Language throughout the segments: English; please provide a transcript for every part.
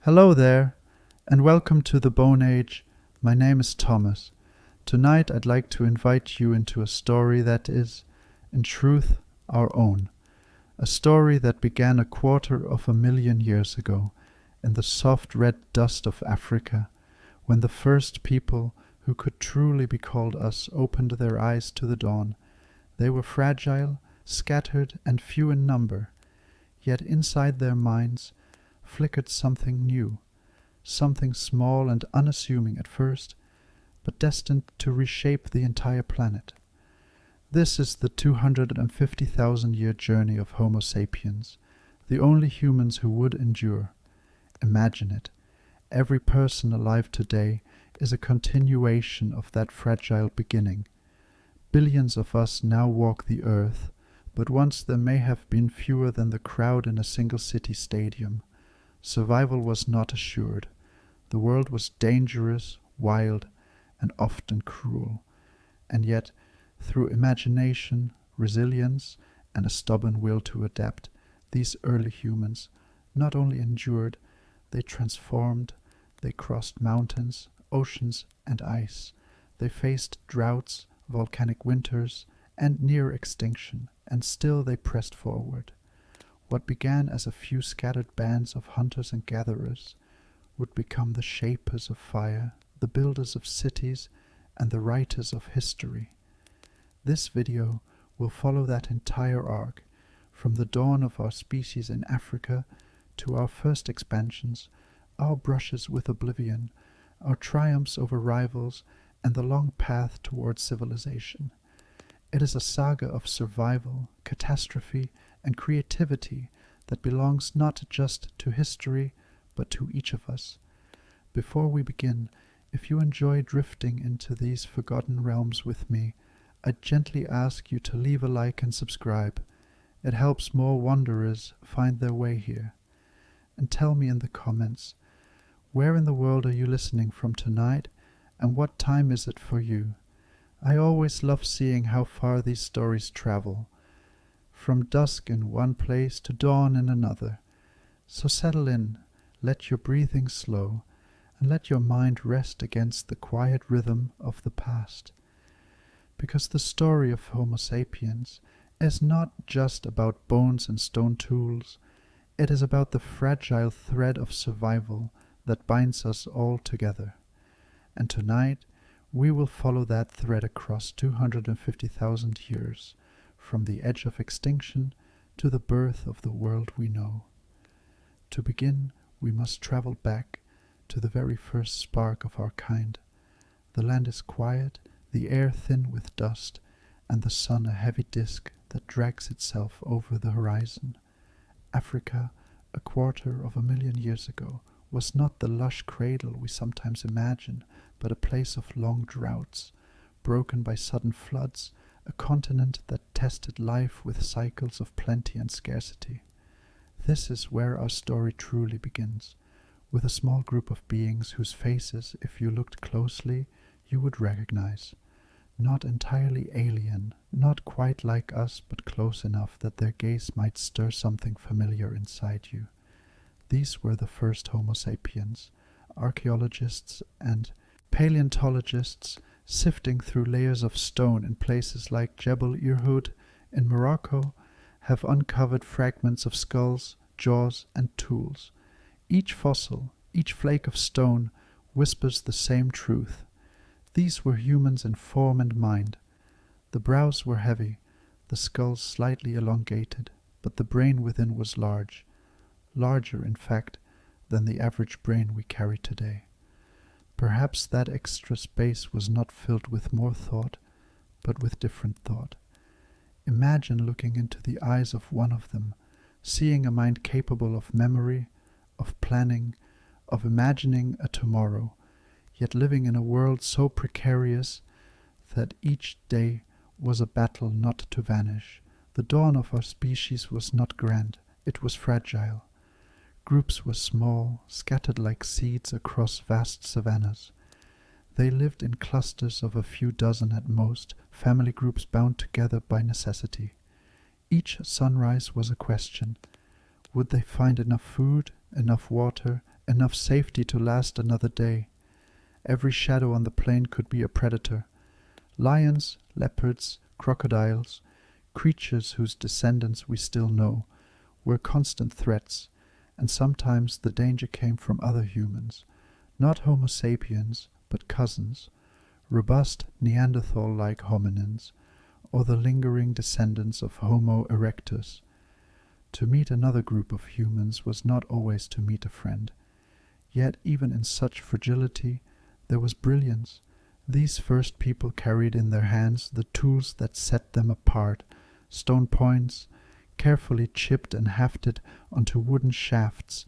Hello there, and welcome to the Bone Age. My name is Thomas. Tonight I'd like to invite you into a story that is, in truth, our own. A story that began 250,000 years ago, in the soft red dust of Africa, when the first people who could truly be called us opened their eyes to the dawn. They were fragile, scattered, and few in number, yet inside their minds flickered something new, something small and unassuming at first, but destined to reshape the entire planet. This is the 250,000-year journey of Homo Sapiens, the only humans who would endure. Imagine it. Every person alive today is a continuation of that fragile beginning. Billions of us now walk the earth, but once there may have been fewer than the crowd in a single city stadium. Survival was not assured. The world was dangerous, wild, and often cruel. And yet, through imagination, resilience, and a stubborn will to adapt, these early humans not only endured, they transformed. They crossed mountains, oceans, and ice. They faced droughts, volcanic winters, and near extinction, and still they pressed forward. What began as a few scattered bands of hunters and gatherers would become the shapers of fire, the builders of cities, and the writers of history. This video will follow that entire arc, from the dawn of our species in Africa to our first expansions, our brushes with oblivion, our triumphs over rivals, and the long path towards civilization. It is a saga of survival, catastrophe, and creativity that belongs not just to history, but to each of us. Before we begin, if you enjoy drifting into these forgotten realms with me, I gently ask you to leave a like and subscribe. It helps more wanderers find their way here. And tell me in the comments, where in the world are you listening from tonight, and what time is it for you? I always love seeing how far these stories travel, from dusk in one place to dawn in another. So settle in, let your breathing slow, and let your mind rest against the quiet rhythm of the past. Because the story of Homo Sapiens is not just about bones and stone tools, it is about the fragile thread of survival that binds us all together. And tonight, we will follow that thread across 250,000 years, from the edge of extinction to the birth of the world we know. To begin, we must travel back to the very first spark of our kind. The land is quiet, the air thin with dust, and the sun a heavy disk that drags itself over the horizon. Africa, 250,000 years ago, was not the lush cradle we sometimes imagine, but a place of long droughts, broken by sudden floods, a continent that tested life with cycles of plenty and scarcity. This is where our story truly begins, with a small group of beings whose faces, if you looked closely, you would recognize. Not entirely alien, not quite like us, but close enough that their gaze might stir something familiar inside you. These were the first Homo sapiens, archaeologists and paleontologists sifting through layers of stone in places like Jebel Irhoud in Morocco have uncovered fragments of skulls, jaws, and tools. Each fossil, each flake of stone whispers the same truth. These were humans in form and mind. The brows were heavy, the skulls slightly elongated, but the brain within was large. Larger, in fact, than the average brain we carry today. Perhaps that extra space was not filled with more thought, but with different thought. Imagine looking into the eyes of one of them, seeing a mind capable of memory, of planning, of imagining a tomorrow, yet living in a world so precarious that each day was a battle not to vanish. The dawn of our species was not grand, it was fragile. Groups were small, scattered like seeds across vast savannas. They lived in clusters of a few dozen at most, family groups bound together by necessity. Each sunrise was a question. Would they find enough food, enough water, enough safety to last another day. Every shadow on the plain could be a predator. Lions, leopards, crocodiles, creatures whose descendants we still know, were constant threats, and sometimes the danger came from other humans, not Homo sapiens, but cousins, robust Neanderthal-like hominins, or the lingering descendants of Homo erectus. To meet another group of humans was not always to meet a friend. Yet even in such fragility, there was brilliance. These first people carried in their hands the tools that set them apart, stone points, carefully chipped and hafted onto wooden shafts,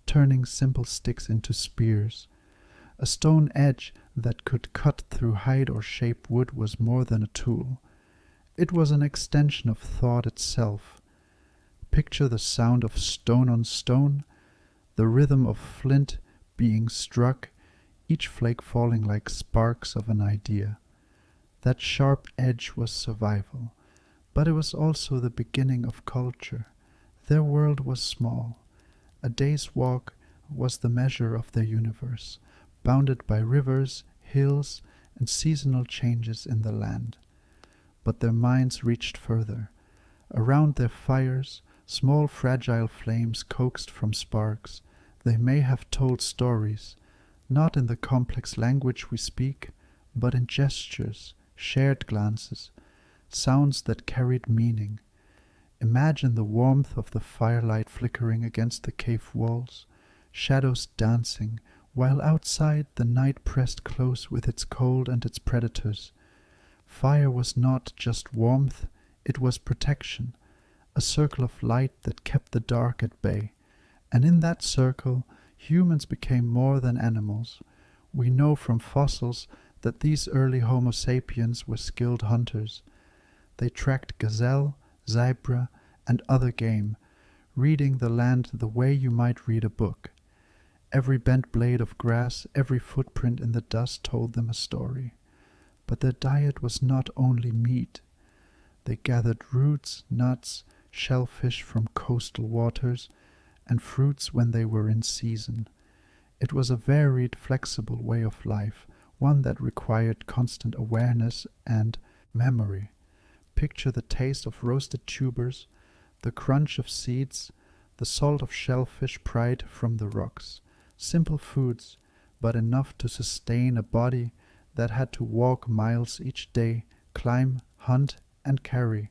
turning simple sticks into spears. A stone edge that could cut through hide or shape wood was more than a tool. It was an extension of thought itself. Picture the sound of stone on stone, the rhythm of flint being struck, each flake falling like sparks of an idea. That sharp edge was survival, but it was also the beginning of culture. Their world was small. A day's walk was the measure of their universe, bounded by rivers, hills, and seasonal changes in the land. But their minds reached further. Around their fires, small fragile flames coaxed from sparks, they may have told stories, not in the complex language we speak, but in gestures, shared glances, sounds that carried meaning. Imagine the warmth of the firelight flickering against the cave walls, shadows dancing, while outside the night pressed close with its cold and its predators. Fire was not just warmth, it was protection, a circle of light that kept the dark at bay. And in that circle, humans became more than animals. We know from fossils that these early Homo sapiens were skilled hunters. They tracked gazelle, zebra, and other game, reading the land the way you might read a book. Every bent blade of grass, every footprint in the dust told them a story. But their diet was not only meat. They gathered roots, nuts, shellfish from coastal waters, and fruits when they were in season. It was a varied, flexible way of life, one that required constant awareness and memory. Picture the taste of roasted tubers, the crunch of seeds, the salt of shellfish pried from the rocks. Simple foods, but enough to sustain a body that had to walk miles each day, climb, hunt, and carry.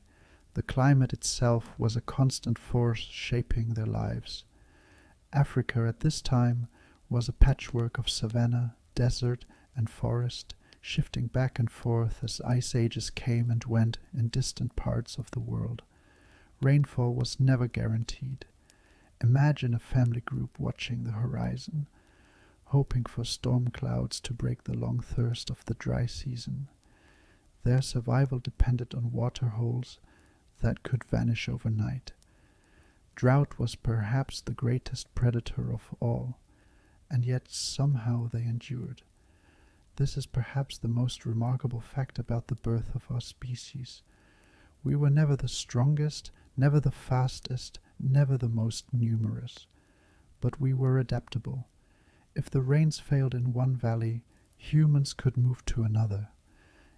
The climate itself was a constant force shaping their lives. Africa at this time was a patchwork of savanna, desert, and forest, shifting back and forth as ice ages came and went in distant parts of the world. Rainfall was never guaranteed. Imagine a family group watching the horizon, hoping for storm clouds to break the long thirst of the dry season. Their survival depended on water holes that could vanish overnight. Drought was perhaps the greatest predator of all, and yet somehow they endured. This is perhaps the most remarkable fact about the birth of our species. We were never the strongest, never the fastest, never the most numerous, but we were adaptable. If the rains failed in one valley, humans could move to another.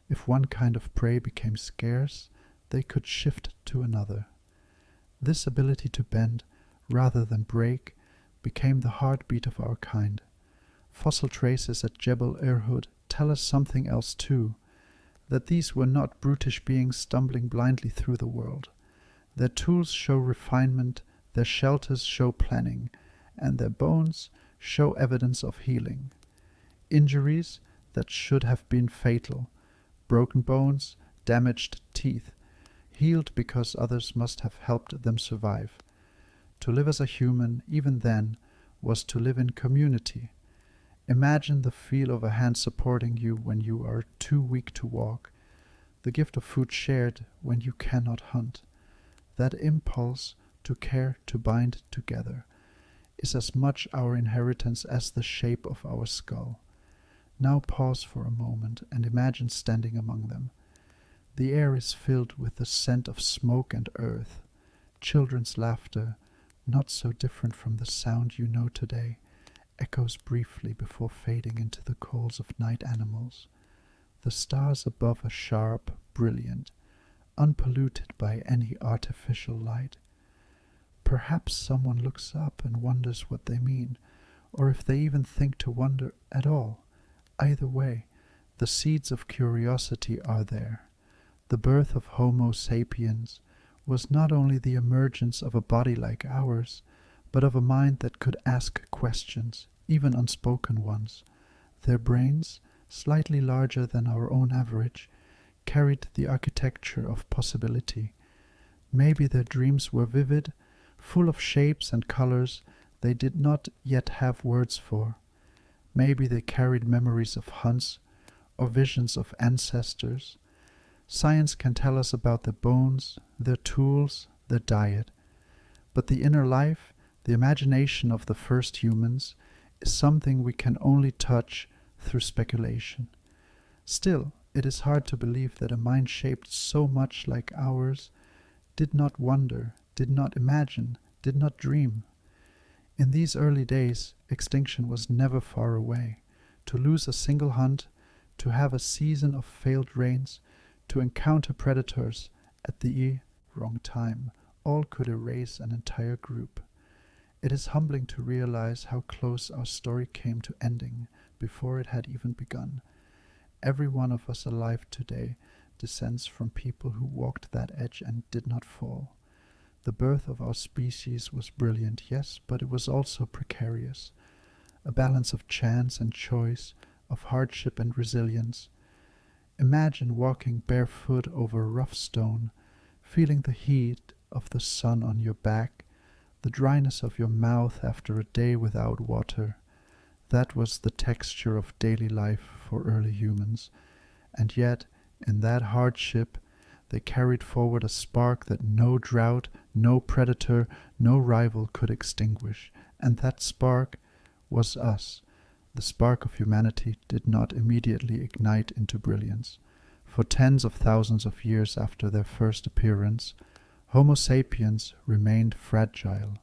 If one kind of prey became scarce, they could shift to another. This ability to bend, rather than break, became the heartbeat of our kind. Fossil traces at Jebel Irhoud tell us something else too, that these were not brutish beings stumbling blindly through the world. Their tools show refinement, their shelters show planning, and their bones show evidence of healing. Injuries that should have been fatal, broken bones, damaged teeth, healed because others must have helped them survive. To live as a human, even then, was to live in community. Imagine the feel of a hand supporting you when you are too weak to walk, the gift of food shared when you cannot hunt. That impulse to care, to bind together, is as much our inheritance as the shape of our skull. Now pause for a moment and imagine standing among them. The air is filled with the scent of smoke and earth, children's laughter, not so different from the sound you know today, echoes briefly before fading into the calls of night animals. The stars above are sharp, brilliant, unpolluted by any artificial light. Perhaps someone looks up and wonders what they mean, or if they even think to wonder at all. Either way, the seeds of curiosity are there. The birth of Homo Sapiens was not only the emergence of a body like ours, but of a mind that could ask questions, even unspoken ones. Their brains, slightly larger than our own average, carried the architecture of possibility. Maybe their dreams were vivid, full of shapes and colors they did not yet have words for. Maybe they carried memories of hunts or visions of ancestors. Science can tell us about their bones, their tools, their diet. But the inner life, the imagination of the first humans, is something we can only touch through speculation. Still, it is hard to believe that a mind shaped so much like ours did not wonder, did not imagine, did not dream. In these early days, extinction was never far away. To lose a single hunt, to have a season of failed rains, to encounter predators at the wrong time, all could erase an entire group. It is humbling to realize how close our story came to ending before it had even begun. Every one of us alive today descends from people who walked that edge and did not fall. The birth of our species was brilliant, yes, but it was also precarious. A balance of chance and choice, of hardship and resilience. Imagine walking barefoot over rough stone, feeling the heat of the sun on your back, the dryness of your mouth after a day without water. That was the texture of daily life for early humans, and yet, in that hardship, they carried forward a spark that no drought, no predator, no rival could extinguish, and that spark was us. The spark of humanity did not immediately ignite into brilliance. For tens of thousands of years after their first appearance, Homo sapiens remained fragile,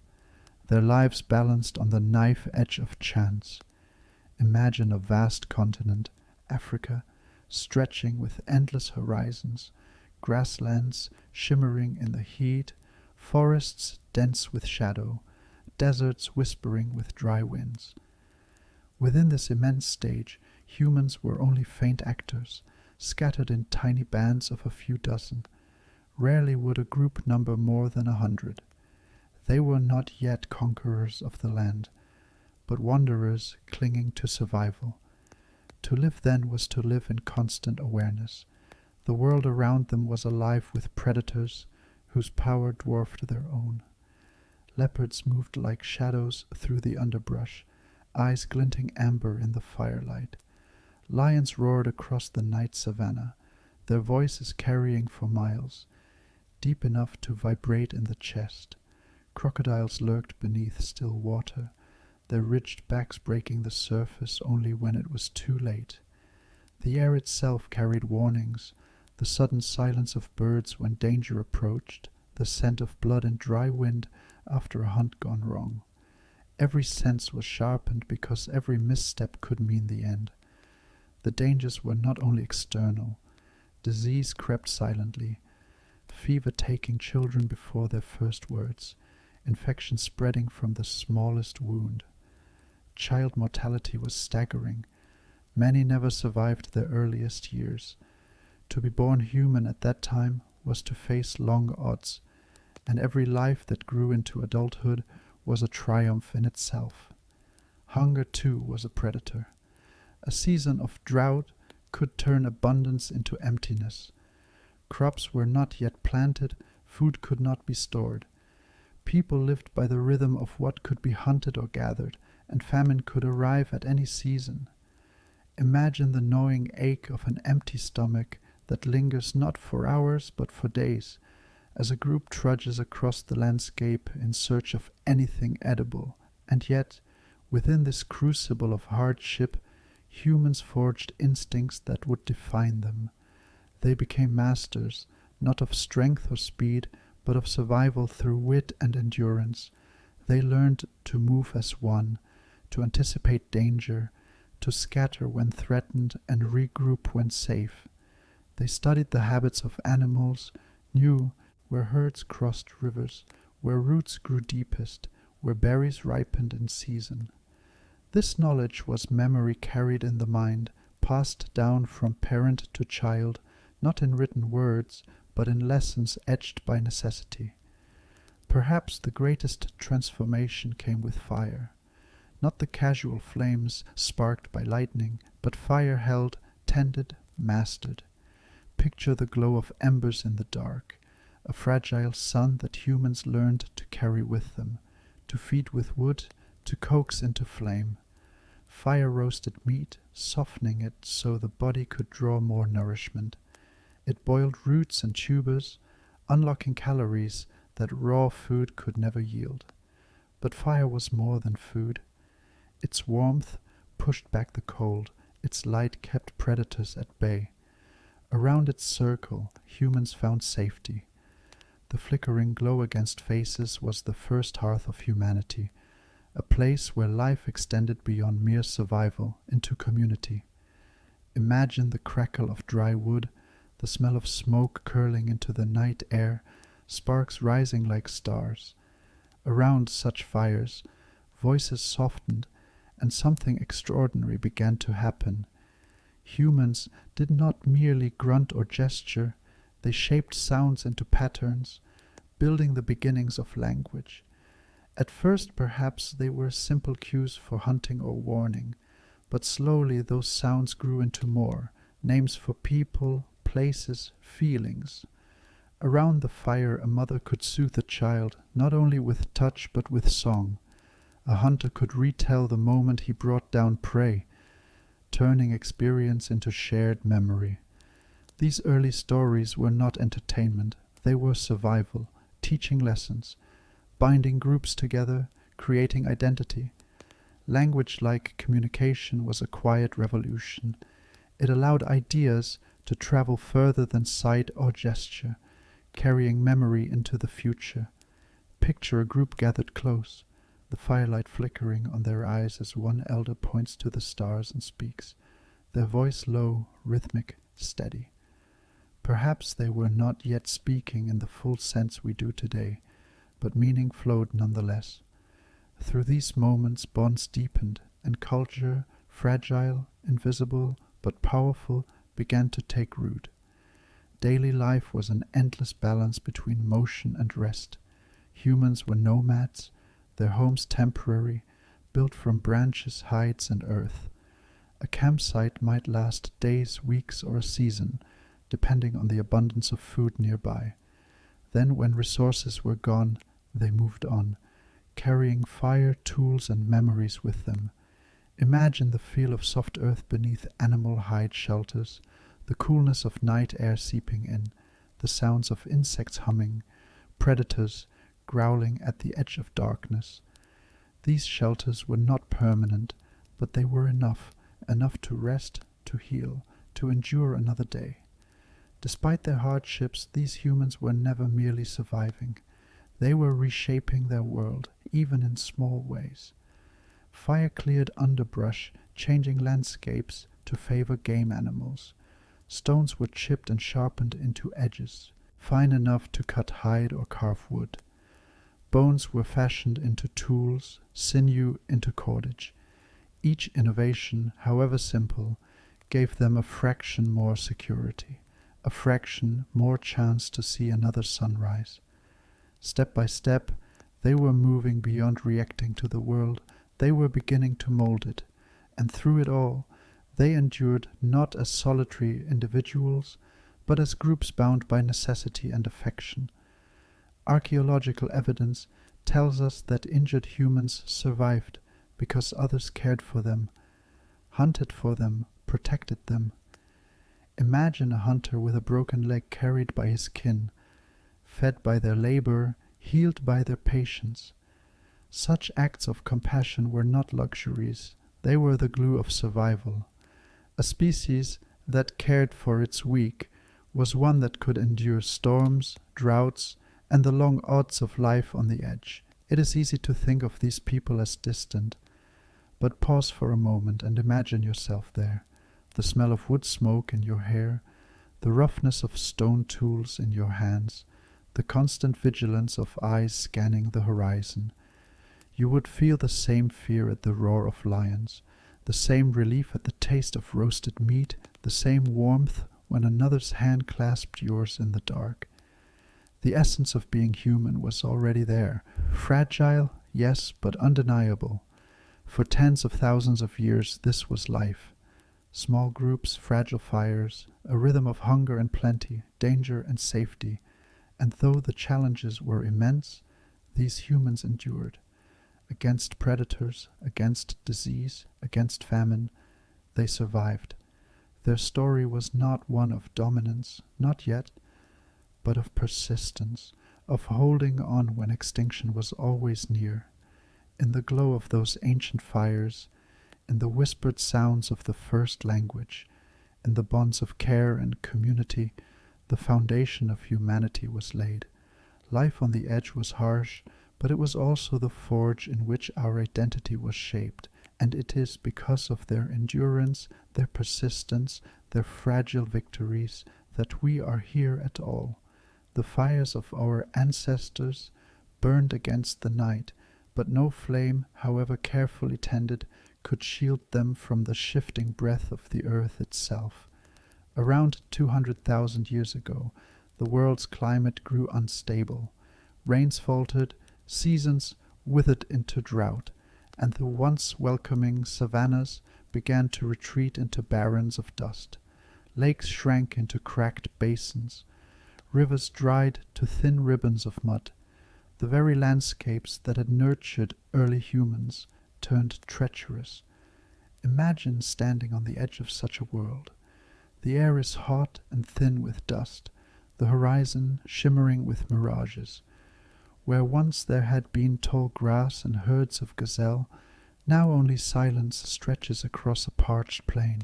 their lives balanced on the knife edge of chance. Imagine a vast continent, Africa, stretching with endless horizons, grasslands shimmering in the heat, forests dense with shadow, deserts whispering with dry winds. Within this immense stage, humans were only faint actors, scattered in tiny bands of a few dozen. Rarely would a group number more than 100. They were not yet conquerors of the land, but wanderers clinging to survival. To live then was to live in constant awareness. The world around them was alive with predators whose power dwarfed their own. Leopards moved like shadows through the underbrush, eyes glinting amber in the firelight. Lions roared across the night savanna, their voices carrying for miles, deep enough to vibrate in the chest. Crocodiles lurked beneath still water, their ridged backs breaking the surface only when it was too late. The air itself carried warnings, the sudden silence of birds when danger approached, the scent of blood and dry wind after a hunt gone wrong. Every sense was sharpened because every misstep could mean the end. The dangers were not only external. Disease crept silently, fever taking children before their first words, infection spreading from the smallest wound. Child mortality was staggering. Many never survived their earliest years. To be born human at that time was to face long odds, and every life that grew into adulthood was a triumph in itself. Hunger, too, was a predator. A season of drought could turn abundance into emptiness. Crops were not yet planted, food could not be stored. People lived by the rhythm of what could be hunted or gathered, and famine could arrive at any season. Imagine the gnawing ache of an empty stomach that lingers not for hours but for days, as a group trudges across the landscape in search of anything edible. And yet, within this crucible of hardship, humans forged instincts that would define them. They became masters, not of strength or speed, but of survival through wit and endurance. They learned to move as one, to anticipate danger, to scatter when threatened and regroup when safe. They studied the habits of animals, knew where herds crossed rivers, where roots grew deepest, where berries ripened in season. This knowledge was memory carried in the mind, passed down from parent to child, not in written words, but in lessons etched by necessity. Perhaps the greatest transformation came with fire. Not the casual flames sparked by lightning, but fire held, tended, mastered. Picture the glow of embers in the dark, a fragile sun that humans learned to carry with them, to feed with wood, to coax into flame. Fire roasted meat, softening it so the body could draw more nourishment. It boiled roots and tubers, unlocking calories that raw food could never yield. But fire was more than food. Its warmth pushed back the cold, its light kept predators at bay. Around its circle, humans found safety. The flickering glow against faces was the first hearth of humanity, a place where life extended beyond mere survival into community. Imagine the crackle of dry wood, the smell of smoke curling into the night air, sparks rising like stars. Around such fires, voices softened, and something extraordinary began to happen. Humans did not merely grunt or gesture, they shaped sounds into patterns, building the beginnings of language. At first, perhaps, they were simple cues for hunting or warning, but slowly those sounds grew into more, names for people, places, feelings. Around the fire, a mother could soothe a child, not only with touch but with song. A hunter could retell the moment he brought down prey, turning experience into shared memory. These early stories were not entertainment, they were survival, teaching lessons, binding groups together, creating identity. Language, like communication, was a quiet revolution. It allowed ideas to travel further than sight or gesture, carrying memory into the future. Picture a group gathered close, the firelight flickering on their eyes as one elder points to the stars and speaks, their voice low, rhythmic, steady. Perhaps they were not yet speaking in the full sense we do today, but meaning flowed nonetheless. Through these moments bonds deepened, and culture, fragile, invisible, but powerful, began to take root. Daily life was an endless balance between motion and rest. Humans were nomads, their homes temporary, built from branches, hides, and earth. A campsite might last days, weeks, or a season, depending on the abundance of food nearby. Then, when resources were gone, they moved on, carrying fire, tools, and memories with them. Imagine the feel of soft earth beneath animal hide shelters, the coolness of night air seeping in, the sounds of insects humming, predators growling at the edge of darkness. These shelters were not permanent, but they were enough to rest, to heal, to endure another day. Despite their hardships, these humans were never merely surviving. They were reshaping their world, even in small ways. Fire cleared underbrush, changing landscapes to favor game animals. Stones were chipped and sharpened into edges, fine enough to cut hide or carve wood. Bones were fashioned into tools, sinew into cordage. Each innovation, however simple, gave them a fraction more security, a fraction more chance to see another sunrise. Step by step, they were moving beyond reacting to the world. They were beginning to mold it, and through it all, they endured not as solitary individuals, but as groups bound by necessity and affection. Archaeological evidence tells us that injured humans survived because others cared for them, hunted for them, protected them. Imagine a hunter with a broken leg carried by his kin, fed by their labor, healed by their patience. Such acts of compassion were not luxuries, they were the glue of survival. A species that cared for its weak was one that could endure storms, droughts, and the long odds of life on the edge. It is easy to think of these people as distant, But pause for a moment and imagine yourself there, the smell of wood smoke in your hair, the roughness of stone tools in your hands, the constant vigilance of eyes scanning the horizon. You would feel the same fear at the roar of lions, the same relief at the taste of roasted meat, the same warmth when another's hand clasped yours in the dark. The essence of being human was already there, fragile, yes, but undeniable. For tens of thousands of years this was life. Small groups, fragile fires, a rhythm of hunger and plenty, danger and safety, and though the challenges were immense, these humans endured. Against predators, against disease, against famine, they survived. Their story was not one of dominance, not yet, but of persistence, of holding on when extinction was always near. In the glow of those ancient fires, in the whispered sounds of the first language, in the bonds of care and community, the foundation of humanity was laid. Life on the edge was harsh, but it was also the forge in which our identity was shaped, and it is because of their endurance, their persistence, their fragile victories, that we are here at all. The fires of our ancestors burned against the night, but no flame, however carefully tended, could shield them from the shifting breath of the earth itself. Around 200,000 years ago, the world's climate grew unstable. Rains faltered, seasons withered into drought, and the once welcoming savannas began to retreat into barrens of dust. Lakes shrank into cracked basins. Rivers dried to thin ribbons of mud. The very landscapes that had nurtured early humans turned treacherous. Imagine standing on the edge of such a world. The air is hot and thin with dust, the horizon shimmering with mirages. Where once there had been tall grass and herds of gazelle, now only silence stretches across a parched plain.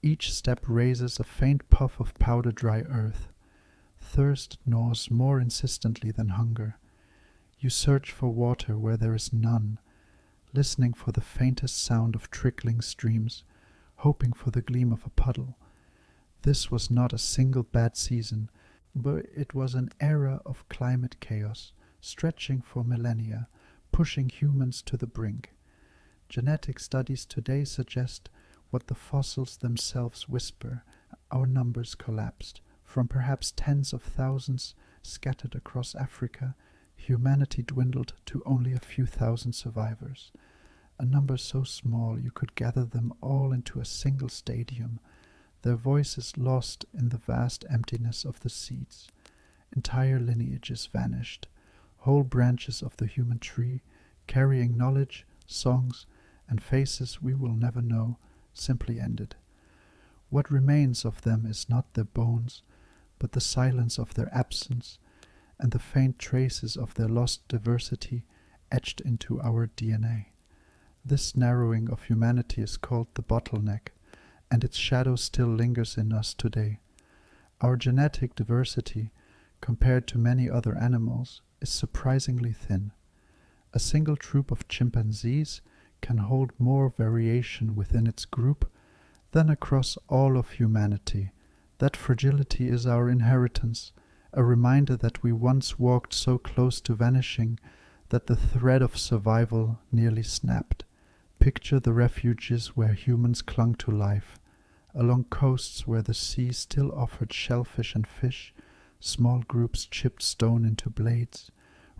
Each step raises a faint puff of powder-dry earth. Thirst gnaws more insistently than hunger. You search for water where there is none, listening for the faintest sound of trickling streams, hoping for the gleam of a puddle. This was not a single bad season, but it was an era of climate chaos, stretching for millennia, pushing humans to the brink. Genetic studies today suggest what the fossils themselves whisper: our numbers collapsed. From perhaps tens of thousands scattered across Africa, humanity dwindled to only a few thousand survivors, a number so small you could gather them all into a single stadium, their voices lost in the vast emptiness of the seeds. Entire lineages vanished, whole branches of the human tree, carrying knowledge, songs, and faces we will never know, simply ended. What remains of them is not their bones, but the silence of their absence, and the faint traces of their lost diversity etched into our DNA. This narrowing of humanity is called the bottleneck, and its shadow still lingers in us today. Our genetic diversity, compared to many other animals, is surprisingly thin. A single troop of chimpanzees can hold more variation within its group than across all of humanity. That fragility is our inheritance, a reminder that we once walked so close to vanishing that the thread of survival nearly snapped. Picture the refuges where humans clung to life, along coasts where the sea still offered shellfish and fish, small groups chipped stone into blades,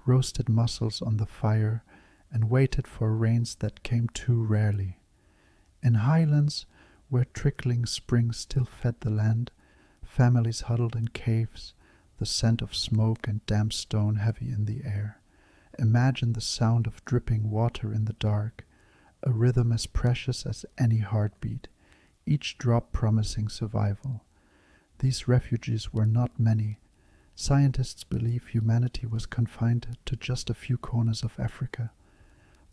roasted mussels on the fire, and waited for rains that came too rarely. In highlands where trickling springs still fed the land, families huddled in caves, the scent of smoke and damp stone heavy in the air. Imagine the sound of dripping water in the dark, a rhythm as precious as any heartbeat, each drop promising survival. These refuges were not many. Scientists believe humanity was confined to just a few corners of Africa,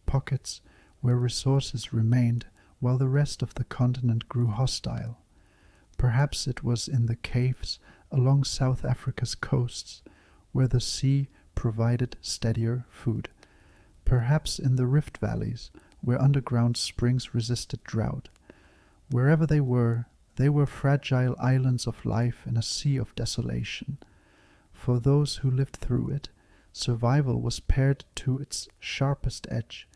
pockets where resources remained while the rest of the continent grew hostile. Perhaps it was in the caves along South Africa's coasts, where the sea provided steadier food. Perhaps in the rift valleys, where underground springs resisted drought. Wherever they were fragile islands of life in a sea of desolation. For those who lived through it, survival was pared to its sharpest edge.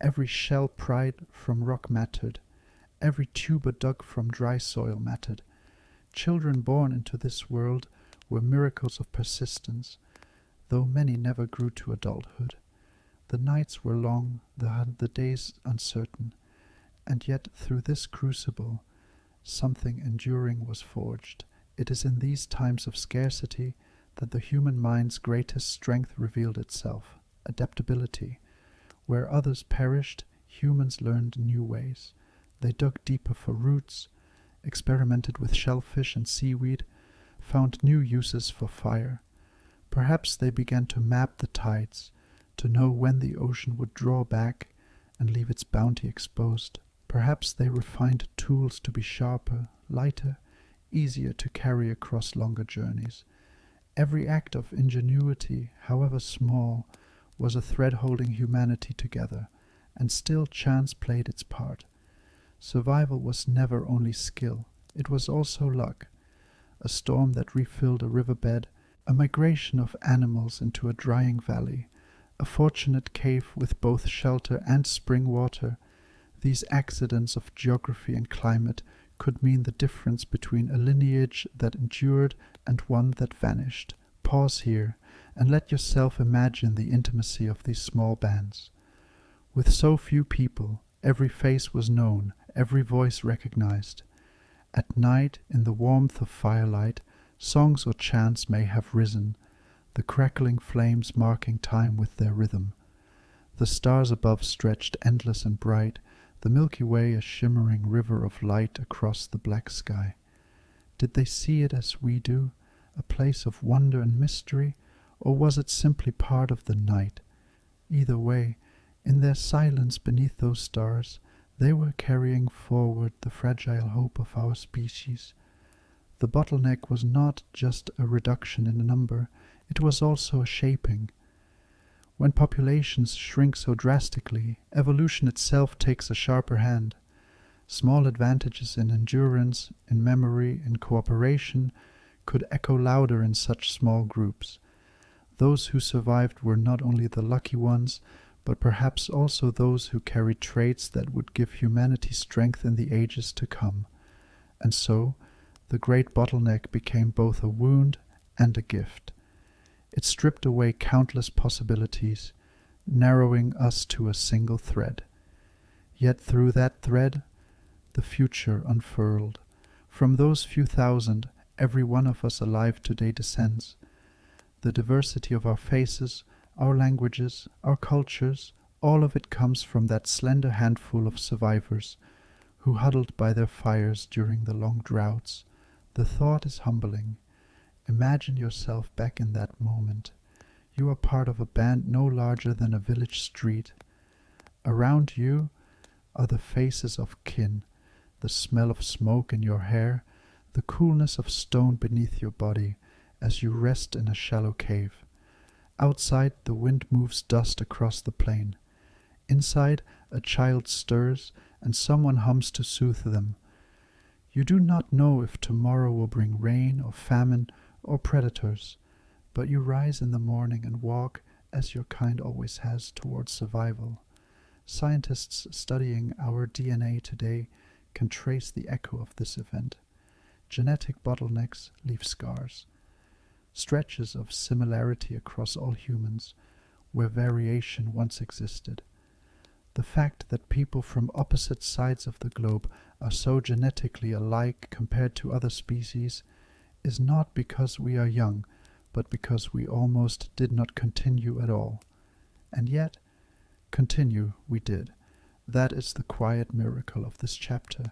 Every shell pried from rock mattered. Every tuber dug from dry soil mattered. Children born into this world were miracles of persistence, though many never grew to adulthood. The nights were long, the days uncertain, and yet through this crucible something enduring was forged. It is in these times of scarcity that the human mind's greatest strength revealed itself, adaptability. Where others perished, humans learned new ways. They dug deeper for roots, experimented with shellfish and seaweed, found new uses for fire. Perhaps they began to map the tides, to know when the ocean would draw back and leave its bounty exposed. Perhaps they refined tools to be sharper, lighter, easier to carry across longer journeys. Every act of ingenuity, however small, was a thread holding humanity together, and still chance played its part. Survival was never only skill, it was also luck. A storm that refilled a riverbed, a migration of animals into a drying valley, a fortunate cave with both shelter and spring water. These accidents of geography and climate could mean the difference between a lineage that endured and one that vanished. Pause here, and let yourself imagine the intimacy of these small bands. With so few people, every face was known, every voice recognized. At night, in the warmth of firelight, songs or chants may have risen, the crackling flames marking time with their rhythm. The stars above stretched endless and bright, the Milky Way a shimmering river of light across the black sky. Did they see it as we do, a place of wonder and mystery, or was it simply part of the night? Either way, in their silence beneath those stars, they were carrying forward the fragile hope of our species. The bottleneck was not just a reduction in number, it was also a shaping. When populations shrink so drastically, evolution itself takes a sharper hand. Small advantages in endurance, in memory, in cooperation could echo louder in such small groups. Those who survived were not only the lucky ones, but perhaps also those who carried traits that would give humanity strength in the ages to come. And so, the great bottleneck became both a wound and a gift. It stripped away countless possibilities, narrowing us to a single thread. Yet through that thread, the future unfurled. From those few thousand, every one of us alive today descends. The diversity of our faces, our languages, our cultures, all of it comes from that slender handful of survivors who huddled by their fires during the long droughts. The thought is humbling. Imagine yourself back in that moment. You are part of a band no larger than a village street. Around you are the faces of kin, the smell of smoke in your hair, the coolness of stone beneath your body as you rest in a shallow cave. Outside, the wind moves dust across the plain. Inside, a child stirs, and someone hums to soothe them. You do not know if tomorrow will bring rain or famine or predators, but you rise in the morning and walk, as your kind always has, towards survival. Scientists studying our DNA today can trace the echo of this event. Genetic bottlenecks leave scars, stretches of similarity across all humans, where variation once existed. The fact that people from opposite sides of the globe are so genetically alike compared to other species is not because we are young, but because we almost did not continue at all. And yet, continue we did. That is the quiet miracle of this chapter.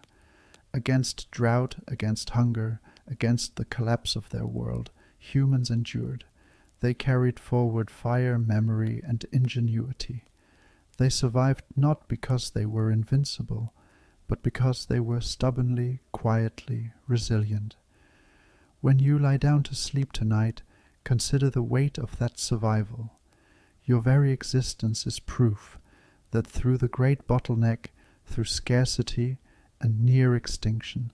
Against drought, against hunger, against the collapse of their world, humans endured. They carried forward fire, memory, and ingenuity. They survived not because they were invincible, but because they were stubbornly, quietly resilient. When you lie down to sleep tonight, consider the weight of that survival. Your very existence is proof that through the great bottleneck, through scarcity and near extinction,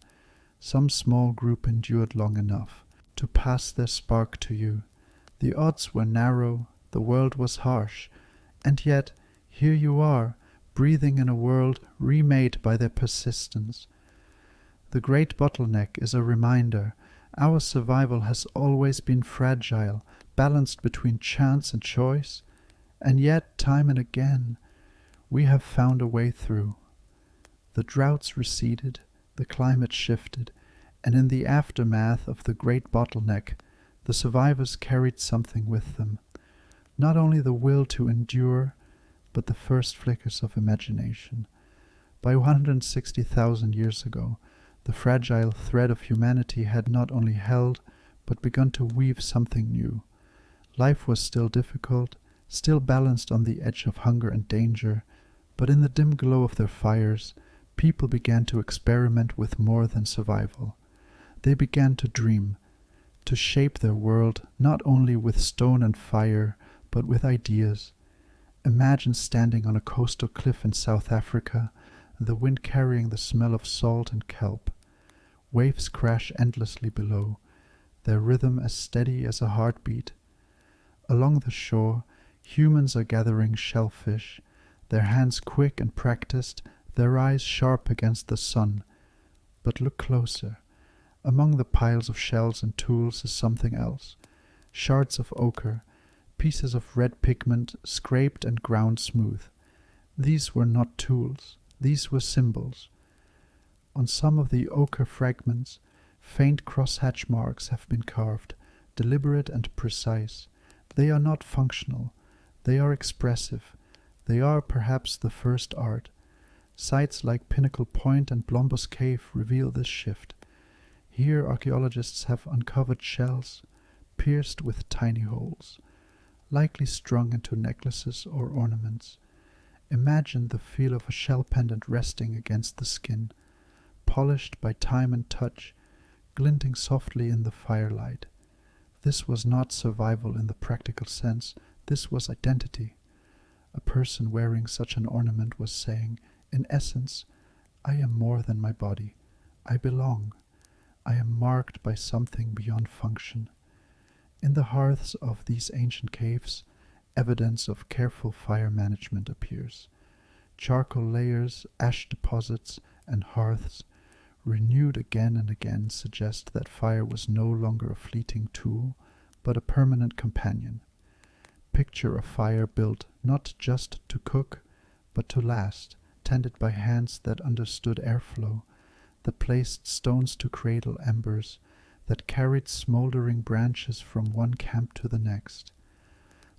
some small group endured long enough to pass their spark to you. The odds were narrow, the world was harsh, and yet here you are, breathing in a world remade by their persistence. The great bottleneck is a reminder. Our survival has always been fragile, balanced between chance and choice, and yet, time and again, we have found a way through. The droughts receded, the climate shifted, and in the aftermath of the great bottleneck, the survivors carried something with them. Not only the will to endure, but the first flickers of imagination. By 160,000 years ago, the fragile thread of humanity had not only held, but begun to weave something new. Life was still difficult, still balanced on the edge of hunger and danger, but in the dim glow of their fires, people began to experiment with more than survival. They began to dream, to shape their world not only with stone and fire, but with ideas. Imagine standing on a coastal cliff in South Africa, the wind carrying the smell of salt and kelp. Waves crash endlessly below, their rhythm as steady as a heartbeat. Along the shore, humans are gathering shellfish, their hands quick and practiced, their eyes sharp against the sun. But look closer. Among the piles of shells and tools is something else. Shards of ochre, pieces of red pigment scraped and ground smooth. These were not tools, these were symbols. On some of the ochre fragments, faint crosshatch marks have been carved, deliberate and precise. They are not functional, they are expressive. They are perhaps the first art. Sites like Pinnacle Point and Blombos Cave reveal this shift. Here archaeologists have uncovered shells, pierced with tiny holes, likely strung into necklaces or ornaments. Imagine the feel of a shell pendant resting against the skin, polished by time and touch, glinting softly in the firelight. This was not survival in the practical sense, this was identity. A person wearing such an ornament was saying, in essence, I am more than my body. I belong. I am marked by something beyond function. In the hearths of these ancient caves, evidence of careful fire management appears. Charcoal layers, ash deposits, and hearths, renewed again and again, suggest that fire was no longer a fleeting tool, but a permanent companion. Picture a fire built not just to cook, but to last, tended by hands that understood airflow, that placed stones to cradle embers, that carried smoldering branches from one camp to the next.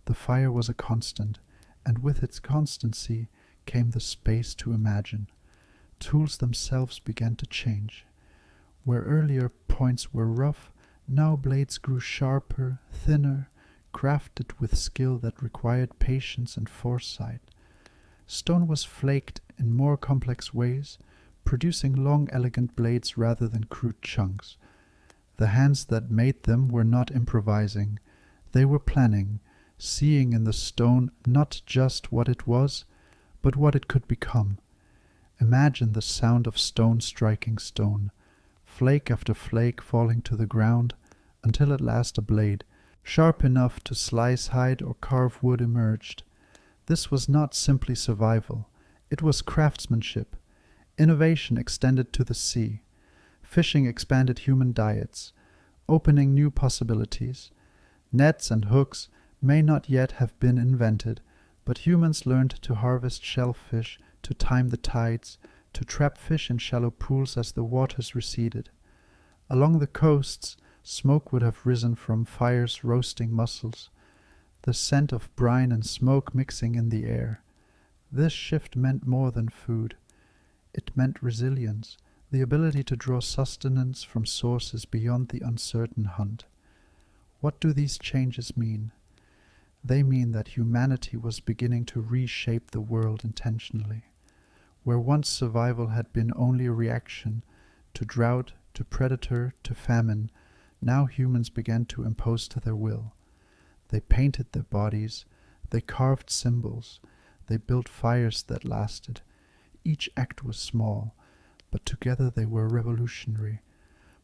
The fire was a constant, and with its constancy came the space to imagine. Tools themselves began to change. Where earlier points were rough, now blades grew sharper, thinner, crafted with skill that required patience and foresight. Stone was flaked in more complex ways, producing long, elegant blades rather than crude chunks. The hands that made them were not improvising. They were planning, seeing in the stone not just what it was, but what it could become. Imagine the sound of stone striking stone, flake after flake falling to the ground, until at last a blade, sharp enough to slice hide or carve wood, emerged. This was not simply survival. It was craftsmanship. Innovation extended to the sea. Fishing expanded human diets, opening new possibilities. Nets and hooks may not yet have been invented, but humans learned to harvest shellfish, to time the tides, to trap fish in shallow pools as the waters receded. Along the coasts, smoke would have risen from fires roasting mussels, the scent of brine and smoke mixing in the air. This shift meant more than food. It meant resilience, the ability to draw sustenance from sources beyond the uncertain hunt. What do these changes mean? They mean that humanity was beginning to reshape the world intentionally. Where once survival had been only a reaction to drought, to predator, to famine, now humans began to impose their will. They painted their bodies, they carved symbols, they built fires that lasted. Each act was small, but together they were revolutionary.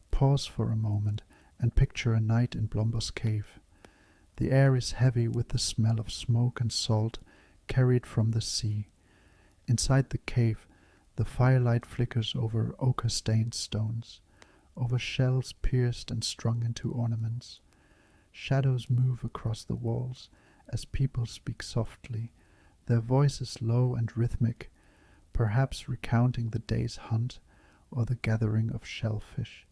Pause for a moment and picture a night in Blombos Cave. The air is heavy with the smell of smoke and salt carried from the sea. Inside the cave, the firelight flickers over ochre-stained stones, over shells pierced and strung into ornaments. Shadows move across the walls as people speak softly, their voices low and rhythmic, perhaps recounting the day's hunt or the gathering of shellfish.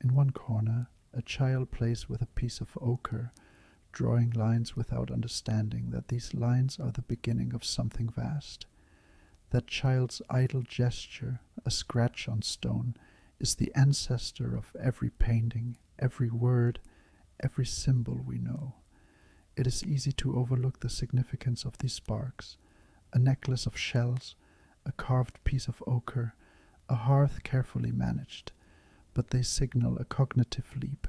In one corner, a child plays with a piece of ochre, drawing lines without understanding that these lines are the beginning of something vast. That child's idle gesture, a scratch on stone, is the ancestor of every painting, every word, every symbol we know. It is easy to overlook the significance of these sparks. A necklace of shells, a carved piece of ochre, a hearth carefully managed, but they signal a cognitive leap.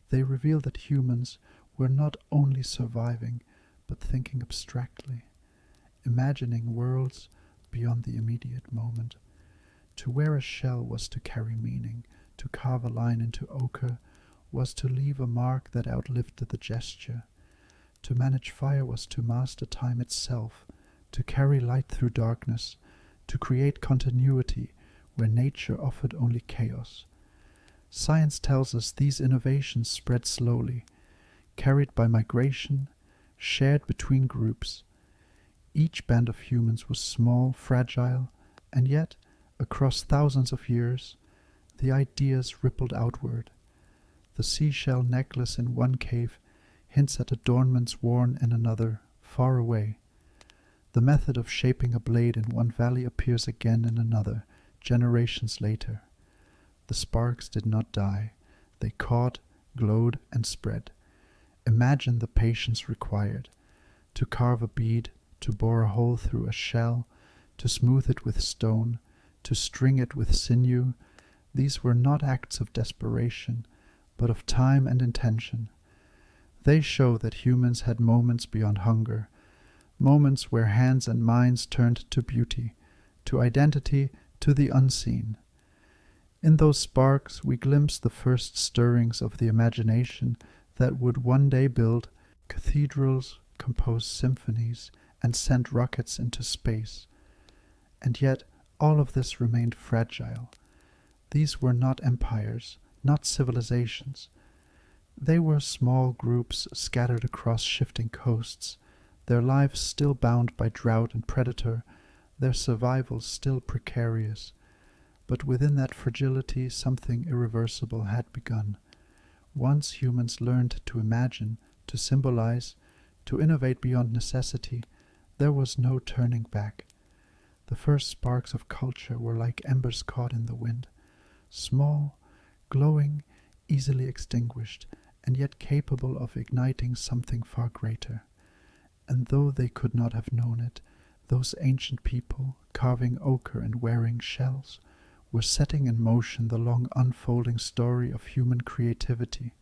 They reveal that humans were not only surviving, but thinking abstractly, imagining worlds beyond the immediate moment. To wear a shell was to carry meaning, to carve a line into ochre was to leave a mark that outlived the gesture. To manage fire was to master time itself, to carry light through darkness, to create continuity where nature offered only chaos. Science tells us these innovations spread slowly, carried by migration, shared between groups. Each band of humans was small, fragile, and yet, across thousands of years, the ideas rippled outward. The seashell necklace in one cave hints at adornments worn in another, far away. The method of shaping a blade in one valley appears again in another, generations later. The sparks did not die. They caught, glowed, and spread. Imagine the patience required. To carve a bead, to bore a hole through a shell, to smooth it with stone, to string it with sinew, these were not acts of desperation, but of time and intention. They show that humans had moments beyond hunger, moments where hands and minds turned to beauty, to identity, to the unseen. In those sparks we glimpse the first stirrings of the imagination that would one day build cathedrals, compose symphonies, and send rockets into space. And yet all of this remained fragile. These were not empires, not civilizations. They were small groups scattered across shifting coasts, their lives still bound by drought and predator, their survival still precarious. But within that fragility something irreversible had begun. Once humans learned to imagine, to symbolize, to innovate beyond necessity, there was no turning back. The first sparks of culture were like embers caught in the wind, small, glowing, easily extinguished, and yet capable of igniting something far greater. And though they could not have known it, those ancient people, carving ochre and wearing shells, were setting in motion the long unfolding story of human creativity.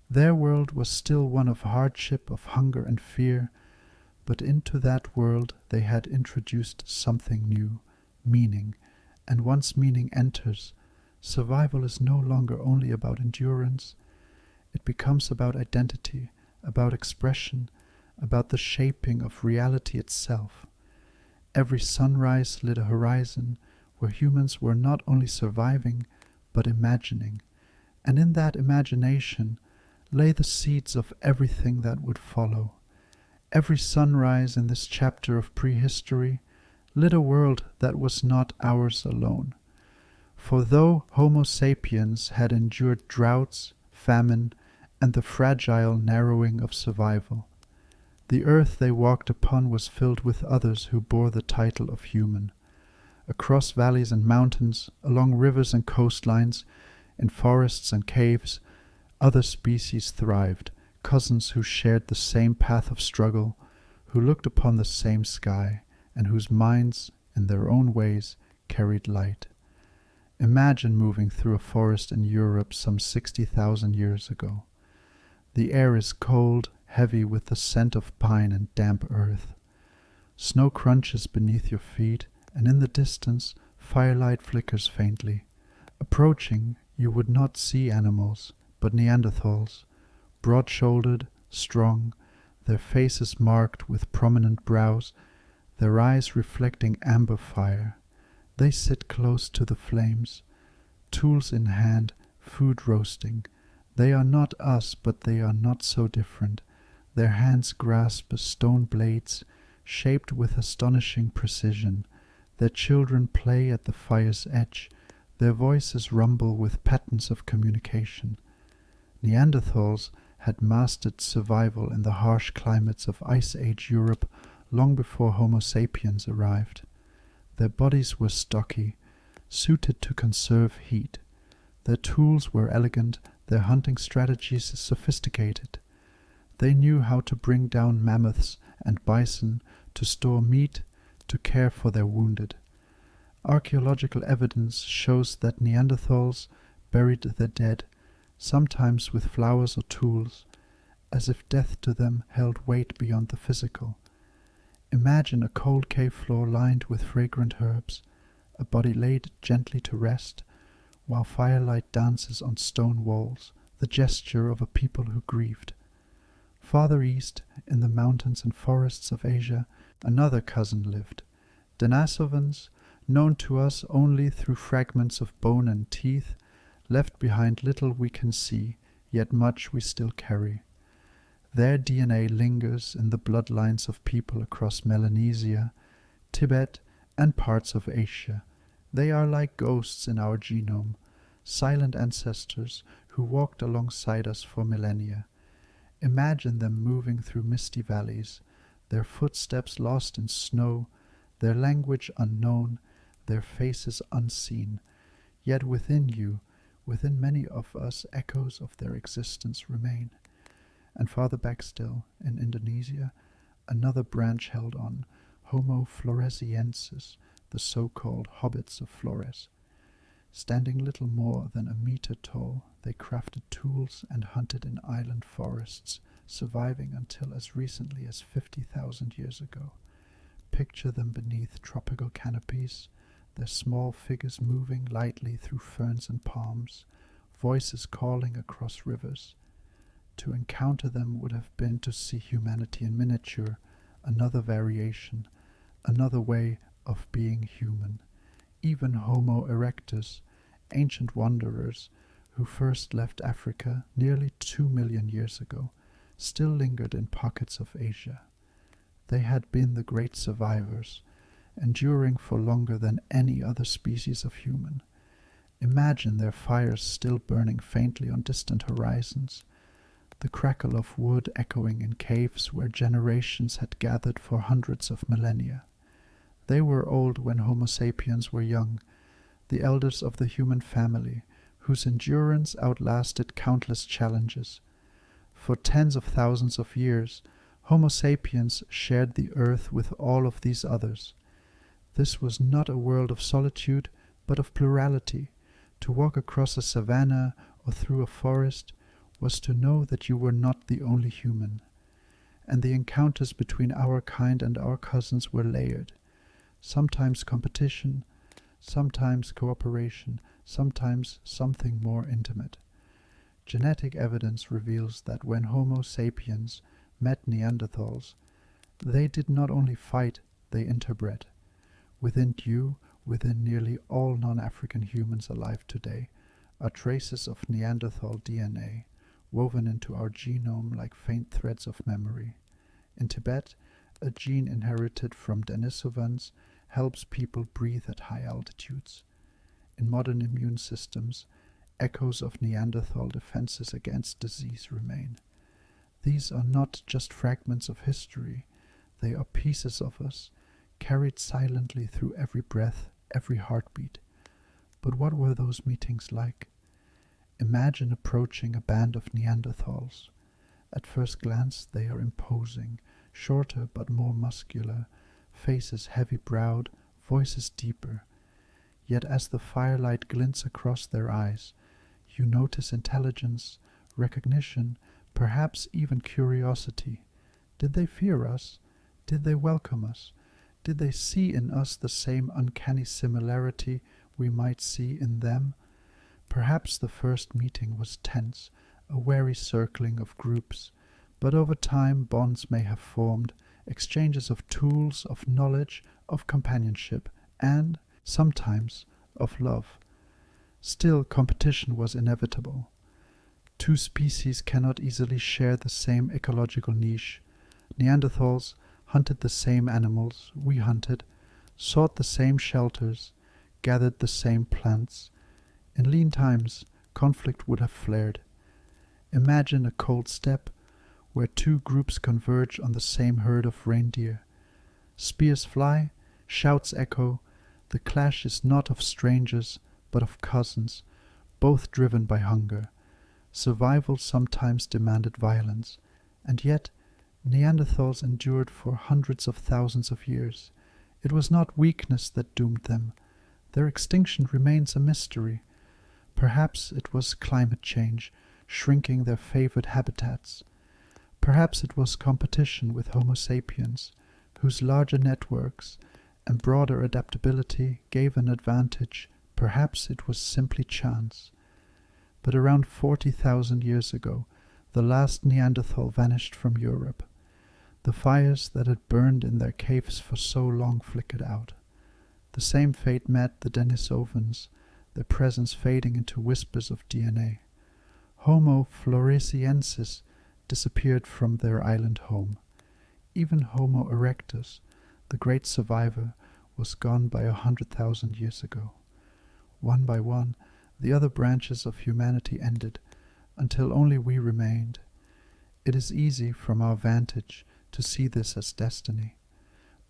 Their world was still one of hardship, of hunger and fear, but into that world they had introduced something new, meaning, and once meaning enters, survival is no longer only about endurance. It becomes about identity, about expression, about the shaping of reality itself. Every sunrise lit a horizon where humans were not only surviving, but imagining, and in that imagination lay the seeds of everything that would follow. Every sunrise in this chapter of prehistory lit a world that was not ours alone. For though Homo Sapiens had endured droughts, famine, and the fragile narrowing of survival, the earth they walked upon was filled with others who bore the title of human. Across valleys and mountains, along rivers and coastlines, in forests and caves, other species thrived, cousins who shared the same path of struggle, who looked upon the same sky, and whose minds, in their own ways, carried light. Imagine moving through a forest in Europe some 60,000 years ago. The air is cold, heavy with the scent of pine and damp earth. Snow crunches beneath your feet, and in the distance firelight flickers faintly. Approaching, you would not see animals, but Neanderthals, broad-shouldered, strong, their faces marked with prominent brows, their eyes reflecting amber fire. They sit close to the flames, tools in hand, food roasting. They are not us, but they are not so different. Their hands grasp stone blades, shaped with astonishing precision. Their children play at the fire's edge. Their voices rumble with patterns of communication. Neanderthals had mastered survival in the harsh climates of Ice Age Europe long before Homo sapiens arrived. Their bodies were stocky, suited to conserve heat. Their tools were elegant, their hunting strategies sophisticated. They knew how to bring down mammoths and bison, to store meat, to care for their wounded. Archaeological evidence shows that Neanderthals buried their dead, sometimes with flowers or tools, as if death to them held weight beyond the physical. Imagine a cold cave floor lined with fragrant herbs, a body laid gently to rest, while firelight dances on stone walls, the gesture of a people who grieved. Farther east, in the mountains and forests of Asia, another cousin lived. Denisovans, known to us only through fragments of bone and teeth, left behind little we can see, yet much we still carry. Their DNA lingers in the bloodlines of people across Melanesia, Tibet, and parts of Asia. They are like ghosts in our genome, silent ancestors who walked alongside us for millennia. Imagine them moving through misty valleys, their footsteps lost in snow, their language unknown, their faces unseen. Yet within you, within many of us, echoes of their existence remain. And farther back still, in Indonesia, another branch held on, Homo floresiensis, the so-called hobbits of Flores. Standing little more than a meter tall, they crafted tools and hunted in island forests, surviving until as recently as 50,000 years ago. Picture them beneath tropical canopies, their small figures moving lightly through ferns and palms, voices calling across rivers. To encounter them would have been to see humanity in miniature, another variation, another way of being human. Even Homo erectus, ancient wanderers who first left Africa nearly 2 million years ago, still lingered in pockets of Asia. They had been the great survivors, enduring for longer than any other species of human. Imagine their fires still burning faintly on distant horizons, the crackle of wood echoing in caves where generations had gathered for hundreds of millennia. They were old when Homo sapiens were young, the elders of the human family, whose endurance outlasted countless challenges. For tens of thousands of years, Homo sapiens shared the earth with all of these others. This was not a world of solitude, but of plurality. To walk across a savanna or through a forest was to know that you were not the only human. And the encounters between our kind and our cousins were layered. Sometimes competition, sometimes cooperation, sometimes something more intimate. Genetic evidence reveals that when Homo sapiens met Neanderthals, they did not only fight, they interbred. Within you, within nearly all non-African humans alive today, are traces of Neanderthal DNA, woven into our genome like faint threads of memory. In Tibet, a gene inherited from Denisovans helps people breathe at high altitudes. In modern immune systems, echoes of Neanderthal defenses against disease remain. These are not just fragments of history, they are pieces of us, carried silently through every breath, every heartbeat. But what were those meetings like? Imagine approaching a band of Neanderthals. At first glance they are imposing, shorter but more muscular, faces heavy-browed, voices deeper. Yet as the firelight glints across their eyes, you notice intelligence, recognition, perhaps even curiosity. Did they fear us? Did they welcome us? Did they see in us the same uncanny similarity we might see in them? Perhaps the first meeting was tense, a wary circling of groups, but over time bonds may have formed, exchanges of tools, of knowledge, of companionship, and, sometimes, of love. Still, competition was inevitable. Two species cannot easily share the same ecological niche. Neanderthals hunted the same animals we hunted, sought the same shelters, gathered the same plants. In lean times, conflict would have flared. Imagine a cold steppe where two groups converge on the same herd of reindeer. Spears fly, shouts echo. The clash is not of strangers, but of cousins, both driven by hunger. Survival sometimes demanded violence, and yet Neanderthals endured for hundreds of thousands of years. It was not weakness that doomed them. Their extinction remains a mystery. Perhaps it was climate change, shrinking their favored habitats. Perhaps it was competition with Homo sapiens, whose larger networks and broader adaptability gave an advantage. Perhaps it was simply chance. But around 40,000 years ago, the last Neanderthal vanished from Europe. The fires that had burned in their caves for so long flickered out. The same fate met the Denisovans, their presence fading into whispers of DNA. Homo floresiensis disappeared from their island home. Even Homo erectus, the great survivor, was gone by 100,000 years ago. One by one, the other branches of humanity ended, until only we remained. It is easy, from our vantage, to see this as destiny.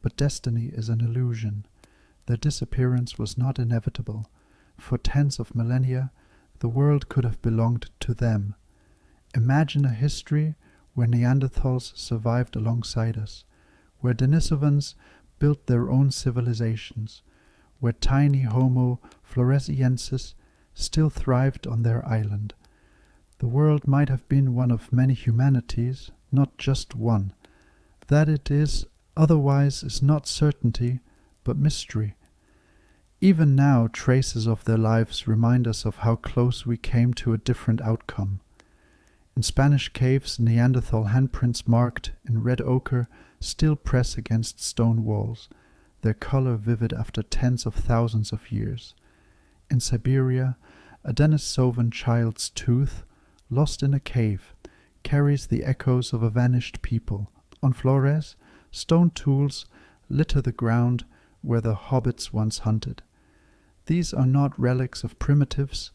But destiny is an illusion. Their disappearance was not inevitable. For tens of millennia, the world could have belonged to them. Imagine a history where Neanderthals survived alongside us, where Denisovans built their own civilizations, where tiny Homo floresiensis still thrived on their island. The world might have been one of many humanities, not just one. That it is otherwise is not certainty, but mystery. Even now, traces of their lives remind us of how close we came to a different outcome. In Spanish caves, Neanderthal handprints marked in red ochre still press against stone walls, their color vivid after tens of thousands of years. In Siberia, a Denisovan child's tooth, lost in a cave, carries the echoes of a vanished people. On Flores, stone tools litter the ground where the hobbits once hunted. These are not relics of primitives,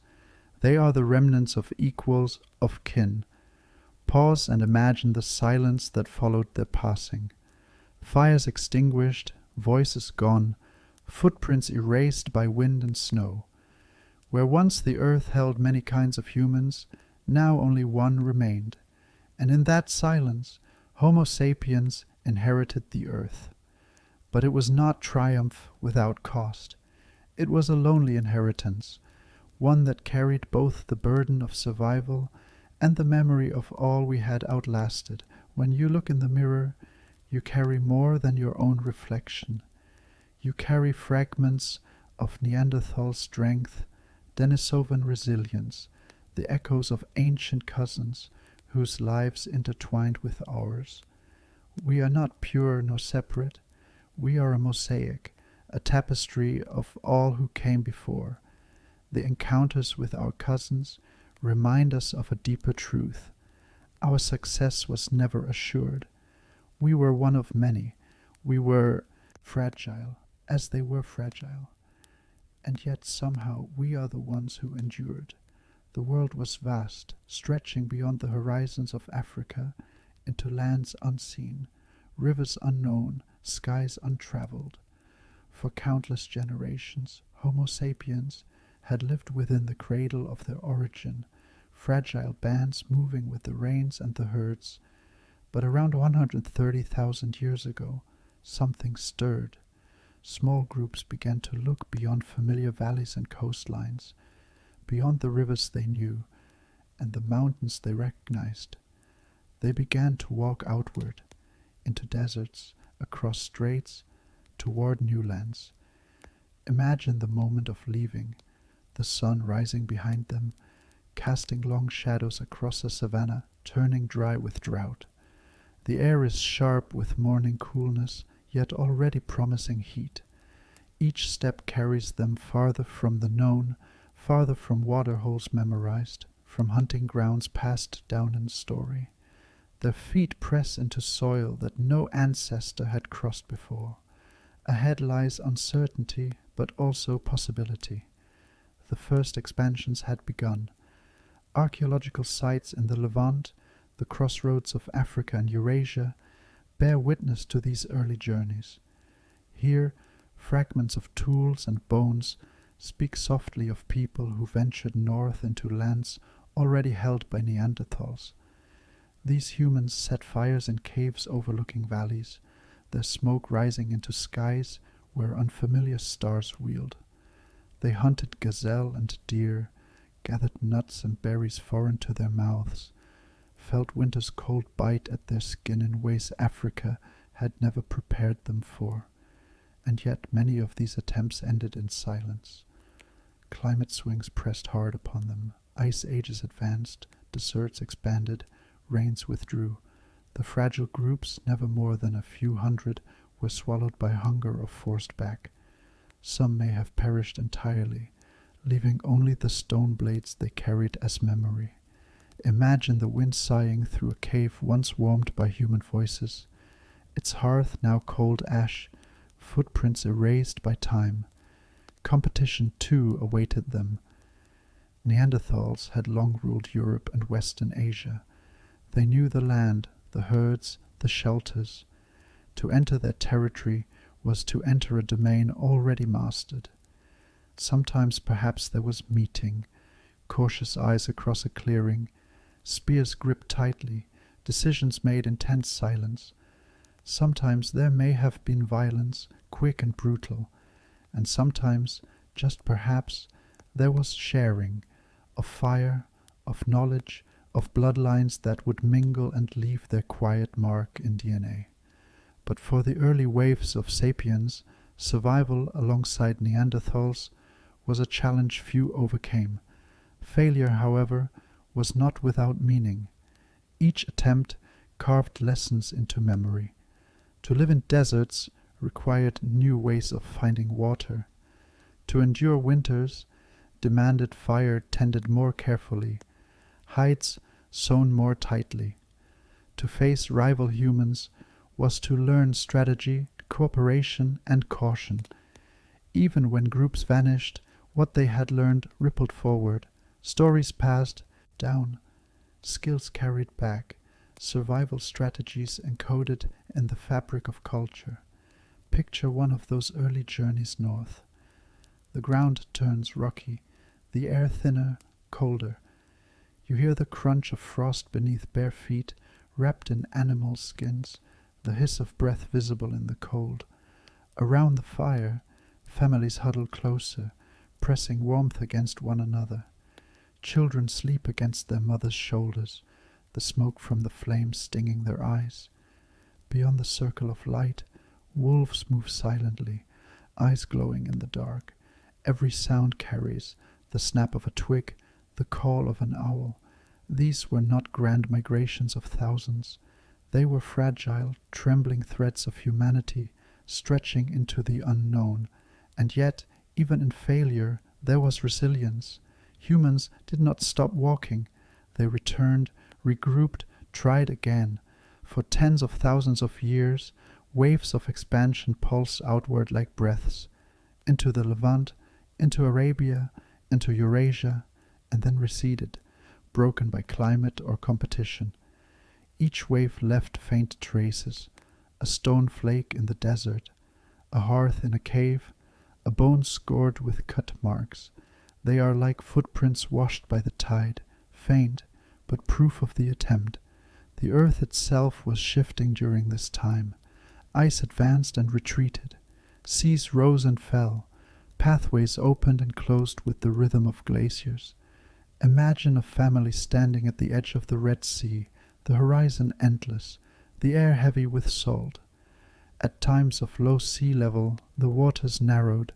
they are the remnants of equals, of kin. Pause and imagine the silence that followed their passing. Fires extinguished, voices gone, footprints erased by wind and snow. Where once the earth held many kinds of humans, now only one remained, and in that silence Homo sapiens inherited the earth. But it was not triumph without cost. It was a lonely inheritance, one that carried both the burden of survival and the memory of all we had outlasted. When you look in the mirror, you carry more than your own reflection. You carry fragments of Neanderthal strength, Denisovan resilience, the echoes of ancient cousins whose lives intertwined with ours. We are not pure nor separate. We are a mosaic, a tapestry of all who came before. The encounters with our cousins remind us of a deeper truth. Our success was never assured. We were one of many. We were fragile, as they were fragile. And yet somehow we are the ones who endured. The world was vast, stretching beyond the horizons of Africa into lands unseen, rivers unknown, skies untraveled. For countless generations, Homo sapiens had lived within the cradle of their origin, fragile bands moving with the rains and the herds. But around 130,000 years ago, something stirred. Small groups began to look beyond familiar valleys and coastlines, beyond the rivers they knew and the mountains they recognized. They began to walk outward, into deserts, across straits, toward new lands. Imagine the moment of leaving, the sun rising behind them, casting long shadows across a savanna, turning dry with drought. The air is sharp with morning coolness, yet already promising heat. Each step carries them farther from the known, farther from water holes memorized, from hunting grounds passed down in story. Their feet press into soil that no ancestor had crossed before. Ahead lies uncertainty, but also possibility. The first expansions had begun. Archaeological sites in the Levant, the crossroads of Africa and Eurasia, bear witness to these early journeys. Here, fragments of tools and bones speak softly of people who ventured north into lands already held by Neanderthals. These humans set fires in caves overlooking valleys, their smoke rising into skies where unfamiliar stars wheeled. They hunted gazelle and deer, gathered nuts and berries foreign to their mouths, felt winter's cold bite at their skin in ways Africa had never prepared them for. And yet many of these attempts ended in silence. Climate swings pressed hard upon them, ice ages advanced, deserts expanded, rains withdrew. The fragile groups, never more than a few hundred, were swallowed by hunger or forced back. Some may have perished entirely, leaving only the stone blades they carried as memory. Imagine the wind sighing through a cave once warmed by human voices, its hearth now cold ash, footprints erased by time. Competition, too, awaited them. Neanderthals had long ruled Europe and Western Asia. They knew the land, the herds, the shelters. To enter their territory was to enter a domain already mastered. Sometimes perhaps there was meeting, cautious eyes across a clearing, spears gripped tightly, decisions made in tense silence. Sometimes there may have been violence, quick and brutal, and sometimes, just perhaps, there was sharing, of fire, of knowledge, of bloodlines that would mingle and leave their quiet mark in DNA. But for the early waves of sapiens, survival alongside Neanderthals was a challenge few overcame. Failure, however, was not without meaning. Each attempt carved lessons into memory. To live in deserts required new ways of finding water. To endure winters demanded fire tended more carefully, hides sewn more tightly. To face rival humans was to learn strategy, cooperation, and caution. Even when groups vanished, what they had learned rippled forward. Stories passed down, skills carried back, survival strategies encoded in the fabric of culture. Picture one of those early journeys north. The ground turns rocky, the air thinner, colder. You hear the crunch of frost beneath bare feet, wrapped in animal skins, the hiss of breath visible in the cold. Around the fire, families huddle closer, pressing warmth against one another. Children sleep against their mothers' shoulders, the smoke from the flames stinging their eyes. Beyond the circle of light, wolves move silently, eyes glowing in the dark. Every sound carries, the snap of a twig, the call of an owl. These were not grand migrations of thousands. They were fragile, trembling threads of humanity, stretching into the unknown. And yet, even in failure, there was resilience. Humans did not stop walking. They returned, regrouped, tried again. For tens of thousands of years, waves of expansion pulsed outward like breaths, into the Levant, into Arabia, into Eurasia, and then receded, broken by climate or competition. Each wave left faint traces, a stone flake in the desert, a hearth in a cave, a bone scored with cut marks. They are like footprints washed by the tide, faint, but proof of the attempt. The earth itself was shifting during this time. Ice advanced and retreated. Seas rose and fell. Pathways opened and closed with the rhythm of glaciers. Imagine a family standing at the edge of the Red Sea, the horizon endless, the air heavy with salt. At times of low sea level, the waters narrowed,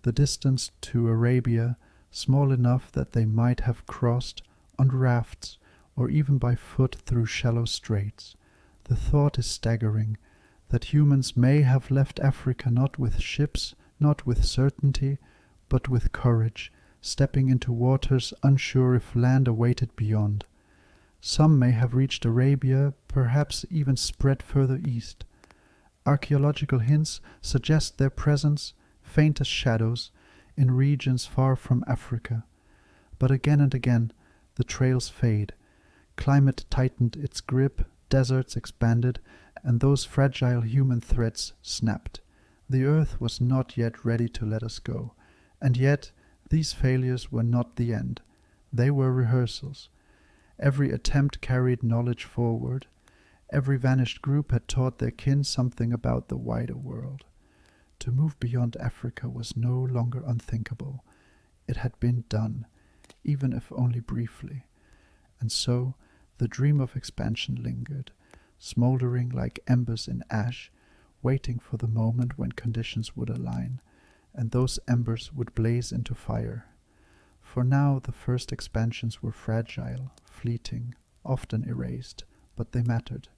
the distance to Arabia small enough that they might have crossed on rafts or even by foot through shallow straits. The thought is staggering, that humans may have left Africa not with ships, not with certainty, but with courage, stepping into waters unsure if land awaited beyond. Some may have reached Arabia, perhaps even spread further east. Archaeological hints suggest their presence, faint as shadows, in regions far from Africa. But again and again, the trails fade. Climate tightened its grip, deserts expanded, and those fragile human threads snapped. The earth was not yet ready to let us go. And yet, these failures were not the end. They were rehearsals. Every attempt carried knowledge forward. Every vanished group had taught their kin something about the wider world. To move beyond Africa was no longer unthinkable. It had been done, even if only briefly. And so, the dream of expansion lingered, smoldering like embers in ash, waiting for the moment when conditions would align, and those embers would blaze into fire. For now the first expansions were fragile, fleeting, often erased, but they mattered.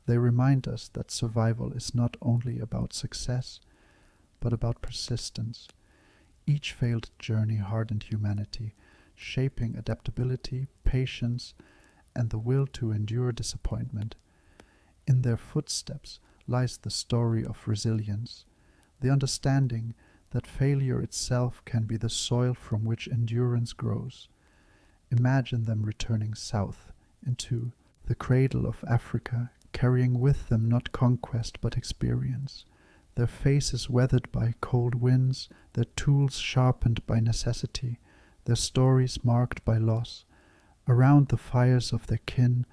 They remind us that survival is not only about success, but about persistence. Each failed journey hardened humanity, shaping adaptability, patience, and the will to endure disappointment. In their footsteps lies the story of resilience, the understanding that failure itself can be the soil from which endurance grows. Imagine them returning south into the cradle of Africa, carrying with them not conquest but experience, their faces weathered by cold winds, their tools sharpened by necessity, their stories marked by loss. Around the fires of their kin,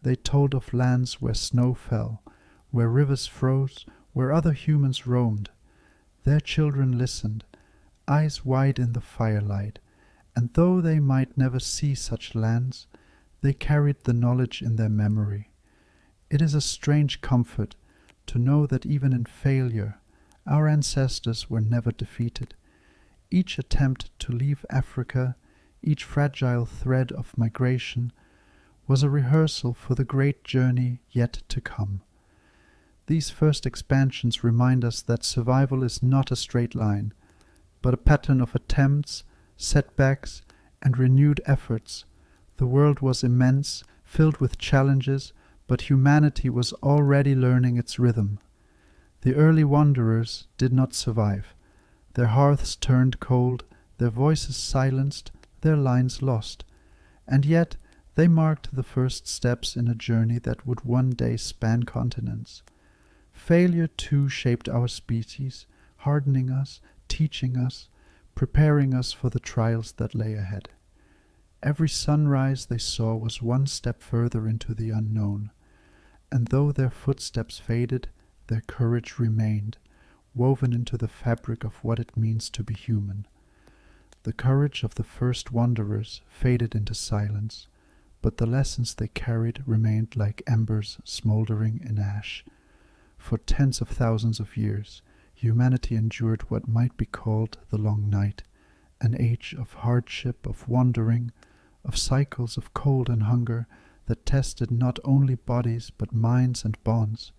they told of lands where snow fell, where rivers froze, where other humans roamed. Their children listened, eyes wide in the firelight, and though they might never see such lands, they carried the knowledge in their memory. It is a strange comfort to know that even in failure, our ancestors were never defeated. Each attempt to leave Africa, each fragile thread of migration, was a rehearsal for the great journey yet to come. These first expansions remind us that survival is not a straight line, but a pattern of attempts, setbacks, and renewed efforts. The world was immense, filled with challenges, but humanity was already learning its rhythm. The early wanderers did not survive. Their hearths turned cold, their voices silenced, their lines lost, and yet they marked the first steps in a journey that would one day span continents. Failure too shaped our species, hardening us, teaching us, preparing us for the trials that lay ahead. Every sunrise they saw was one step further into the unknown, and though their footsteps faded, their courage remained, woven into the fabric of what it means to be human. The courage of the first wanderers faded into silence, but the lessons they carried remained like embers smoldering in ash. For tens of thousands of years, humanity endured what might be called the long night, an age of hardship, of wandering, of cycles of cold and hunger that tested not only bodies but minds and bonds.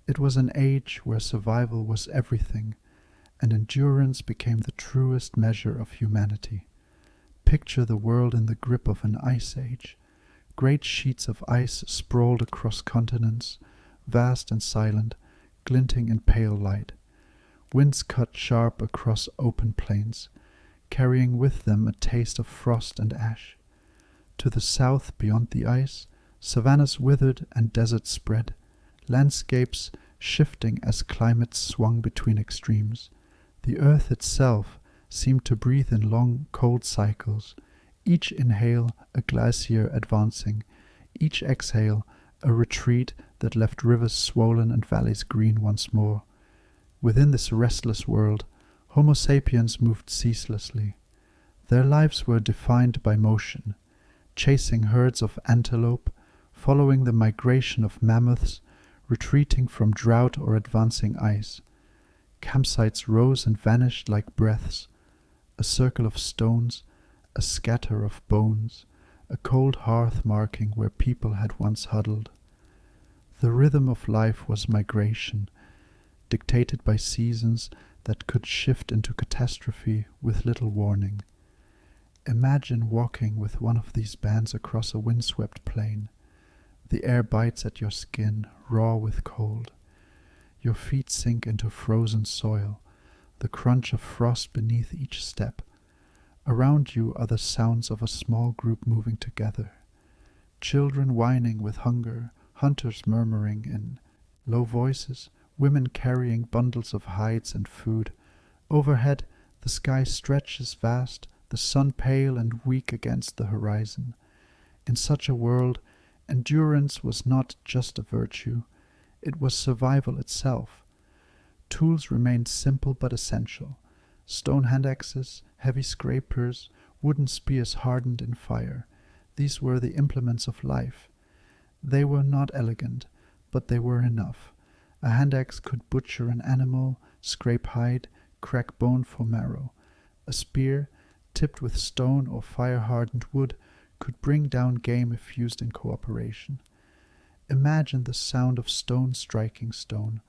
It was an age where survival was everything, and endurance became the truest measure of humanity. Picture the world in the grip of an ice age. Great sheets of ice sprawled across continents, vast and silent, glinting in pale light. Winds cut sharp across open plains, carrying with them a taste of frost and ash. To the south, beyond the ice, savannas withered and deserts spread, landscapes shifting as climates swung between extremes. The earth itself seemed to breathe in long, cold cycles, each inhale a glacier advancing, each exhale a retreat that left rivers swollen and valleys green once more. Within this restless world, Homo sapiens moved ceaselessly. Their lives were defined by motion, chasing herds of antelope, following the migration of mammoths, retreating from drought or advancing ice. Campsites rose and vanished like breaths, a circle of stones, a scatter of bones, a cold hearth marking where people had once huddled. The rhythm of life was migration, dictated by seasons that could shift into catastrophe with little warning. Imagine walking with one of these bands across a windswept plain. The air bites at your skin, raw with cold. Your feet sink into frozen soil, the crunch of frost beneath each step. Around you are the sounds of a small group moving together. Children whining with hunger, hunters murmuring in low voices, women carrying bundles of hides and food. Overhead, the sky stretches vast, the sun pale and weak against the horizon. In such a world, endurance was not just a virtue, it was survival itself. Tools remained simple but essential. Stone hand axes, heavy scrapers, wooden spears hardened in fire. These were the implements of life. They were not elegant, but they were enough. A hand axe could butcher an animal, scrape hide, crack bone for marrow. A spear, tipped with stone or fire-hardened wood, could bring down game if used in cooperation. Imagine the sound of stone striking stone,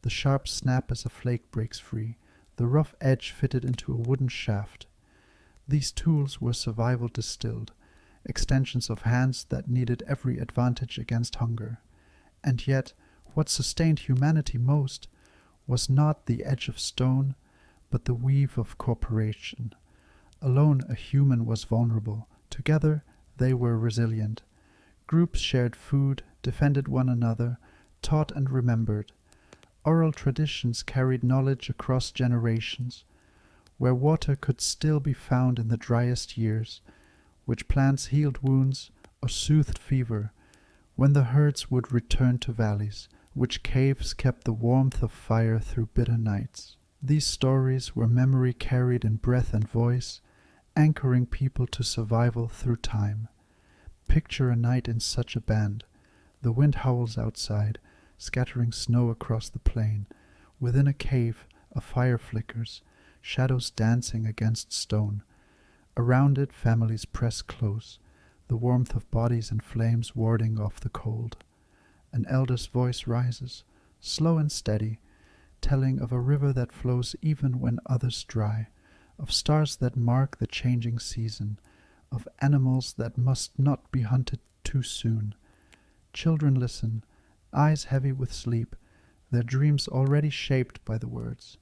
the sharp snap as a flake breaks free, the rough edge fitted into a wooden shaft. These tools were survival distilled, extensions of hands that needed every advantage against hunger. And yet, what sustained humanity most was not the edge of stone, but the weave of cooperation. Alone a human was vulnerable. Together they were resilient. Groups shared food, defended one another, taught and remembered. Oral traditions carried knowledge across generations. Where water could still be found in the driest years, which plants healed wounds or soothed fever, when the herds would return to valleys, which caves kept the warmth of fire through bitter nights. These stories were memory carried in breath and voice, anchoring people to survival through time. Picture a night in such a band. The wind howls outside, scattering snow across the plain. Within a cave, a fire flickers, shadows dancing against stone. Around it, families press close, the warmth of bodies and flames warding off the cold. An elder's voice rises, slow and steady, telling of a river that flows even when others dry, of stars that mark the changing season, of animals that must not be hunted too soon. Children listen, eyes heavy with sleep, their dreams already shaped by the words.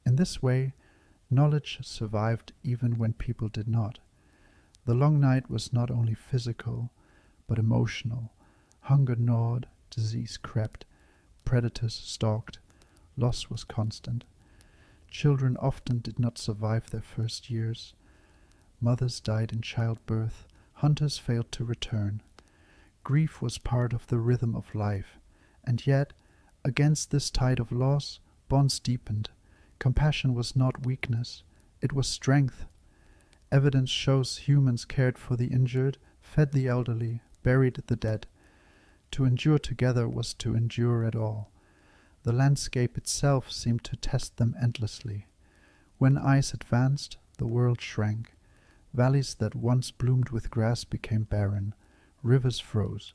In this way, knowledge survived even when people did not. The long night was not only physical, but emotional. Hunger gnawed, disease crept, predators stalked, loss was constant. Children often did not survive their first years. Mothers died in childbirth, hunters failed to return. Grief was part of the rhythm of life, and yet, against this tide of loss, bonds deepened. Compassion was not weakness, it was strength. Evidence shows humans cared for the injured, fed the elderly, buried the dead. To endure together was to endure at all. The landscape itself seemed to test them endlessly. When ice advanced, the world shrank. Valleys that once bloomed with grass became barren. Rivers froze.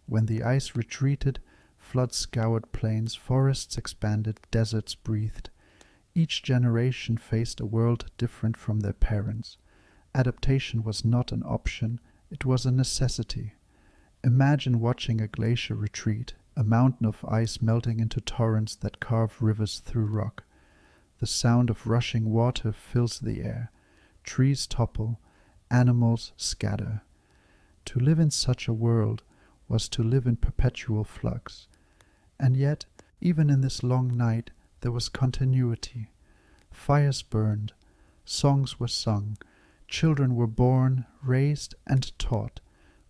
When the ice retreated, floods scoured plains, forests expanded, deserts breathed. Each generation faced a world different from their parents. Adaptation was not an option, it was a necessity. Imagine watching a glacier retreat, a mountain of ice melting into torrents that carve rivers through rock. The sound of rushing water fills the air. Trees topple, animals scatter. To live in such a world was to live in perpetual flux. And yet, even in this long night, there was continuity. Fires burned, songs were sung, children were born, raised, and taught.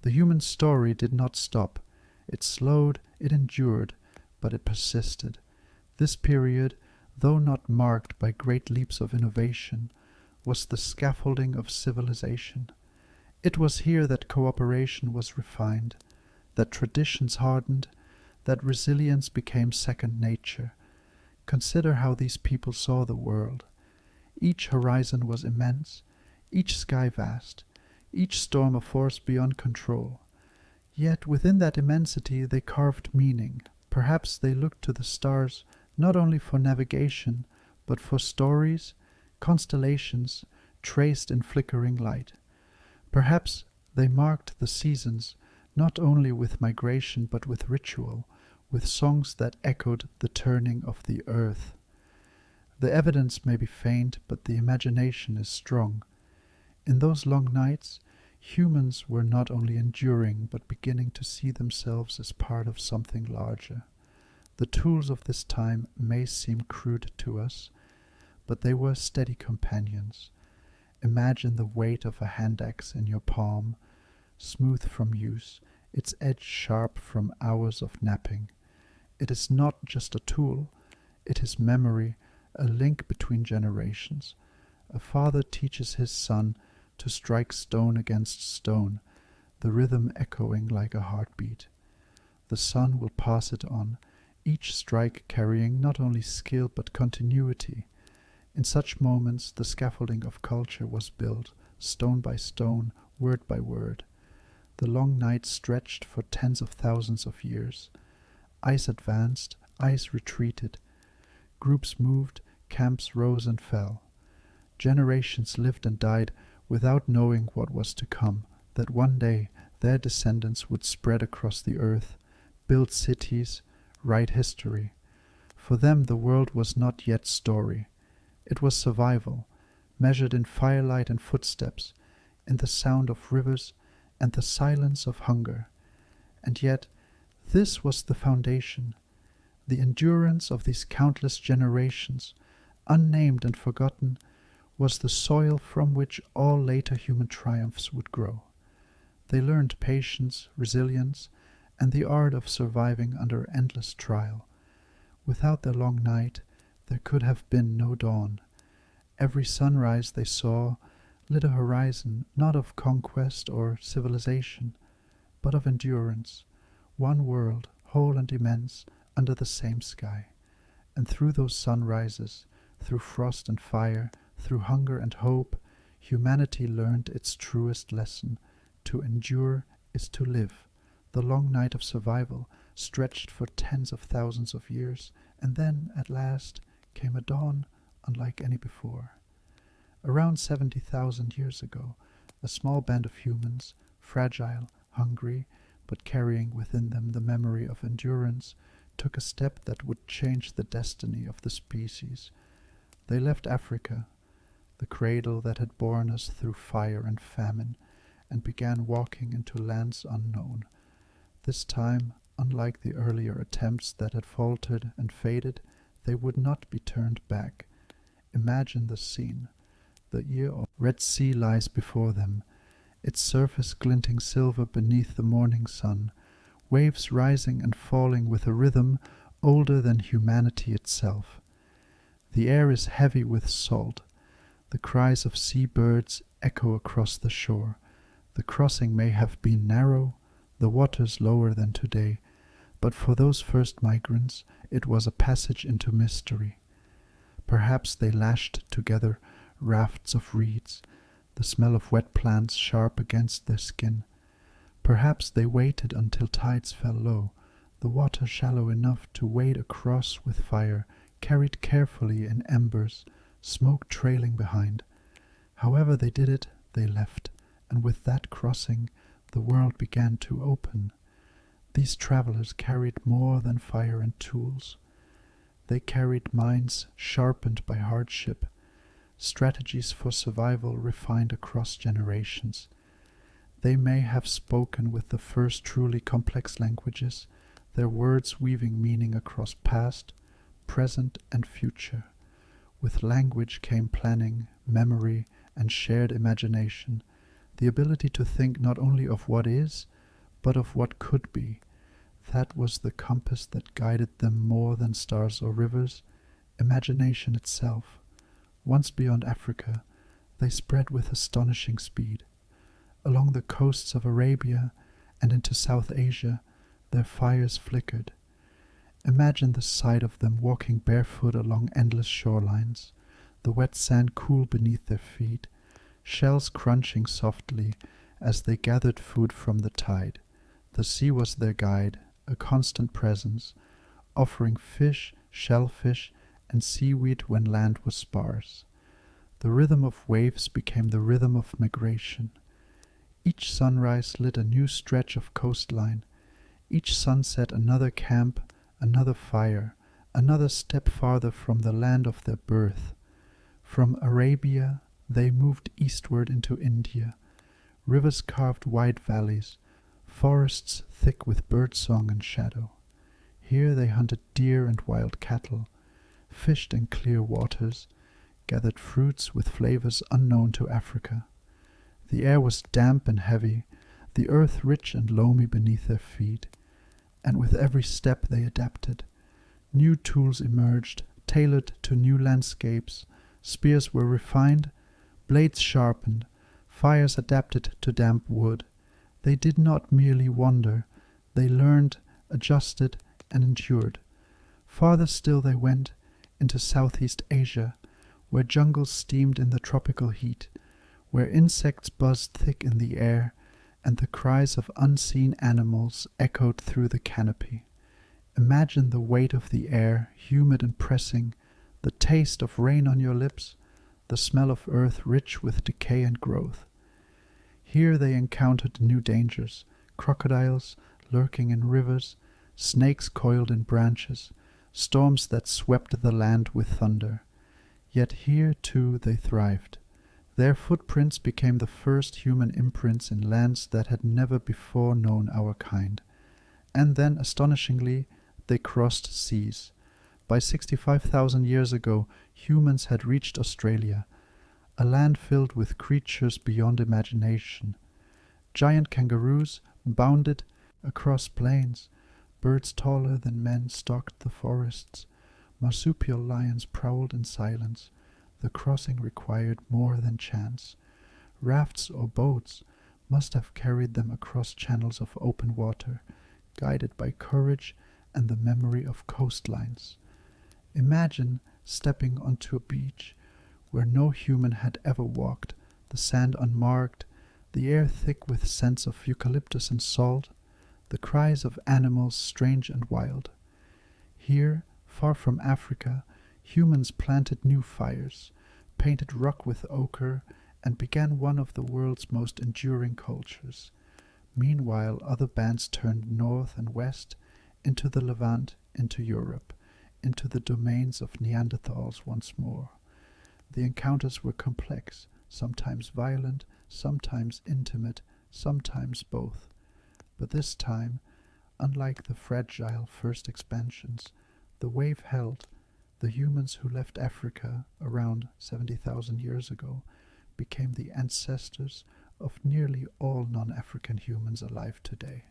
The human story did not stop. It slowed, it endured, but it persisted. This period, though not marked by great leaps of innovation, was the scaffolding of civilization. It was here that cooperation was refined, that traditions hardened, that resilience became second nature. Consider how these people saw the world. Each horizon was immense, each sky vast, each storm a force beyond control. Yet within that immensity they carved meaning. Perhaps they looked to the stars not only for navigation, but for stories, constellations traced in flickering light. Perhaps they marked the seasons not only with migration but with ritual, with songs that echoed the turning of the earth. The evidence may be faint, but the imagination is strong. In those long nights, humans were not only enduring, but beginning to see themselves as part of something larger. The tools of this time may seem crude to us, but they were steady companions. Imagine the weight of a hand axe in your palm, smooth from use, its edge sharp from hours of napping. It is not just a tool, it is memory, a link between generations. A father teaches his son to strike stone against stone, the rhythm echoing like a heartbeat. The son will pass it on, each strike carrying not only skill but continuity. In such moments the scaffolding of culture was built, stone by stone, word by word. The long night stretched for tens of thousands of years. Ice advanced, ice retreated. Groups moved, camps rose and fell. Generations lived and died without knowing what was to come, that one day their descendants would spread across the earth, build cities, write history. For them the world was not yet story. It was survival, measured in firelight and footsteps, in the sound of rivers and the silence of hunger. And yet this was the foundation, the endurance of these countless generations, unnamed and forgotten, was the soil from which all later human triumphs would grow. They learned patience, resilience, and the art of surviving under endless trial. Without their long night, there could have been no dawn. Every sunrise they saw lit a horizon not of conquest or civilization, but of endurance, one world, whole and immense, under the same sky. And through those sunrises, through frost and fire, through hunger and hope, humanity learned its truest lesson. To endure is to live. The long night of survival stretched for tens of thousands of years, and then, at last, came a dawn unlike any before. Around 70,000 years ago, a small band of humans, fragile, hungry, but carrying within them the memory of endurance, took a step that would change the destiny of the species. They left Africa, the cradle that had borne us through fire and famine, and began walking into lands unknown. This time, unlike the earlier attempts that had faltered and faded, they would not be turned back. Imagine the scene. The year of Red Sea lies before them, its surface glinting silver beneath the morning sun, waves rising and falling with a rhythm older than humanity itself. The air is heavy with salt. The cries of seabirds echo across the shore. The crossing may have been narrow, the waters lower than today, but for those first migrants it was a passage into mystery. Perhaps they lashed together rafts of reeds, the smell of wet plants sharp against their skin. Perhaps they waited until tides fell low, the water shallow enough to wade across with fire, carried carefully in embers, smoke trailing behind. However they did it, they left, and with that crossing, the world began to open. These travelers carried more than fire and tools. They carried minds sharpened by hardship, strategies for survival refined across generations. They may have spoken with the first truly complex languages, their words weaving meaning across past, present, and future. With language came planning, memory, and shared imagination, the ability to think not only of what is, but of what could be. That was the compass that guided them more than stars or rivers, imagination itself. Once beyond Africa, they spread with astonishing speed. Along the coasts of Arabia and into South Asia, their fires flickered. Imagine the sight of them walking barefoot along endless shorelines, the wet sand cool beneath their feet, shells crunching softly as they gathered food from the tide. The sea was their guide, a constant presence, offering fish, shellfish, and seaweed when land was sparse. The rhythm of waves became the rhythm of migration. Each sunrise lit a new stretch of coastline, each sunset another camp, another fire, another step farther from the land of their birth. From Arabia they moved eastward into India. Rivers carved wide valleys, forests thick with birdsong and shadow. Here they hunted deer and wild cattle, fished in clear waters, gathered fruits with flavors unknown to Africa. The air was damp and heavy, the earth rich and loamy beneath their feet, and with every step they adapted. New tools emerged, tailored to new landscapes. Spears were refined, blades sharpened, fires adapted to damp wood. They did not merely wander, they learned, adjusted, and endured. Farther still they went, into Southeast Asia, where jungles steamed in the tropical heat, where insects buzzed thick in the air, and the cries of unseen animals echoed through the canopy. Imagine the weight of the air, humid and pressing, the taste of rain on your lips, the smell of earth rich with decay and growth. Here they encountered new dangers, crocodiles lurking in rivers, snakes coiled in branches, storms that swept the land with thunder. Yet here, too, they thrived. Their footprints became the first human imprints in lands that had never before known our kind. And then, astonishingly, they crossed seas. By 65,000 years ago, humans had reached Australia, a land filled with creatures beyond imagination. Giant kangaroos bounded across plains, birds taller than men stalked the forests, marsupial lions prowled in silence. The crossing required more than chance. Rafts or boats must have carried them across channels of open water, guided by courage and the memory of coastlines. Imagine stepping onto a beach where no human had ever walked, the sand unmarked, the air thick with scents of eucalyptus and salt, the cries of animals strange and wild. Here, far from Africa, humans planted new fires, painted rock with ochre, and began one of the world's most enduring cultures. Meanwhile, other bands turned north and west, into the Levant, into Europe, into the domains of Neanderthals once more. The encounters were complex, sometimes violent, sometimes intimate, sometimes both. But this time, unlike the fragile first expansions, the wave held. The humans who left Africa around 70,000 years ago became the ancestors of nearly all non-African humans alive today.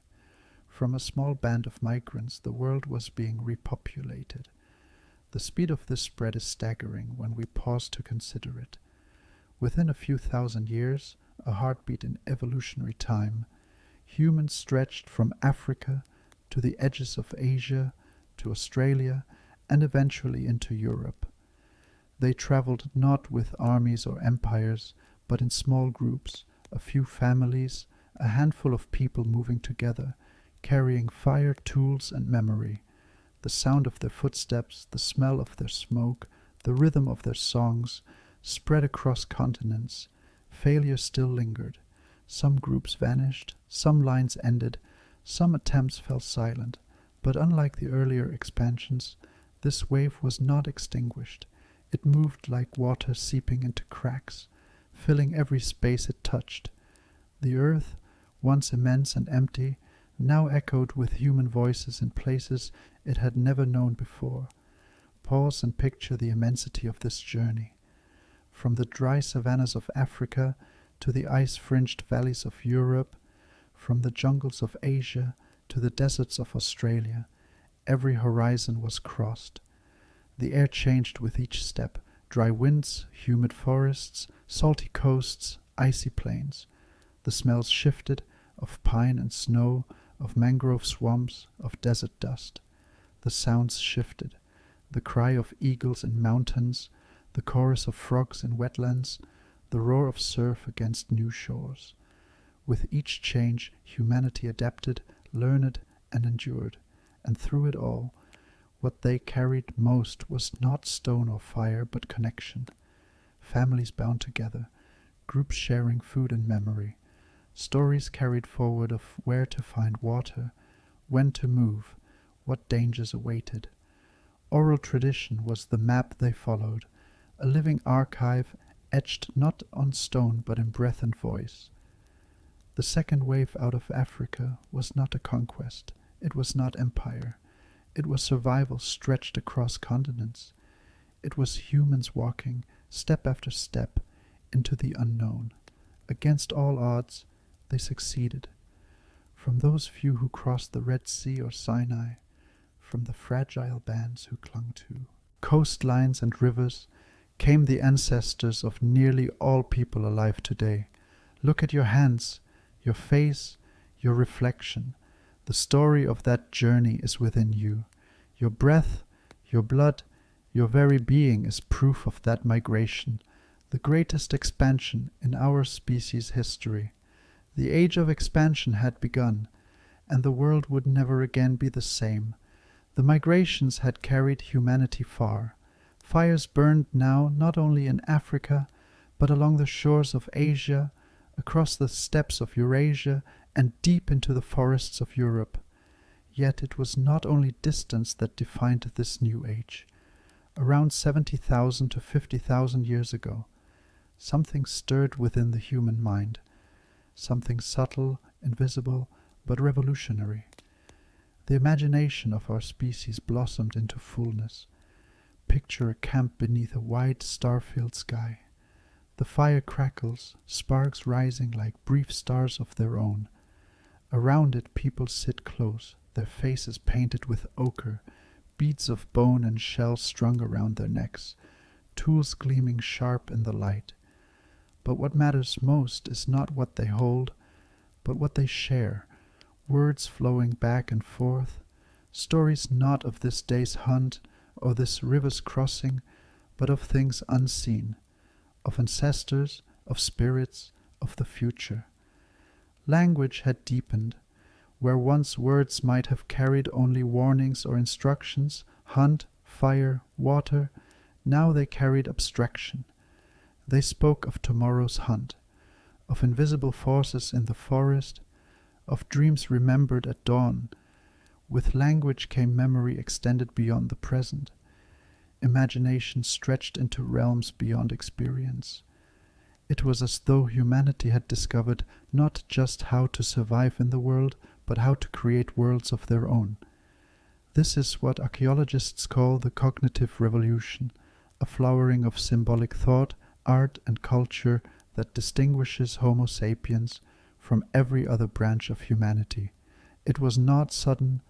From a small band of migrants, the world was being repopulated. The speed of this spread is staggering when we pause to consider it. Within a few thousand years, a heartbeat in evolutionary time, humans stretched from Africa to the edges of Asia, to Australia, and eventually into Europe. They traveled not with armies or empires, but in small groups, a few families, a handful of people moving together, carrying fire, tools, and memory. The sound of their footsteps, the smell of their smoke, the rhythm of their songs spread across continents. Failure still lingered. Some groups vanished, some lines ended, some attempts fell silent, but unlike the earlier expansions, this wave was not extinguished. It moved like water seeping into cracks, filling every space it touched. The earth, once immense and empty, now echoed with human voices in places it had never known before. Pause and picture the immensity of this journey. From the dry savannas of Africa to the ice-fringed valleys of Europe, from the jungles of Asia to the deserts of Australia, every horizon was crossed. The air changed with each step, dry winds, humid forests, salty coasts, icy plains. The smells shifted, of pine and snow, of mangrove swamps, of desert dust. the sounds shifted. The cry of eagles in mountains, the chorus of frogs in wetlands, the roar of surf against new shores. With each change, humanity adapted, learned, and endured, and through it all, what they carried most was not stone or fire, but connection. Families bound together, groups sharing food and memory, stories carried forward of where to find water, when to move, what dangers awaited. Oral tradition was the map they followed, a living archive etched not on stone but in breath and voice. The second wave out of Africa was not a conquest, it was not empire, it was survival stretched across continents. It was humans walking, step after step, into the unknown. Against all odds, they succeeded. From those few who crossed the Red Sea or Sinai, from the fragile bands who clung to coastlines and rivers, came the ancestors of nearly all people alive today. Look at your hands, your face, your reflection. The story of that journey is within you. Your breath, your blood, your very being is proof of that migration, the greatest expansion in our species' history. The age of expansion had begun, and the world would never again be the same. The migrations had carried humanity far. Fires burned now not only in Africa, but along the shores of Asia, across the steppes of Eurasia, and deep into the forests of Europe. Yet it was not only distance that defined this new age. Around 70,000 to 50,000 years ago, something stirred within the human mind, something subtle, invisible, but revolutionary. The imagination of our species blossomed into fullness. Picture a camp beneath a wide star-filled sky. The fire crackles, sparks rising like brief stars of their own. Around it people sit close, their faces painted with ochre, beads of bone and shell strung around their necks, tools gleaming sharp in the light. But what matters most is not what they hold, but what they share, words flowing back and forth, stories not of this day's hunt or this river's crossing, but of things unseen, of ancestors, of spirits, of the future. Language had deepened. Where once words might have carried only warnings or instructions, hunt, fire, water, now they carried abstraction. They spoke of tomorrow's hunt, of invisible forces in the forest, of dreams remembered at dawn. With language came memory extended beyond the present, imagination stretched into realms beyond experience. It was as though humanity had discovered not just how to survive in the world, but how to create worlds of their own. This is what archaeologists call the cognitive revolution, a flowering of symbolic thought, art, and culture that distinguishes Homo Sapiens from every other branch of humanity. It was not sudden,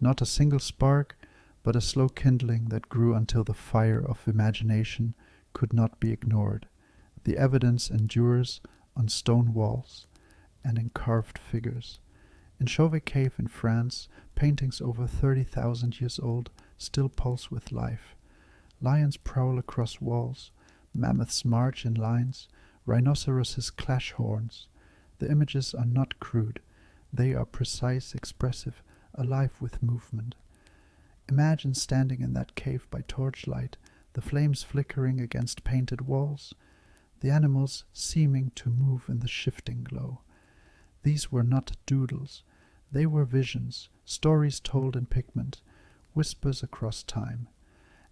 not a single spark, but a slow kindling that grew until the fire of imagination could not be ignored. The evidence endures on stone walls and in carved figures. In Chauvet Cave in France, paintings over 30,000 years old still pulse with life. Lions prowl across walls, mammoths march in lines, rhinoceroses clash horns. The images are not crude. They are precise, expressive, alive with movement. Imagine standing in that cave by torchlight, the flames flickering against painted walls, the animals seeming to move in the shifting glow. These were not doodles. They were visions, stories told in pigment, whispers across time.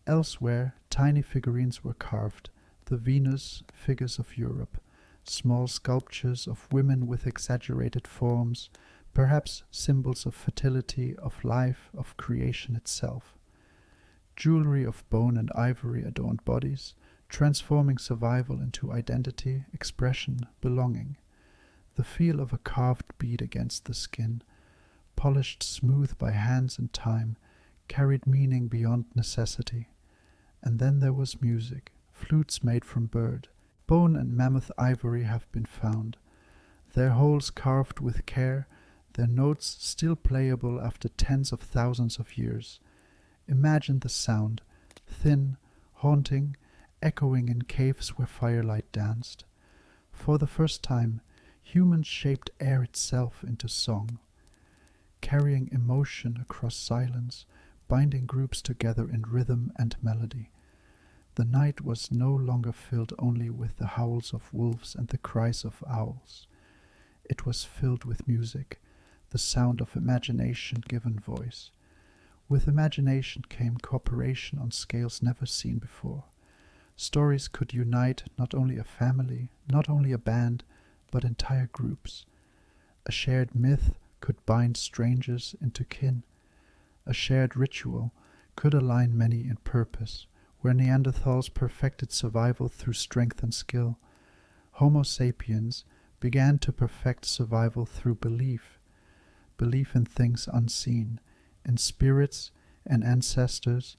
Elsewhere, tiny figurines were carved, the Venus figures of Europe, small sculptures of women with exaggerated forms, perhaps symbols of fertility, of life, of creation itself. Jewelry of bone and ivory adorned bodies, transforming survival into identity, expression, belonging. The feel of a carved bead against the skin, polished smooth by hands and time, carried meaning beyond necessity. And then there was music, flutes made from bird. Bone and mammoth ivory have been found, their holes carved with care, their notes still playable after tens of thousands of years. Imagine the sound, thin, haunting, echoing in caves where firelight danced. For the first time, humans shaped air itself into song, carrying emotion across silence, binding groups together in rhythm and melody. The night was no longer filled only with the howls of wolves and the cries of owls. It was filled with music, the sound of imagination given voice. With imagination came cooperation on scales never seen before. Stories could unite not only a family, not only a band, but entire groups. A shared myth could bind strangers into kin. A shared ritual could align many in purpose, where Neanderthals perfected survival through strength and skill. Homo sapiens began to perfect survival through belief in things unseen, in spirits and ancestors,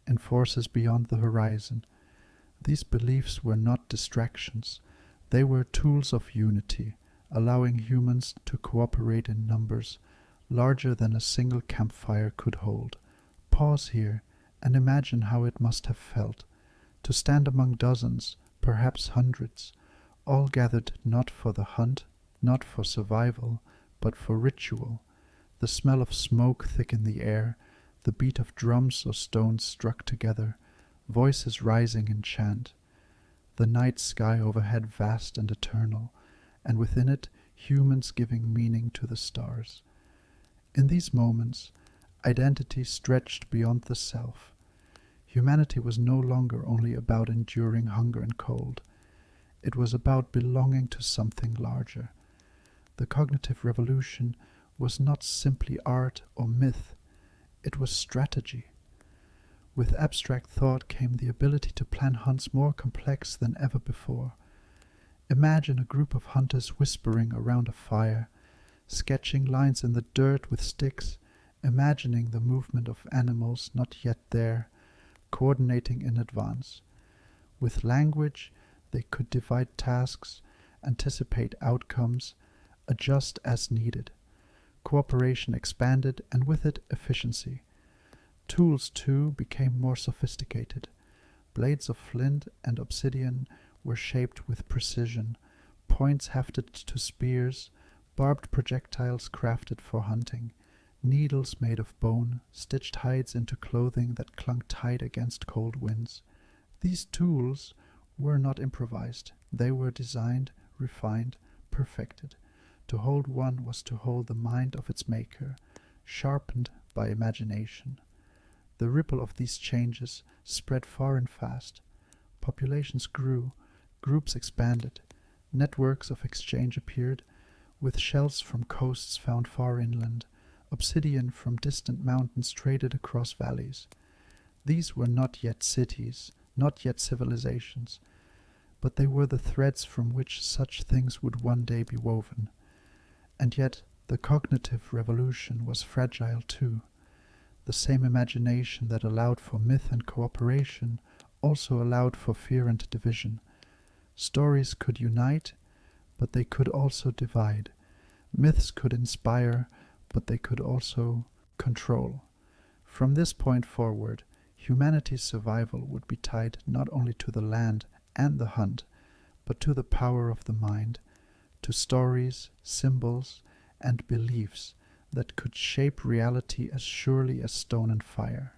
in forces beyond the horizon. These beliefs were not distractions. They were tools of unity, allowing humans to cooperate in numbers larger than a single campfire could hold. Pause here and imagine how it must have felt to stand among dozens, perhaps hundreds, all gathered not for the hunt, not for survival, but for ritual. The smell of smoke thick in the air, the beat of drums or stones struck together, voices rising in chant. The night sky overhead vast and eternal, and within it humans giving meaning to the stars. In these moments, identity stretched beyond the self. Humanity was no longer only about enduring hunger and cold. It was about belonging to something larger. The cognitive revolution was not simply art or myth, it was strategy. With abstract thought came the ability to plan hunts more complex than ever before. Imagine a group of hunters whispering around a fire, sketching lines in the dirt with sticks, imagining the movement of animals not yet there, coordinating in advance. With language, they could divide tasks, anticipate outcomes, adjust as needed. Cooperation expanded, and with it efficiency. Tools, too, became more sophisticated. Blades of flint and obsidian were shaped with precision, points hefted to spears, barbed projectiles crafted for hunting, needles made of bone, stitched hides into clothing that clung tight against cold winds. These tools were not improvised. They were designed, refined, perfected. To hold one was to hold the mind of its maker, sharpened by imagination. The ripple of these changes spread far and fast. Populations grew, groups expanded, networks of exchange appeared, with shells from coasts found far inland, obsidian from distant mountains traded across valleys. These were not yet cities, not yet civilizations, but they were the threads from which such things would one day be woven. And yet the cognitive revolution was fragile too. The same imagination that allowed for myth and cooperation also allowed for fear and division. Stories could unite, but they could also divide. Myths could inspire, but they could also control. From this point forward, humanity's survival would be tied not only to the land and the hunt, but to the power of the mind, to stories, symbols, and beliefs that could shape reality as surely as stone and fire.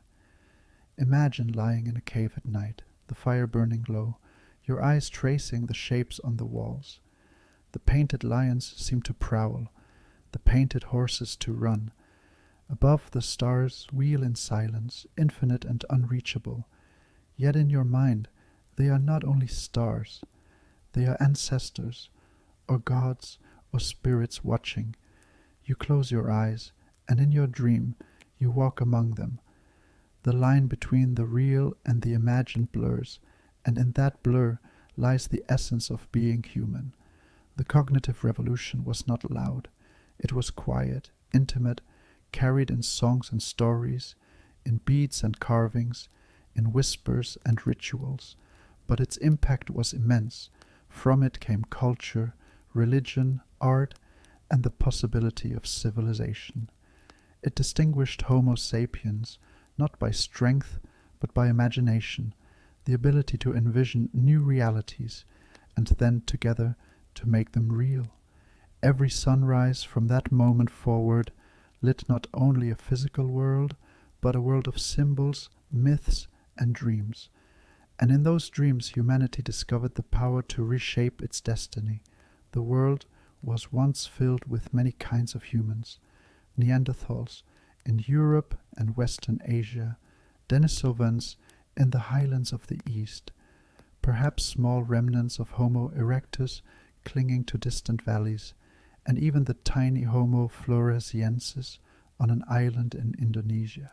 Imagine lying in a cave at night, the fire burning low, your eyes tracing the shapes on the walls. The painted lions seem to prowl, the painted horses to run. Above the stars wheel in silence, infinite and unreachable. Yet in your mind, they are not only stars, they are ancestors, or gods, or spirits watching. You close your eyes, and in your dream you walk among them. The line between the real and the imagined blurs, and in that blur lies the essence of being human. The cognitive revolution was not loud. It was quiet, intimate, carried in songs and stories, in beads and carvings, in whispers and rituals. But its impact was immense. From it came culture, religion, art, and the possibility of civilization. It distinguished Homo sapiens not by strength, but by imagination, the ability to envision new realities, and then together to make them real. Every sunrise from that moment forward lit not only a physical world, but a world of symbols, myths, and dreams. And in those dreams humanity discovered the power to reshape its destiny. The world was once filled with many kinds of humans: Neanderthals in Europe and Western Asia, Denisovans in the highlands of the East, perhaps small remnants of Homo erectus clinging to distant valleys, and even the tiny Homo floresiensis on an island in Indonesia.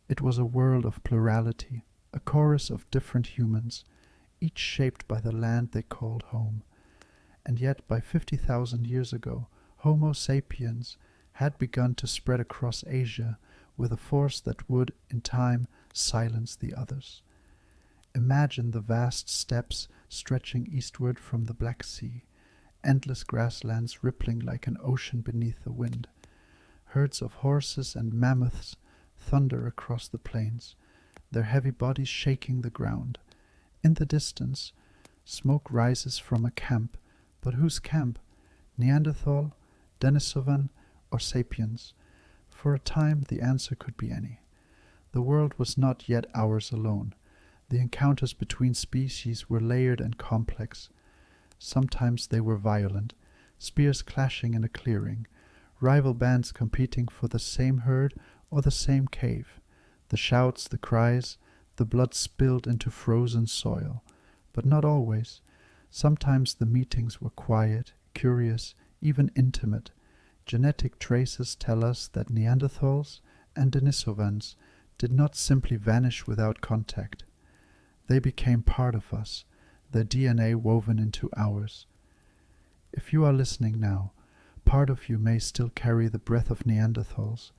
It was a world of plurality, a chorus of different humans, each shaped by the land they called home. And yet by 50,000 years ago, Homo sapiens had begun to spread across Asia with a force that would, in time, silence the others. Imagine the vast steppes stretching eastward from the Black Sea, endless grasslands rippling like an ocean beneath the wind. Herds of horses and mammoths thunder across the plains, their heavy bodies shaking the ground. In the distance, smoke rises from a camp, but whose camp? Neanderthal, Denisovan, or Sapiens? For a time the answer could be any. The world was not yet ours alone. The encounters between species were layered and complex. Sometimes they were violent, spears clashing in a clearing, rival bands competing for the same herd or the same cave. The shouts, the cries, the blood spilled into frozen soil. But not always. Sometimes the meetings were quiet, curious, even intimate. Genetic traces tell us that Neanderthals and Denisovans did not simply vanish without contact. They became part of us, their DNA woven into ours. If you are listening now, part of you may still carry the breath of Neanderthals,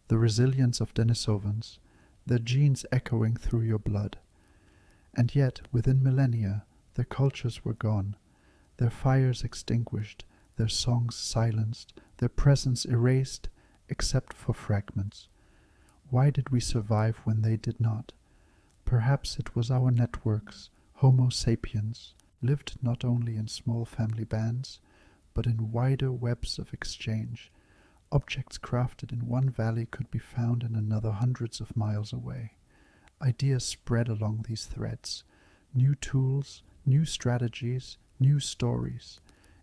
the resilience of Denisovans, their genes echoing through your blood. And yet, within millennia, their cultures were gone, their fires extinguished, their songs silenced, their presence erased, except for fragments. Why did we survive when they did not? Perhaps it was our networks, Homo sapiens, lived not only in small family bands, but in wider webs of exchange. Objects crafted in one valley could be found in another hundreds of miles away. Ideas spread along these threads. New tools, new strategies, new stories.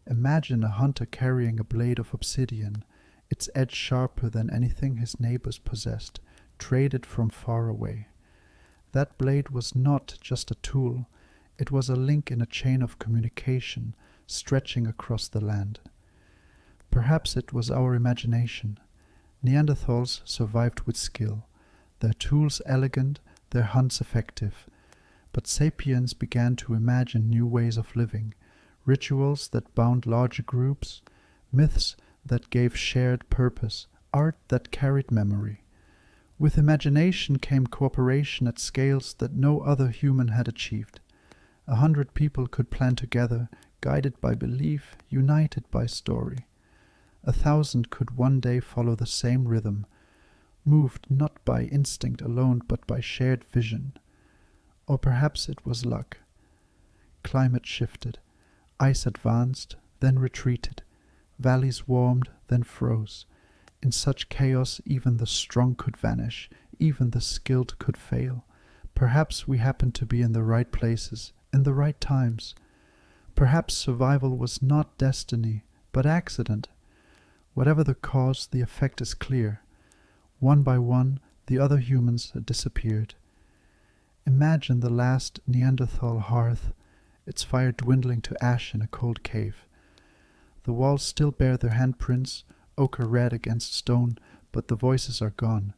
Imagine a hunter carrying a blade of obsidian, its edge sharper than anything his neighbors possessed, traded from far away. That blade was not just a tool, it was a link in a chain of communication stretching across the land. Perhaps it was our imagination. Neanderthals survived with skill, their tools elegant, their hunts effective. But sapiens began to imagine new ways of living, rituals that bound larger groups, myths that gave shared purpose, art that carried memory. With imagination came cooperation at scales that no other human had achieved. 100 people could plan together, guided by belief, united by story. 1,000 could one day follow the same rhythm, moved not by instinct alone but by shared vision. Or perhaps it was luck. Climate shifted, ice advanced, then retreated, valleys warmed, then froze. In such chaos even the strong could vanish, even the skilled could fail. Perhaps we happened to be in the right places, in the right times. Perhaps survival was not destiny, but accident. Whatever the cause, the effect is clear. One by one, the other humans had disappeared. Imagine the last Neanderthal hearth, its fire dwindling to ash in a cold cave. The walls still bear their handprints, ochre red against stone, but the voices are gone.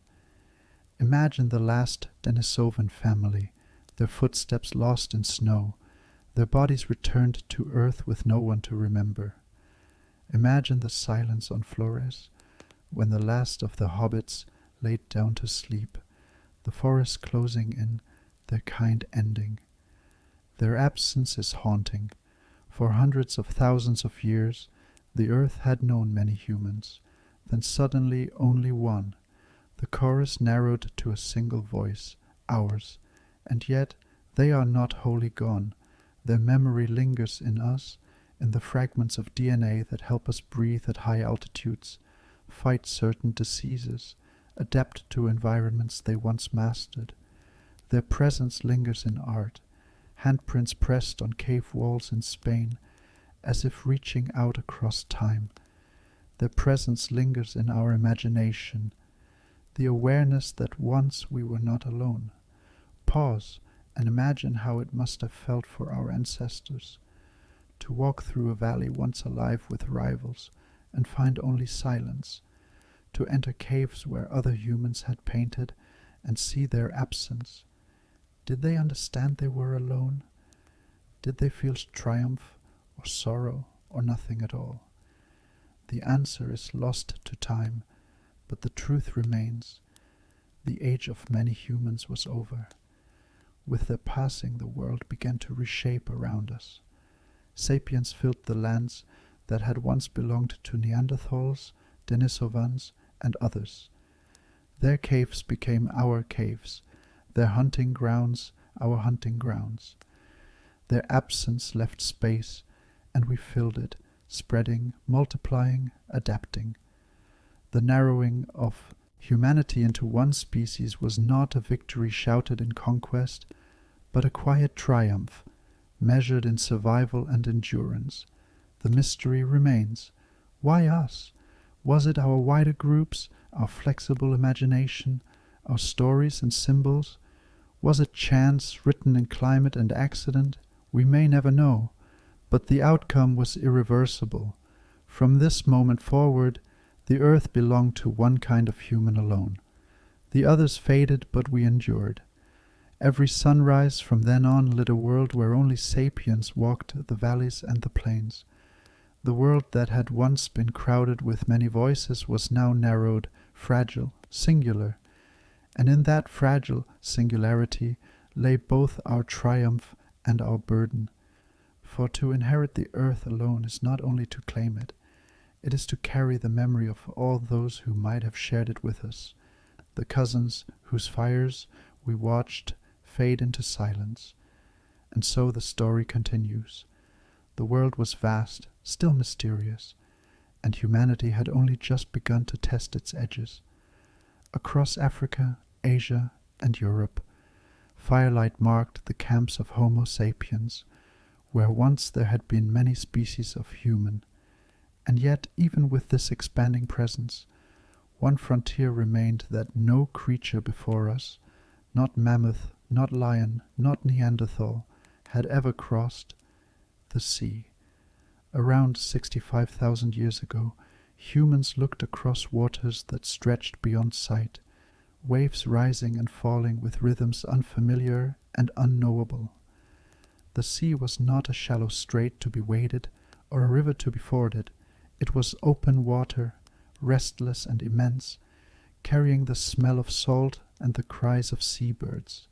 Imagine the last Denisovan family, their footsteps lost in snow, their bodies returned to earth with no one to remember. Imagine the silence on Flores, when the last of the hobbits laid down to sleep, the forest closing in, their kind ending. Their absence is haunting. For hundreds of thousands of years, the earth had known many humans, then suddenly only one, The chorus narrowed to a single voice, ours, and yet they are not wholly gone. Their memory lingers in us, in the fragments of DNA that help us breathe at high altitudes, fight certain diseases, adapt to environments they once mastered. Their presence lingers in art, handprints pressed on cave walls in Spain, as if reaching out across time. Their presence lingers in our imagination, the awareness that once we were not alone. Pause and imagine how it must have felt for our ancestors to walk through a valley once alive with rivals and find only silence, to enter caves where other humans had painted and see their absence. Did they understand they were alone? Did they feel triumph or sorrow or nothing at all? The answer is lost to time, but the truth remains. The age of many humans was over. With their passing, the world began to reshape around us. Sapiens filled the lands that had once belonged to Neanderthals, Denisovans, and others. Their caves became our caves, their hunting grounds our hunting grounds. Their absence left space, and we filled it, spreading, multiplying, adapting. The narrowing of humanity into one species was not a victory shouted in conquest, but a quiet triumph, measured in survival and endurance. The mystery remains. Why us? Was it our wider groups, our flexible imagination, our stories and symbols? Was it chance written in climate and accident? We may never know, but the outcome was irreversible. From this moment forward, the earth belonged to one kind of human alone. The others faded, but we endured. Every sunrise from then on lit a world where only sapiens walked the valleys and the plains. The world that had once been crowded with many voices was now narrowed, fragile, singular, and in that fragile singularity lay both our triumph and our burden. For to inherit the earth alone is not only to claim it, it is to carry the memory of all those who might have shared it with us, the cousins whose fires we watched fade into silence. And so the story continues. The world was vast, still mysterious, and humanity had only just begun to test its edges. Across Africa, Asia, and Europe, firelight marked the camps of Homo Sapiens, where once there had been many species of human. And yet, even with this expanding presence, one frontier remained that no creature before us, not mammoth, not lion, not Neanderthal, had ever crossed: the sea. Around 65,000 years ago, humans looked across waters that stretched beyond sight, waves rising and falling with rhythms unfamiliar and unknowable. The sea was not a shallow strait to be waded or a river to be forded. It was open water, restless and immense, carrying the smell of salt and the cries of seabirds.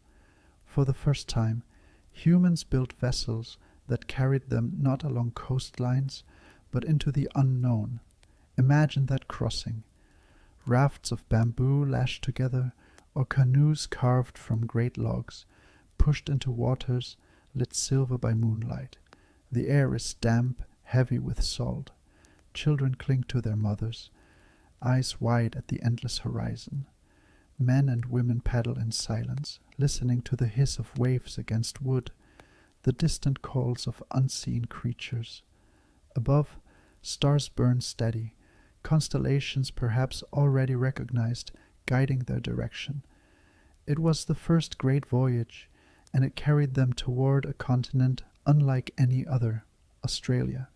For the first time, humans built vessels that carried them not along coastlines, but into the unknown. Imagine that crossing. Rafts of bamboo lashed together, or canoes carved from great logs, pushed into waters lit silver by moonlight. The air is damp, heavy with salt. Children cling to their mothers, eyes wide at the endless horizon. Men and women paddle in silence, listening to the hiss of waves against wood, the distant calls of unseen creatures. Above, stars burn steady, constellations perhaps already recognized, guiding their direction. It was the first great voyage, and it carried them toward a continent unlike any other, Australia.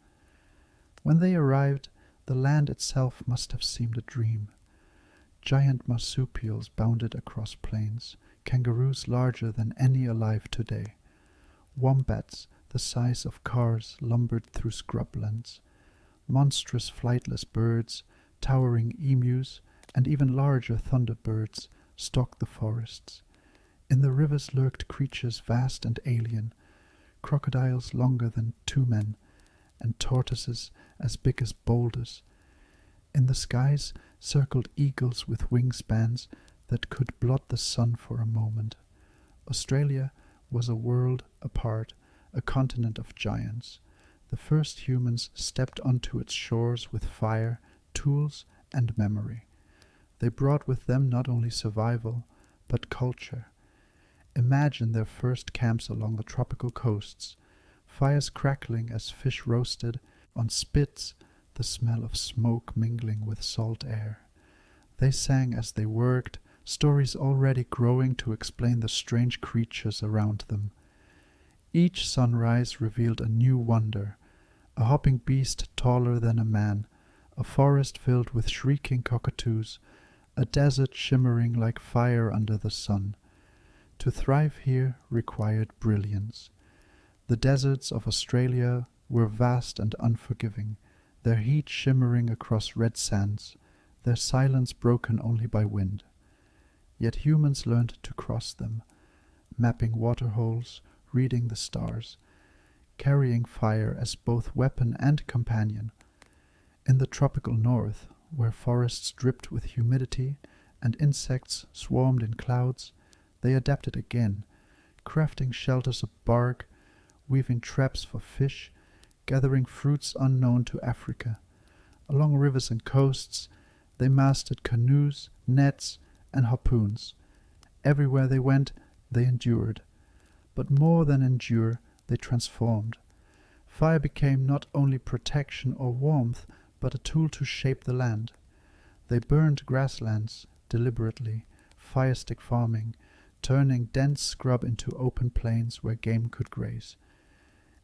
When they arrived, the land itself must have seemed a dream. Giant marsupials bounded across plains, kangaroos larger than any alive today. Wombats the size of cars lumbered through scrublands. Monstrous flightless birds, towering emus, and even larger thunderbirds stalked the forests. In the rivers lurked creatures vast and alien, crocodiles longer than 2 men, and tortoises as big as boulders. In the skies circled eagles with wingspans that could blot the sun for a moment. Australia was a world apart, a continent of giants. The first humans stepped onto its shores with fire, tools, and memory. They brought with them not only survival, but culture. Imagine their first camps along the tropical coasts, fires crackling as fish roasted on spits, the smell of smoke mingling with salt air. They sang as they worked, stories already growing to explain the strange creatures around them. Each sunrise revealed a new wonder, a hopping beast taller than a man, a forest filled with shrieking cockatoos, a desert shimmering like fire under the sun. To thrive here required brilliance. The deserts of Australia were vast and unforgiving, their heat shimmering across red sands, their silence broken only by wind. Yet humans learned to cross them, mapping waterholes, reading the stars, carrying fire as both weapon and companion. In the tropical north, where forests dripped with humidity and insects swarmed in clouds, they adapted again, crafting shelters of bark, weaving traps for fish, gathering fruits unknown to Africa. Along rivers and coasts, they mastered canoes, nets, and harpoons. Everywhere they went, they endured. But more than endure, they transformed. Fire became not only protection or warmth, but a tool to shape the land. They burned grasslands deliberately, firestick farming, turning dense scrub into open plains where game could graze.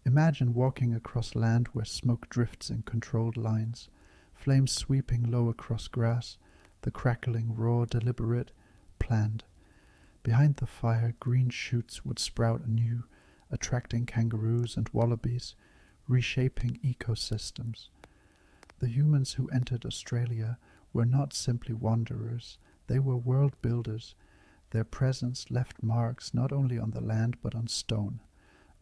Imagine walking across land where smoke drifts in controlled lines, flames sweeping low across grass, the crackling raw, deliberate, planned. Behind the fire, green shoots would sprout anew, attracting kangaroos and wallabies, reshaping ecosystems. The humans who entered Australia were not simply wanderers, they were world builders. Their presence left marks not only on the land but on stone.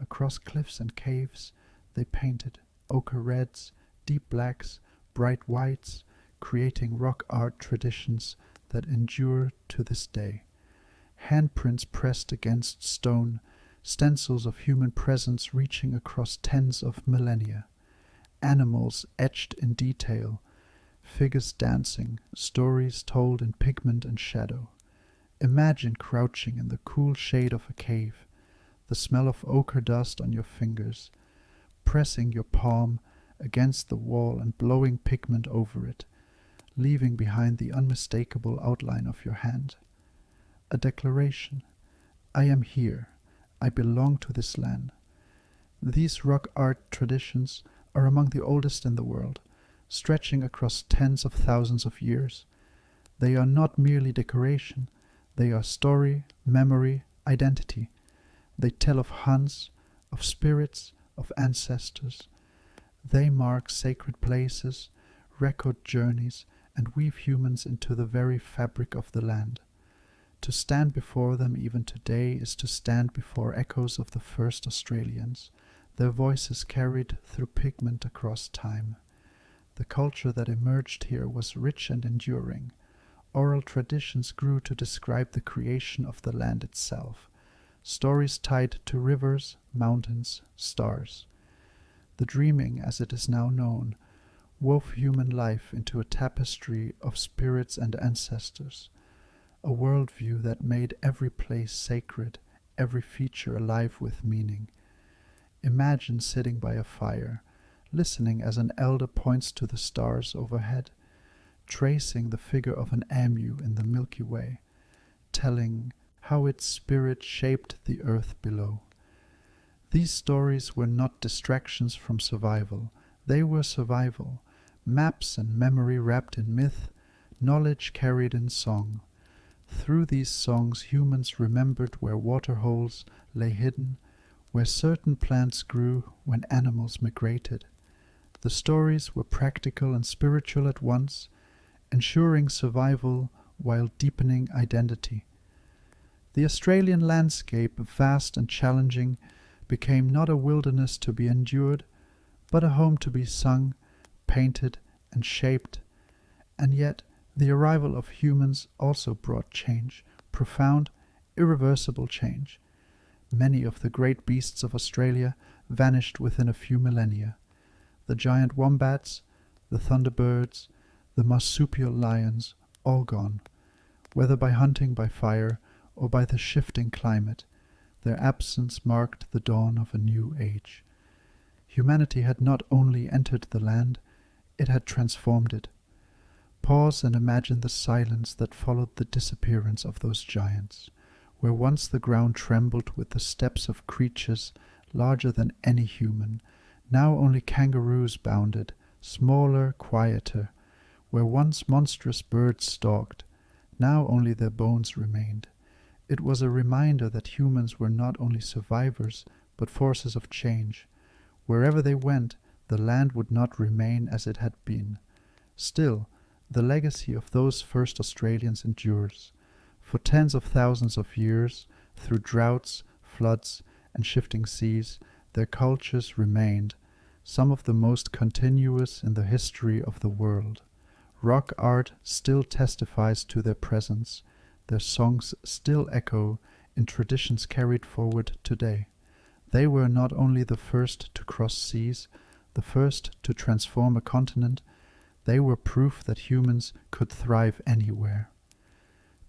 Across cliffs and caves, they painted ochre reds, deep blacks, bright whites, creating rock art traditions that endure to this day. Handprints pressed against stone, stencils of human presence reaching across tens of millennia. Animals etched in detail, figures dancing, stories told in pigment and shadow. Imagine crouching in the cool shade of a cave, the smell of ochre dust on your fingers, pressing your palm against the wall and blowing pigment over it, leaving behind the unmistakable outline of your hand. A declaration. I am here. I belong to this land. These rock art traditions are among the oldest in the world, stretching across tens of thousands of years. They are not merely decoration. They are story, memory, identity. They tell of hunts, of spirits, of ancestors. They mark sacred places, record journeys, and weave humans into the very fabric of the land. To stand before them even today is to stand before echoes of the first Australians, their voices carried through pigment across time. The culture that emerged here was rich and enduring. Oral traditions grew to describe the creation of the land itself, stories tied to rivers, mountains, stars. The dreaming, as it is now known, wove human life into a tapestry of spirits and ancestors, a worldview that made every place sacred, every feature alive with meaning. Imagine sitting by a fire, listening as an elder points to the stars overhead, tracing the figure of an emu in the Milky Way, telling how its spirit shaped the earth below. These stories were not distractions from survival. They were survival, maps and memory wrapped in myth, knowledge carried in song. Through these songs, humans remembered where waterholes lay hidden, where certain plants grew when animals migrated. The stories were practical and spiritual at once, ensuring survival while deepening identity. The Australian landscape, vast and challenging, became not a wilderness to be endured, but a home to be sung, painted, and shaped. And yet, the arrival of humans also brought change, profound, irreversible change. Many of the great beasts of Australia vanished within a few millennia. The giant wombats, the thunderbirds, the marsupial lions, all gone, whether by hunting by fire or by the shifting climate. Their absence marked the dawn of a new age. Humanity had not only entered the land, it had transformed it. Pause and imagine the silence that followed the disappearance of those giants, where once the ground trembled with the steps of creatures larger than any human. Now only kangaroos bounded, smaller, quieter. Where once monstrous birds stalked, now only their bones remained. It was a reminder that humans were not only survivors, but forces of change. Wherever they went, the land would not remain as it had been. Still, the legacy of those first Australians endures. For tens of thousands of years, through droughts, floods, and shifting seas, their cultures remained, some of the most continuous in the history of the world. Rock art still testifies to their presence. Their songs still echo in traditions carried forward today. They were not only the first to cross seas, the first to transform a continent, they were proof that humans could thrive anywhere.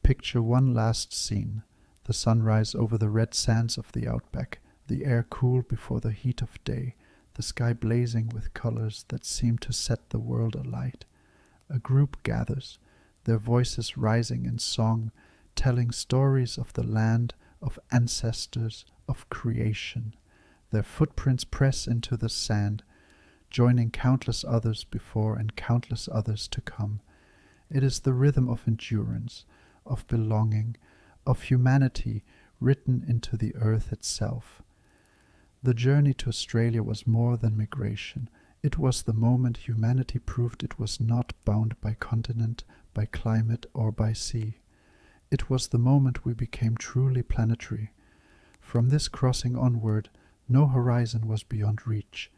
Picture one last scene: the sunrise over the red sands of the outback, the air cool before the heat of day, the sky blazing with colors that seem to set the world alight. A group gathers, their voices rising in song, telling stories of the land, of ancestors, of creation. Their footprints press into the sand, joining countless others before and countless others to come. It is the rhythm of endurance, of belonging, of humanity written into the earth itself. The journey to Australia was more than migration. It was the moment humanity proved it was not bound by continent, by climate, or by sea. It was the moment we became truly planetary. From this crossing onward, no horizon was beyond reach.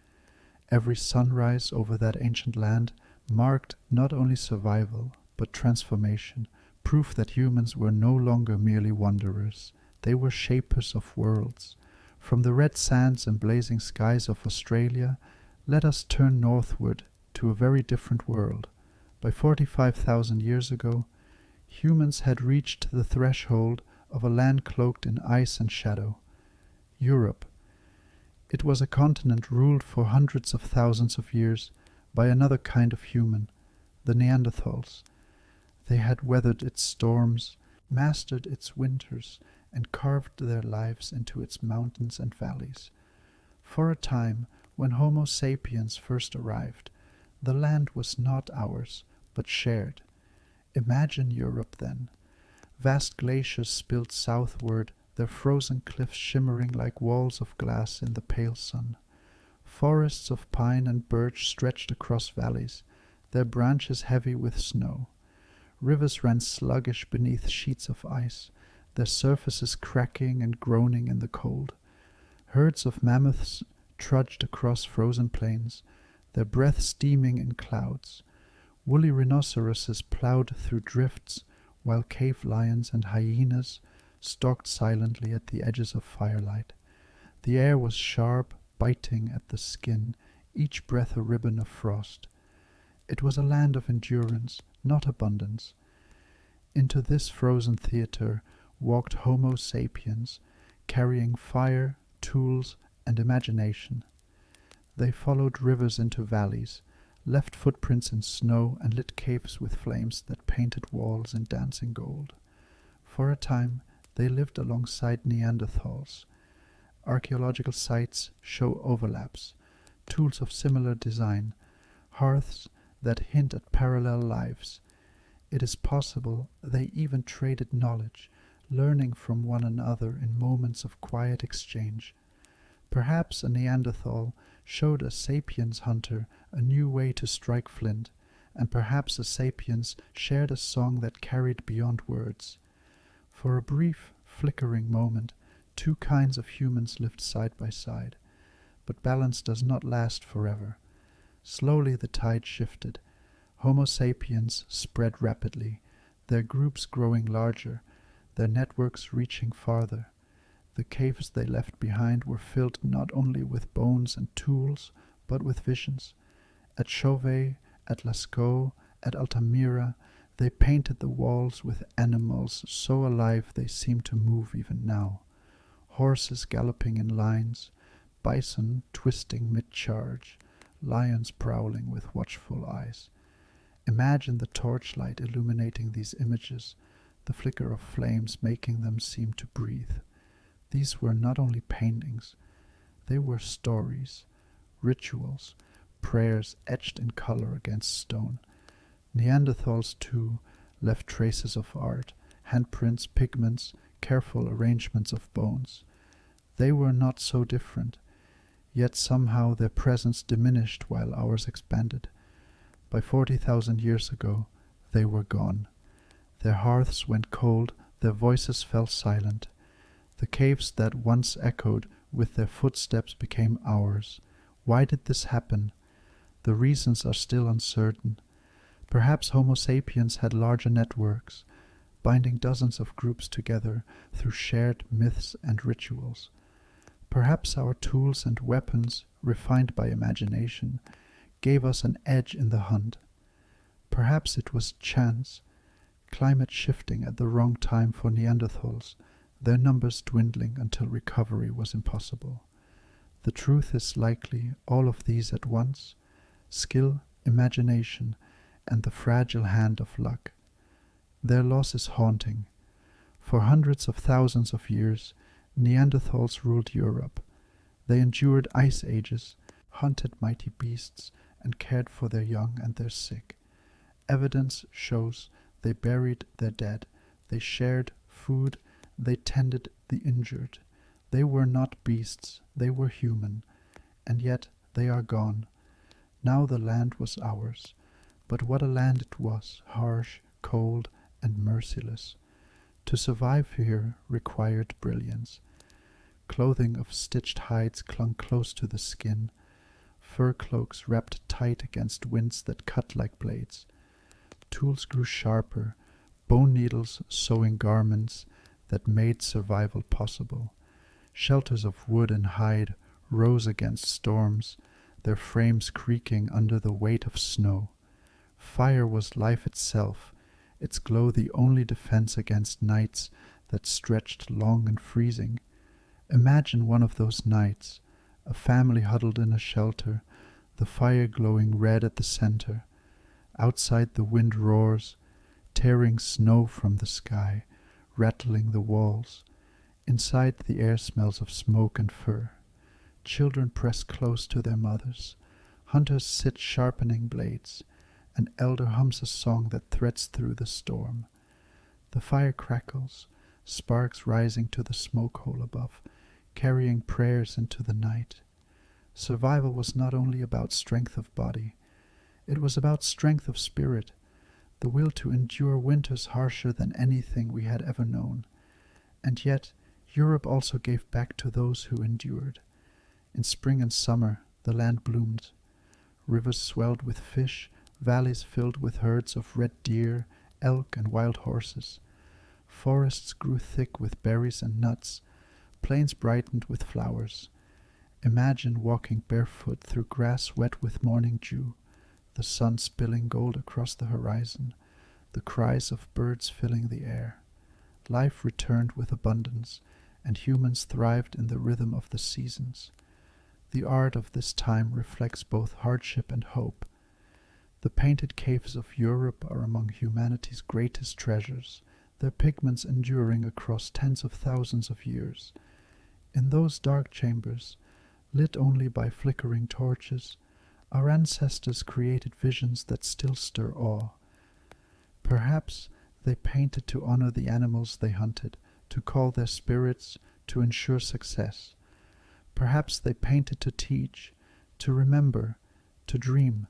Every sunrise over that ancient land marked not only survival, but transformation, proof that humans were no longer merely wanderers. They were shapers of worlds. From the red sands and blazing skies of Australia, let us turn northward to a very different world. By 45,000 years ago, humans had reached the threshold of a land cloaked in ice and shadow. Europe. It was a continent ruled for hundreds of thousands of years by another kind of human, the Neanderthals. They had weathered its storms, mastered its winters, and carved their lives into its mountains and valleys. For a time, when Homo Sapiens first arrived, the land was not ours, but shared. Imagine Europe then. Vast glaciers spilled southward, their frozen cliffs shimmering like walls of glass in the pale sun. Forests of pine and birch stretched across valleys, their branches heavy with snow. Rivers ran sluggish beneath sheets of ice, their surfaces cracking and groaning in the cold. Herds of mammoths trudged across frozen plains, their breath steaming in clouds. Woolly rhinoceroses plowed through drifts, while cave lions and hyenas stalked silently at the edges of firelight. The air was sharp, biting at the skin, each breath a ribbon of frost. It was a land of endurance, not abundance. Into this frozen theater walked Homo sapiens, carrying fire, tools, and imagination. They followed rivers into valleys, left footprints in snow, and lit caves with flames that painted walls in dancing gold. For a time, they lived alongside Neanderthals. Archaeological sites show overlaps, tools of similar design, hearths that hint at parallel lives. It is possible they even traded knowledge, learning from one another in moments of quiet exchange. Perhaps a Neanderthal showed a sapiens hunter a new way to strike flint, and perhaps a sapiens shared a song that carried beyond words. For a brief, flickering moment, two kinds of humans lived side by side. But balance does not last forever. Slowly the tide shifted. Homo sapiens spread rapidly, their groups growing larger, their networks reaching farther. The caves they left behind were filled not only with bones and tools, but with visions. At Chauvet, at Lascaux, at Altamira, they painted the walls with animals so alive they seemed to move even now. Horses galloping in lines, bison twisting mid-charge, lions prowling with watchful eyes. Imagine the torchlight illuminating these images, the flicker of flames making them seem to breathe. These were not only paintings, they were stories, rituals, prayers etched in color against stone. Neanderthals, too, left traces of art, handprints, pigments, careful arrangements of bones. They were not so different, yet somehow their presence diminished while ours expanded. By 40,000 years ago, they were gone. Their hearths went cold, their voices fell silent. The caves that once echoed with their footsteps became ours. Why did this happen? The reasons are still uncertain. Perhaps Homo sapiens had larger networks, binding dozens of groups together through shared myths and rituals. Perhaps our tools and weapons, refined by imagination, gave us an edge in the hunt. Perhaps it was chance, climate shifting at the wrong time for Neanderthals, their numbers dwindling until recovery was impossible. The truth is likely all of these at once: skill, imagination, and the fragile hand of luck. Their loss is haunting. For hundreds of thousands of years, Neanderthals ruled Europe. They endured ice ages, hunted mighty beasts, and cared for their young and their sick. Evidence shows they buried their dead, they shared food, they tended the injured. They were not beasts, they were human, and yet they are gone. Now the land was ours, but what a land it was, harsh, cold, and merciless. To survive here required brilliance. Clothing of stitched hides clung close to the skin, fur cloaks wrapped tight against winds that cut like blades. Tools grew sharper, bone needles sewing garments that made survival possible. Shelters of wood and hide rose against storms, their frames creaking under the weight of snow. Fire was life itself, its glow the only defense against nights that stretched long and freezing. Imagine one of those nights, a family huddled in a shelter, the fire glowing red at the center. Outside the wind roars, tearing snow from the sky, rattling the walls. Inside the air smells of smoke and fur. Children press close to their mothers. Hunters sit sharpening blades. An elder hums a song that threads through the storm. The fire crackles, sparks rising to the smoke hole above, carrying prayers into the night. Survival was not only about strength of body, it was about strength of spirit, the will to endure winters harsher than anything we had ever known. And yet, Europe also gave back to those who endured. In spring and summer, the land bloomed. Rivers swelled with fish, valleys filled with herds of red deer, elk, and wild horses. Forests grew thick with berries and nuts. Plains brightened with flowers. Imagine walking barefoot through grass wet with morning dew, the sun spilling gold across the horizon, the cries of birds filling the air. Life returned with abundance, and humans thrived in the rhythm of the seasons. The art of this time reflects both hardship and hope. The painted caves of Europe are among humanity's greatest treasures, their pigments enduring across tens of thousands of years. In those dark chambers, lit only by flickering torches, our ancestors created visions that still stir awe. Perhaps they painted to honor the animals they hunted, to call their spirits, to ensure success. Perhaps they painted to teach, to remember, to dream.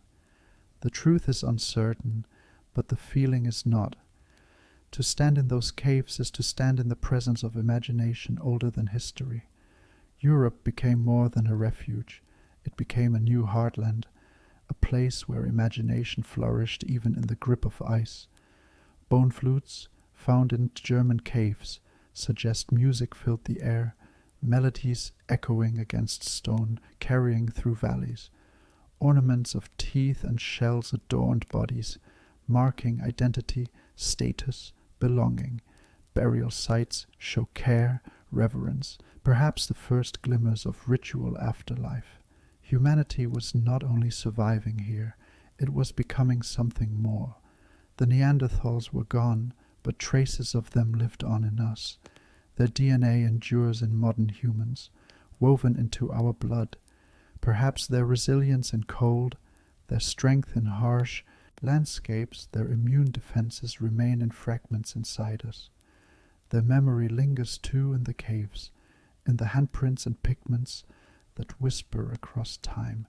The truth is uncertain, but the feeling is not. To stand in those caves is to stand in the presence of imagination older than history. Europe became more than a refuge. It became a new heartland, a place where imagination flourished even in the grip of ice. Bone flutes, found in German caves, suggest music filled the air, melodies echoing against stone, carrying through valleys. Ornaments of teeth and shells adorned bodies, marking identity, status, belonging. Burial sites show care, reverence, perhaps the first glimmers of ritual afterlife. Humanity was not only surviving here, it was becoming something more. The Neanderthals were gone, but traces of them lived on in us. Their DNA endures in modern humans, woven into our blood. Perhaps their resilience in cold, their strength in harsh landscapes, their immune defenses remain in fragments inside us. Their memory lingers too in the caves, in the handprints and pigments that whisper across time.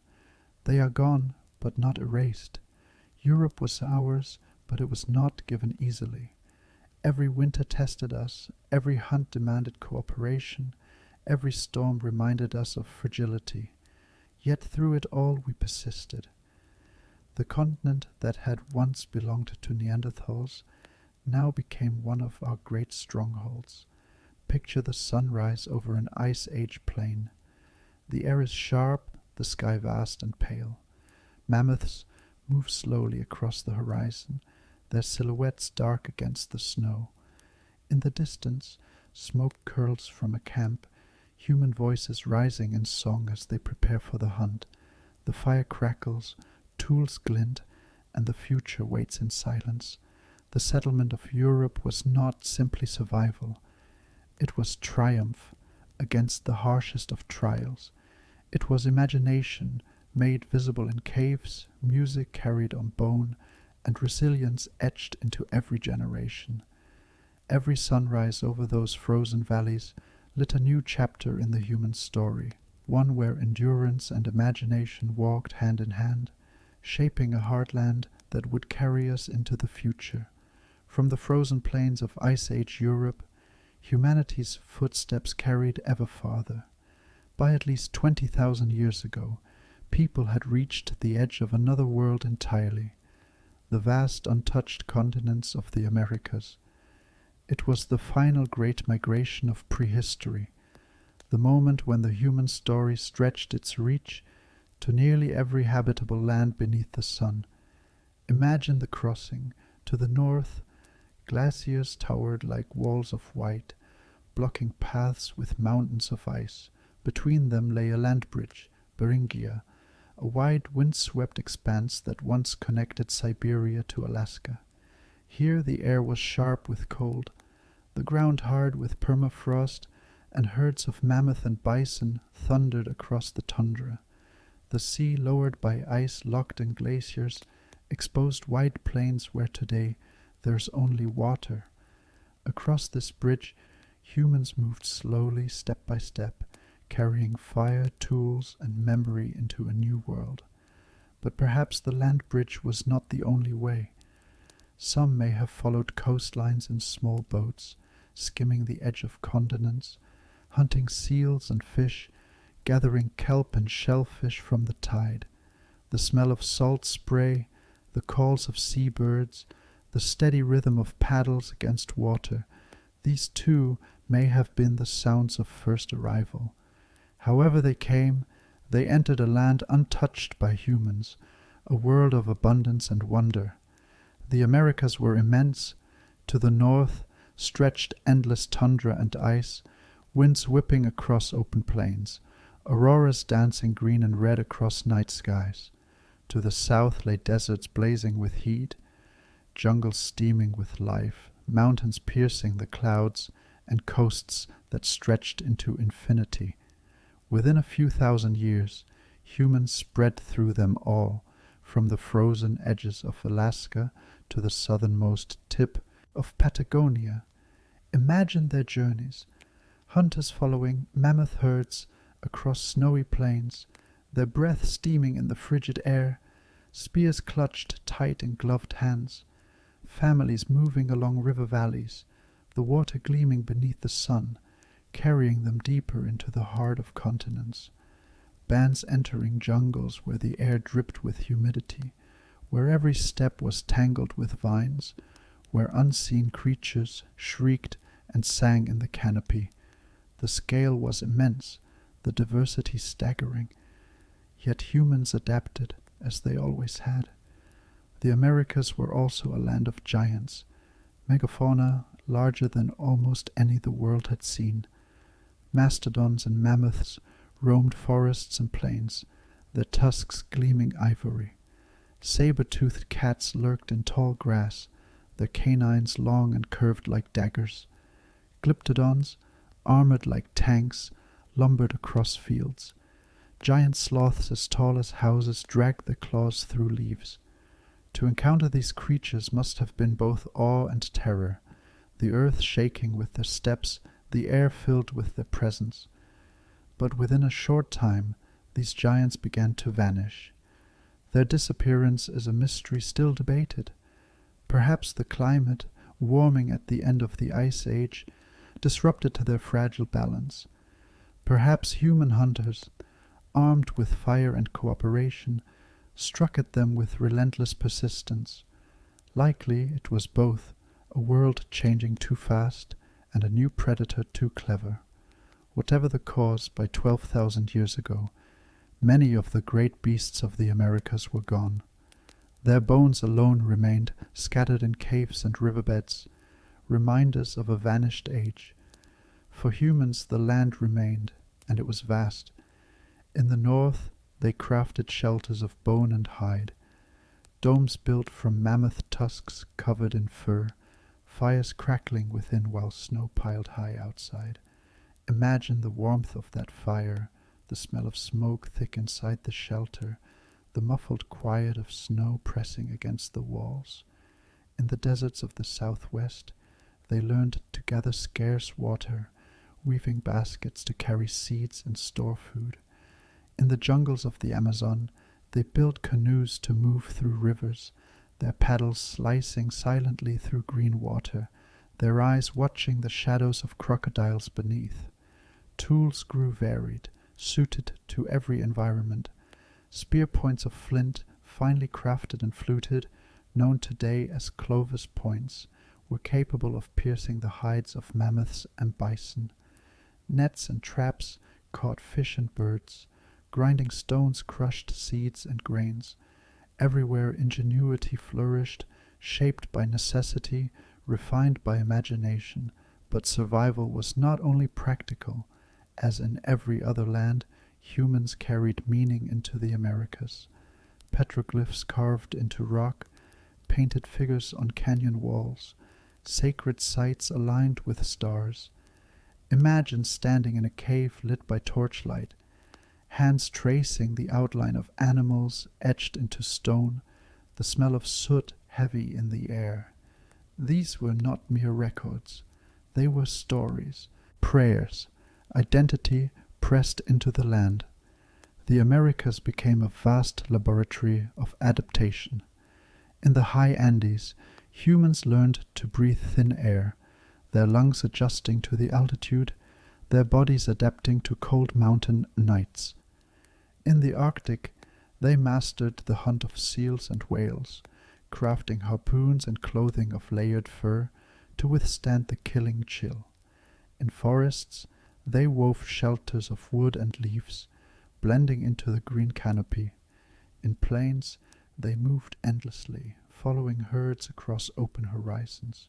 They are gone, but not erased. Europe was ours, but it was not given easily. Every winter tested us, every hunt demanded cooperation, every storm reminded us of fragility. Yet through it all we persisted. The continent that had once belonged to Neanderthals now became one of our great strongholds. Picture the sunrise over an ice age plain. The air is sharp, the sky vast and pale. Mammoths move slowly across the horizon, their silhouettes dark against the snow. In the distance, smoke curls from a camp, human voices rising in song as they prepare for the hunt. The fire crackles, tools glint, and the future waits in silence. The settlement of Europe was not simply survival. It was triumph against the harshest of trials. It was imagination made visible in caves, music carried on bone, and resilience etched into every generation. Every sunrise over those frozen valleys lit a new chapter in the human story, one where endurance and imagination walked hand in hand, shaping a heartland that would carry us into the future. From the frozen plains of Ice Age Europe, humanity's footsteps carried ever farther. By at least 20,000 years ago, people had reached the edge of another world entirely, the vast untouched continents of the Americas. It was the final great migration of prehistory, the moment when the human story stretched its reach to nearly every habitable land beneath the sun. Imagine the crossing. To the north, glaciers towered like walls of white, blocking paths with mountains of ice. Between them lay a land bridge, Beringia, a wide wind-swept expanse that once connected Siberia to Alaska. Here the air was sharp with cold, the ground hard with permafrost, and herds of mammoth and bison thundered across the tundra. The sea, lowered by ice locked in glaciers, exposed wide plains where today there's only water. Across this bridge, humans moved slowly, step by step, carrying fire, tools, and memory into a new world. But perhaps the land bridge was not the only way. Some may have followed coastlines in small boats, skimming the edge of continents, hunting seals and fish, gathering kelp and shellfish from the tide. The smell of salt spray, the calls of seabirds, the steady rhythm of paddles against water, these too may have been the sounds of first arrival. However they came, they entered a land untouched by humans, a world of abundance and wonder. The Americas were immense. To the north stretched endless tundra and ice, winds whipping across open plains, auroras dancing green and red across night skies. To the south lay deserts blazing with heat, jungles steaming with life, mountains piercing the clouds, and coasts that stretched into infinity. Within a few thousand years, humans spread through them all, from the frozen edges of Alaska to the southernmost tip of Patagonia. Imagine their journeys, hunters following mammoth herds across snowy plains, their breath steaming in the frigid air, spears clutched tight in gloved hands, families moving along river valleys, the water gleaming beneath the sun, carrying them deeper into the heart of continents. bands entering jungles where the air dripped with humidity, where every step was tangled with vines, where unseen creatures shrieked and sang in the canopy. The scale was immense, the diversity staggering, yet humans adapted, as they always had. The Americas were also a land of giants, megafauna larger than almost any the world had seen. Mastodons and mammoths roamed forests and plains, their tusks gleaming ivory. Saber-toothed cats lurked in tall grass, their canines long and curved like daggers. Glyptodons, armored like tanks, lumbered across fields. Giant sloths as tall as houses dragged their claws through leaves. To encounter these creatures must have been both awe and terror, the earth shaking with their steps, the air filled with their presence. But within a short time, these giants began to vanish. Their disappearance is a mystery still debated. Perhaps the climate, warming at the end of the Ice Age, disrupted their fragile balance. Perhaps human hunters, armed with fire and cooperation, struck at them with relentless persistence. Likely it was both, a world changing too fast and a new predator too clever. Whatever the cause, by 12,000 years ago, many of the great beasts of the Americas were gone. Their bones alone remained scattered in caves and riverbeds, reminders of a vanished age. For humans the land remained, and it was vast. In the north they crafted shelters of bone and hide, domes built from mammoth tusks covered in fur, fires crackling within while snow piled high outside. Imagine the warmth of that fire, the smell of smoke thick inside the shelter, the muffled quiet of snow pressing against the walls. In the deserts of the southwest, they learned to gather scarce water, weaving baskets to carry seeds and store food. In the jungles of the Amazon, they built canoes to move through rivers, their paddles slicing silently through green water, their eyes watching the shadows of crocodiles beneath. Tools grew varied, suited to every environment. Spear points of flint, finely crafted and fluted, known today as Clovis points, were capable of piercing the hides of mammoths and bison. Nets and traps caught fish and birds. Grinding stones crushed seeds and grains. Everywhere ingenuity flourished, shaped by necessity, refined by imagination, but survival was not only practical. As in every other land, humans carried meaning into the Americas. Petroglyphs carved into rock, painted figures on canyon walls, sacred sites aligned with stars. Imagine standing in a cave lit by torchlight, hands tracing the outline of animals etched into stone, the smell of soot heavy in the air. These were not mere records. They were stories, prayers, identity pressed into the land. The Americas became a vast laboratory of adaptation. In the high Andes, humans learned to breathe thin air, their lungs adjusting to the altitude, their bodies adapting to cold mountain nights. In the Arctic, they mastered the hunt of seals and whales, crafting harpoons and clothing of layered fur to withstand the killing chill. In forests, they wove shelters of wood and leaves, blending into the green canopy. In plains, they moved endlessly, following herds across open horizons.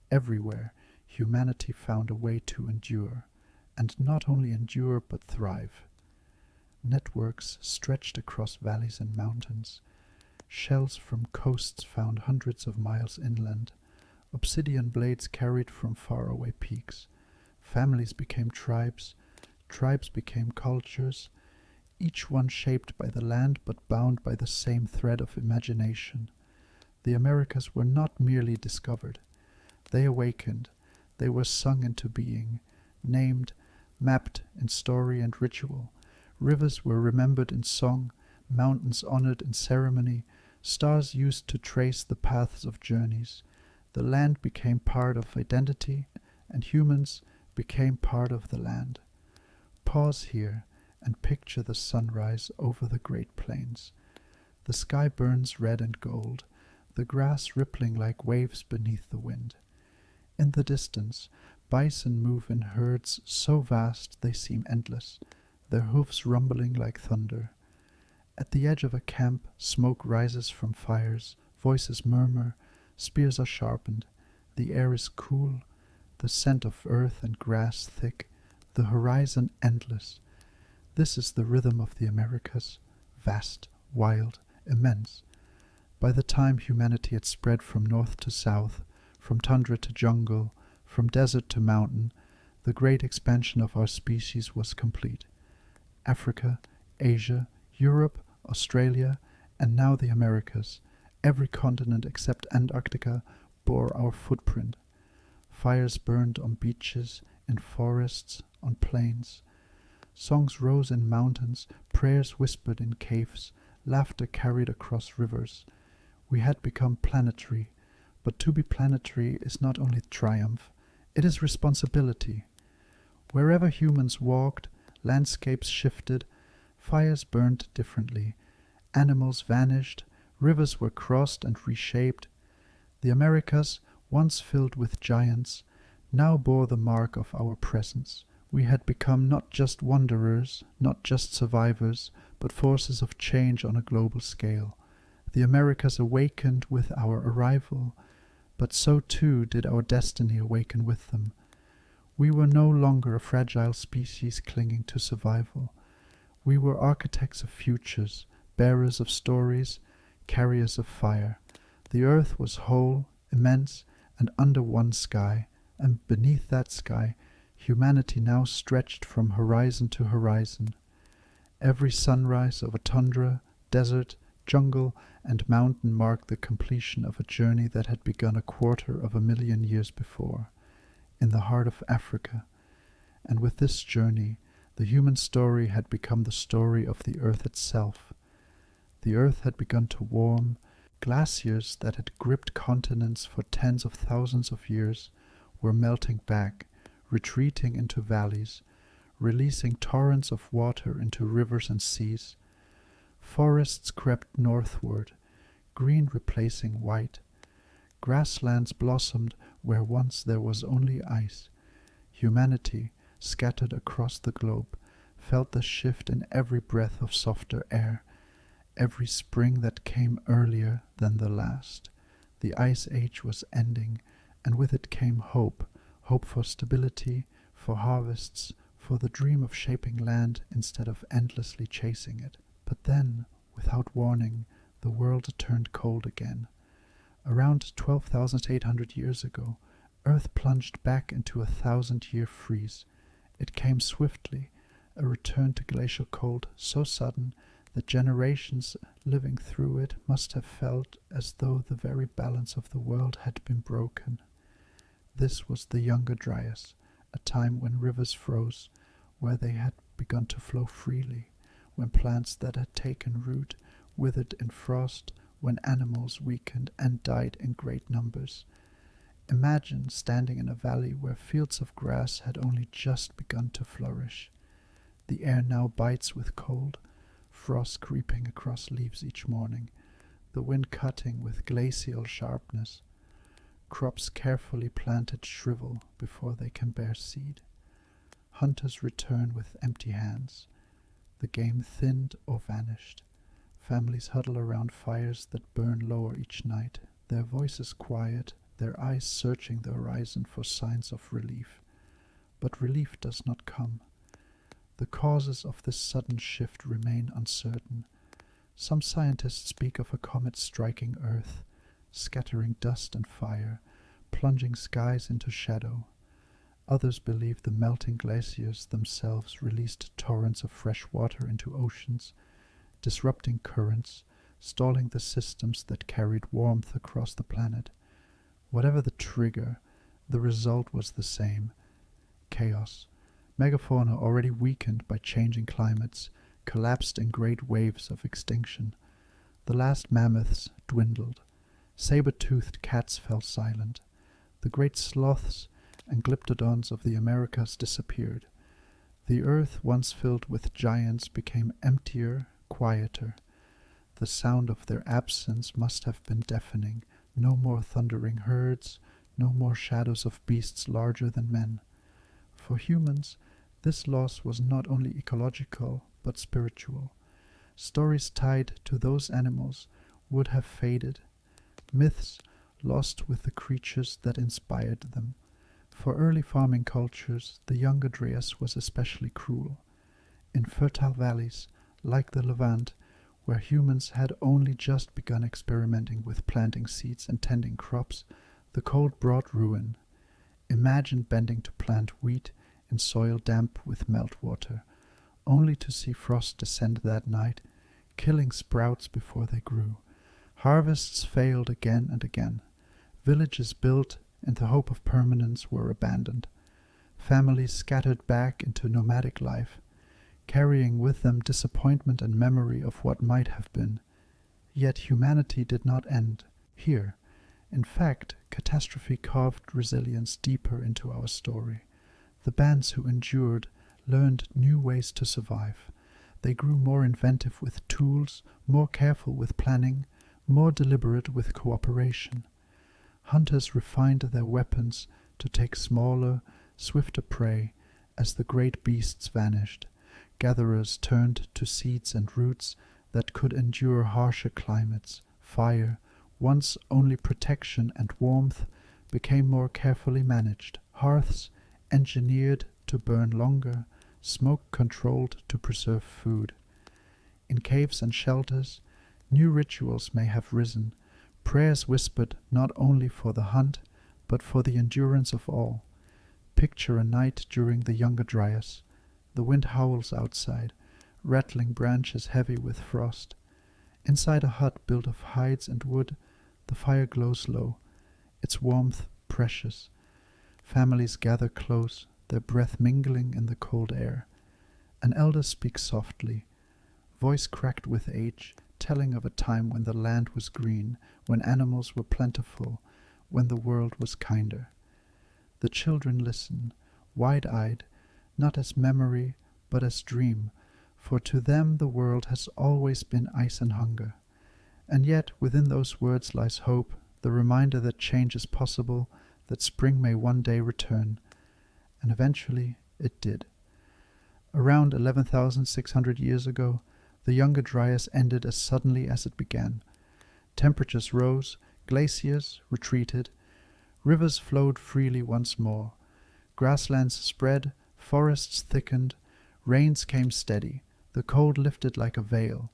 Everywhere, humanity found a way to endure, and not only endure but thrive. Networks stretched across valleys and mountains. Shells from coasts found hundreds of miles inland. Obsidian blades carried from faraway peaks. Families became tribes. Tribes became cultures, each one shaped by the land but bound by the same thread of imagination. The Americas were not merely discovered. They awakened. They were sung into being, named, mapped in story and ritual. Rivers were remembered in song, mountains honored in ceremony, stars used to trace the paths of journeys. The land became part of identity, and humans became part of the land. Pause here and picture the sunrise over the Great Plains. The sky burns red and gold, the grass rippling like waves beneath the wind. In the distance, bison move in herds so vast they seem endless, their hoofs rumbling like thunder. At the edge of a camp, smoke rises from fires, voices murmur, spears are sharpened, the air is cool, the scent of earth and grass thick, the horizon endless. This is the rhythm of the Americas, vast, wild, immense. By the time humanity had spread from north to south, from tundra to jungle, from desert to mountain, the great expansion of our species was complete. Africa, Asia, Europe, Australia, and now the Americas, every continent except Antarctica, bore our footprint. Fires burned on beaches, in forests, on plains. Songs rose in mountains, prayers whispered in caves, laughter carried across rivers. We had become planetary, but to be planetary is not only triumph, it is responsibility. Wherever humans walked, landscapes shifted, fires burned differently, animals vanished, rivers were crossed and reshaped. The Americas, once filled with giants, now bore the mark of our presence. We had become not just wanderers, not just survivors, but forces of change on a global scale. The Americas awakened with our arrival, but so too did our destiny awaken with them. We were no longer a fragile species clinging to survival. We were architects of futures, bearers of stories, carriers of fire. The earth was whole, immense, and under one sky, and beneath that sky, humanity now stretched from horizon to horizon. Every sunrise of a tundra, desert, jungle, and mountain marked the completion of a journey that had begun 250,000 years before, in the heart of Africa. And with this journey, the human story had become the story of the earth itself. The earth had begun to warm. Glaciers that had gripped continents for tens of thousands of years were melting back, retreating into valleys, releasing torrents of water into rivers and seas. Forests crept northward, green replacing white. Grasslands blossomed where once there was only ice. Humanity, scattered across the globe, felt the shift in every breath of softer air, every spring that came earlier than the last. The Ice Age was ending, and with it came hope, hope for stability, for harvests, for the dream of shaping land instead of endlessly chasing it. But then, without warning, the world turned cold again. Around 12,800 years ago, Earth plunged back into a 1,000-year freeze. It came swiftly, a return to glacial cold so sudden that generations living through it must have felt as though the very balance of the world had been broken. This was the Younger Dryas, a time when rivers froze, where they had begun to flow freely, when plants that had taken root withered in frost, when animals weakened and died in great numbers. Imagine standing in a valley where fields of grass had only just begun to flourish. The air now bites with cold, frost creeping across leaves each morning, the wind cutting with glacial sharpness. Crops carefully planted shrivel before they can bear seed. Hunters return with empty hands. The game thinned or vanished. Families huddle around fires that burn lower each night, their voices quiet, their eyes searching the horizon for signs of relief. But relief does not come. The causes of this sudden shift remain uncertain. Some scientists speak of a comet striking Earth, scattering dust and fire, plunging skies into shadow. Others believe the melting glaciers themselves released torrents of fresh water into oceans, disrupting currents, stalling the systems that carried warmth across the planet. Whatever the trigger, the result was the same: chaos. Megafauna, already weakened by changing climates, collapsed in great waves of extinction. The last mammoths dwindled. Saber-toothed cats fell silent. The great sloths and glyptodons of the Americas disappeared. The earth once filled with giants became emptier, quieter. The sound of their absence must have been deafening. No more thundering herds, no more shadows of beasts larger than men. For humans, this loss was not only ecological, but spiritual. Stories tied to those animals would have faded, myths lost with the creatures that inspired them. For early farming cultures, the younger Dryas was especially cruel. In fertile valleys, like the Levant, where humans had only just begun experimenting with planting seeds and tending crops, the cold brought ruin. Imagine bending to plant wheat in soil damp with meltwater, only to see frost descend that night, killing sprouts before they grew. Harvests failed again and again. Villages built in the hope of permanence were abandoned. Families scattered back into nomadic life, carrying with them disappointment and memory of what might have been. Yet humanity did not end here. In fact, catastrophe carved resilience deeper into our story. The bands who endured learned new ways to survive. They grew more inventive with tools, more careful with planning, more deliberate with cooperation. Hunters refined their weapons to take smaller, swifter prey as the great beasts vanished. Gatherers turned to seeds and roots that could endure harsher climates. Fire, once only protection and warmth, became more carefully managed. Hearths, engineered to burn longer, smoke controlled to preserve food. In caves and shelters, new rituals may have risen, prayers whispered not only for the hunt, but for the endurance of all. Picture a night during the younger Dryas. The wind howls outside, rattling branches heavy with frost. Inside a hut built of hides and wood, the fire glows low, its warmth precious. Families gather close, their breath mingling in the cold air. An elder speaks softly, voice cracked with age, telling of a time when the land was green, when animals were plentiful, when the world was kinder. The children listen, wide-eyed, not as memory, but as dream, for to them the world has always been ice and hunger. And yet within those words lies hope, the reminder that change is possible, that spring may one day return. And eventually it did. Around 11,600 years ago, the younger Dryas ended as suddenly as it began. Temperatures rose, glaciers retreated, rivers flowed freely once more, grasslands spread, forests thickened, rains came steady, the cold lifted like a veil,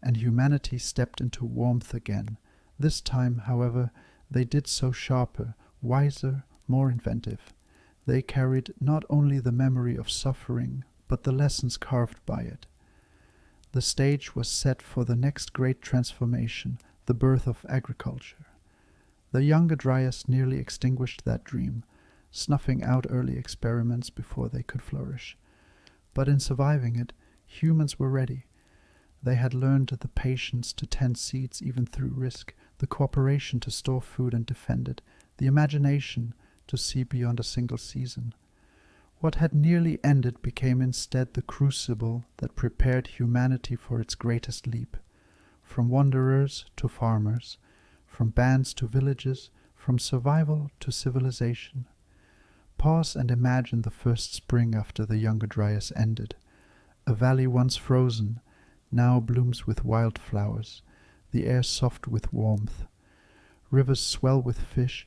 and humanity stepped into warmth again. This time, however, they did so sharper, wiser, more inventive. They carried not only the memory of suffering, but the lessons carved by it. The stage was set for the next great transformation, the birth of agriculture. The younger Dryas nearly extinguished that dream, snuffing out early experiments before they could flourish. But in surviving it, humans were ready. They had learned the patience to tend seeds even through risk, the cooperation to store food and defend it, the imagination to see beyond a single season. What had nearly ended became instead the crucible that prepared humanity for its greatest leap. From wanderers to farmers, from bands to villages, from survival to civilization. Pause and imagine the first spring after the younger Dryas ended. A valley once frozen, now blooms with wildflowers, the air soft with warmth. Rivers swell with fish,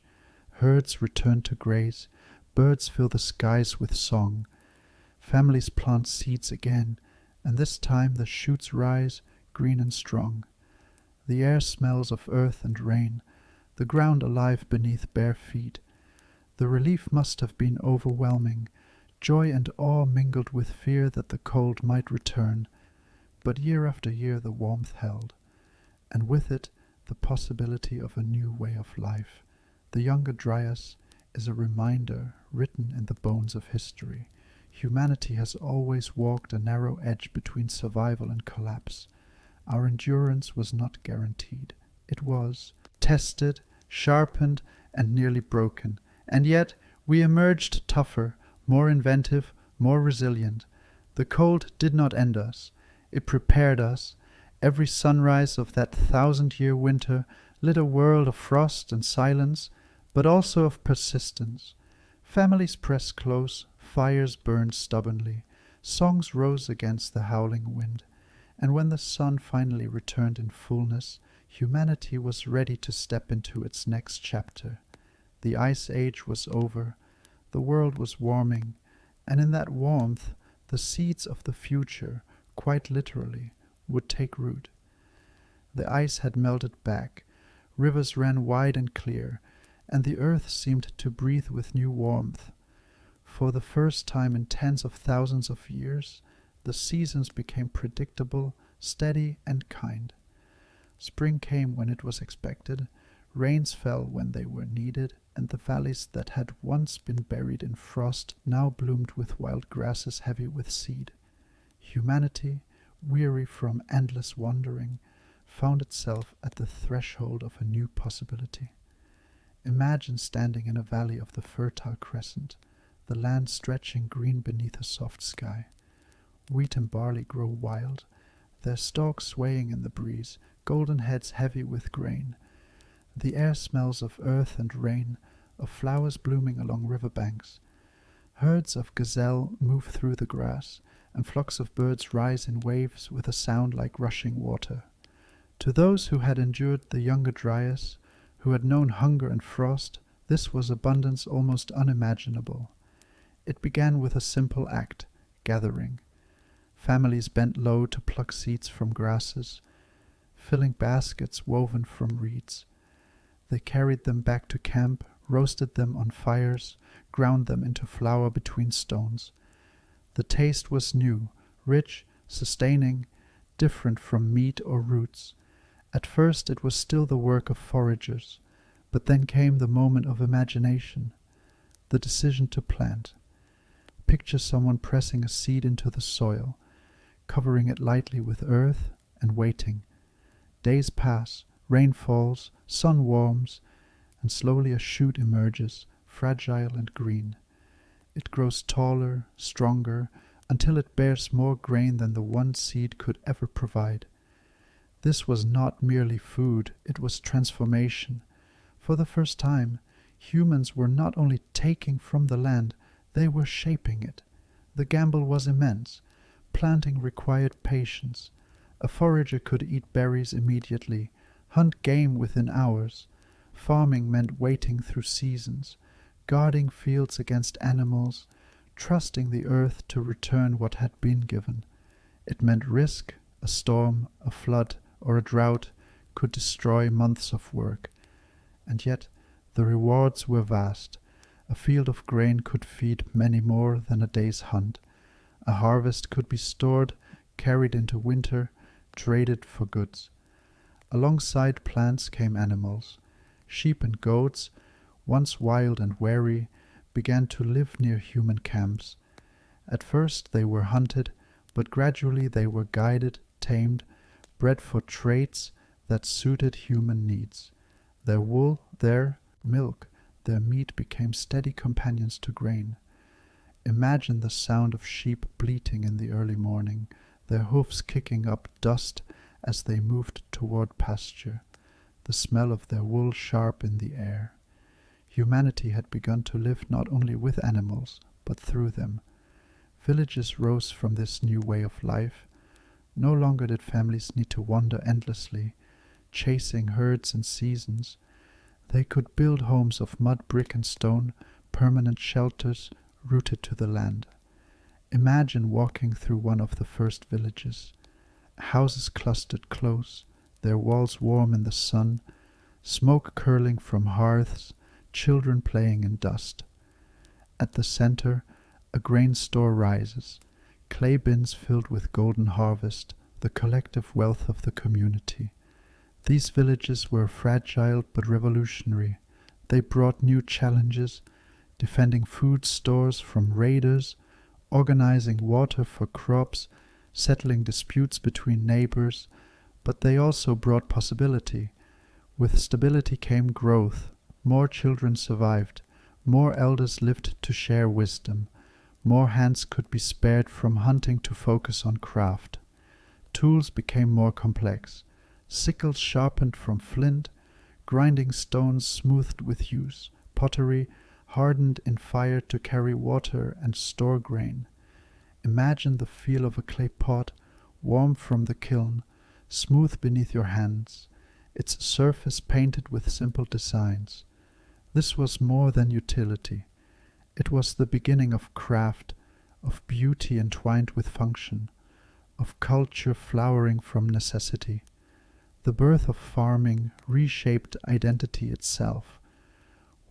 herds return to graze, birds fill the skies with song. Families plant seeds again, and this time the shoots rise, green and strong. The air smells of earth and rain, the ground alive beneath bare feet. The relief must have been overwhelming, joy and awe mingled with fear that the cold might return. But year after year the warmth held, and with it the possibility of a new way of life. The younger Dryas is a reminder written in the bones of history. Humanity has always walked a narrow edge between survival and collapse. Our endurance was not guaranteed. It was tested, sharpened, and nearly broken. And yet we emerged tougher, more inventive, more resilient. The cold did not end us. It prepared us. Every sunrise of that 1,000-year winter lit a world of frost and silence, but also of persistence. Families pressed close, fires burned stubbornly, songs rose against the howling wind, and when the sun finally returned in fullness, humanity was ready to step into its next chapter. The Ice Age was over, the world was warming, and in that warmth, the seeds of the future, quite literally, would take root. The ice had melted back, rivers ran wide and clear, and the earth seemed to breathe with new warmth. For the first time in tens of thousands of years, the seasons became predictable, steady, and kind. Spring came when it was expected, rains fell when they were needed, and the valleys that had once been buried in frost now bloomed with wild grasses heavy with seed. Humanity, weary from endless wandering, found itself at the threshold of a new possibility. Imagine standing in a valley of the Fertile Crescent, the land stretching green beneath a soft sky. Wheat and barley grow wild, their stalks swaying in the breeze, golden heads heavy with grain. The air smells of earth and rain, of flowers blooming along river banks. Herds of gazelle move through the grass, and flocks of birds rise in waves with a sound like rushing water. To those who had endured the younger Dryas, who had known hunger and frost, this was abundance almost unimaginable. It began with a simple act, gathering. Families bent low to pluck seeds from grasses, filling baskets woven from reeds. They carried them back to camp, roasted them on fires, ground them into flour between stones. The taste was new, rich, sustaining, different from meat or roots. At first it was still the work of foragers, but then came the moment of imagination, the decision to plant. Picture someone pressing a seed into the soil, covering it lightly with earth, and waiting. Days pass, rain falls, sun warms, and slowly a shoot emerges, fragile and green. It grows taller, stronger, until it bears more grain than the one seed could ever provide. This was not merely food, it was transformation. For the first time, humans were not only taking from the land, they were shaping it. The gamble was immense. Planting required patience. A forager could eat berries immediately, hunt game within hours. Farming meant waiting through seasons, guarding fields against animals, trusting the earth to return what had been given. It meant risk. A storm, a flood, or a drought could destroy months of work. And yet the rewards were vast. A field of grain could feed many more than a day's hunt. A harvest could be stored, carried into winter, traded for goods. Alongside plants came animals. Sheep and goats, once wild and wary, began to live near human camps. At first they were hunted, but gradually they were guided, tamed, bred for traits that suited human needs. Their wool, their milk, their meat became steady companions to grain. Imagine the sound of sheep bleating in the early morning, their hoofs kicking up dust as they moved toward pasture, the smell of their wool sharp in the air. Humanity had begun to live not only with animals, but through them. Villages rose from this new way of life. No longer did families need to wander endlessly, chasing herds and seasons. They could build homes of mud, brick, and stone, permanent shelters rooted to the land. Imagine walking through one of the first villages. Houses clustered close, their walls warm in the sun, smoke curling from hearths, children playing in dust. At the center, a grain store rises, clay bins filled with golden harvest, the collective wealth of the community. These villages were fragile but revolutionary. They brought new challenges, defending food stores from raiders, organizing water for crops, settling disputes between neighbors, but they also brought possibility. With stability came growth. More children survived. More elders lived to share wisdom. More hands could be spared from hunting to focus on craft. Tools became more complex. Sickles sharpened from flint, grinding stones smoothed with use, pottery hardened in fire to carry water and store grain. Imagine the feel of a clay pot, warm from the kiln, smooth beneath your hands, its surface painted with simple designs. This was more than utility. It was the beginning of craft, of beauty entwined with function, of culture flowering from necessity. The birth of farming reshaped identity itself.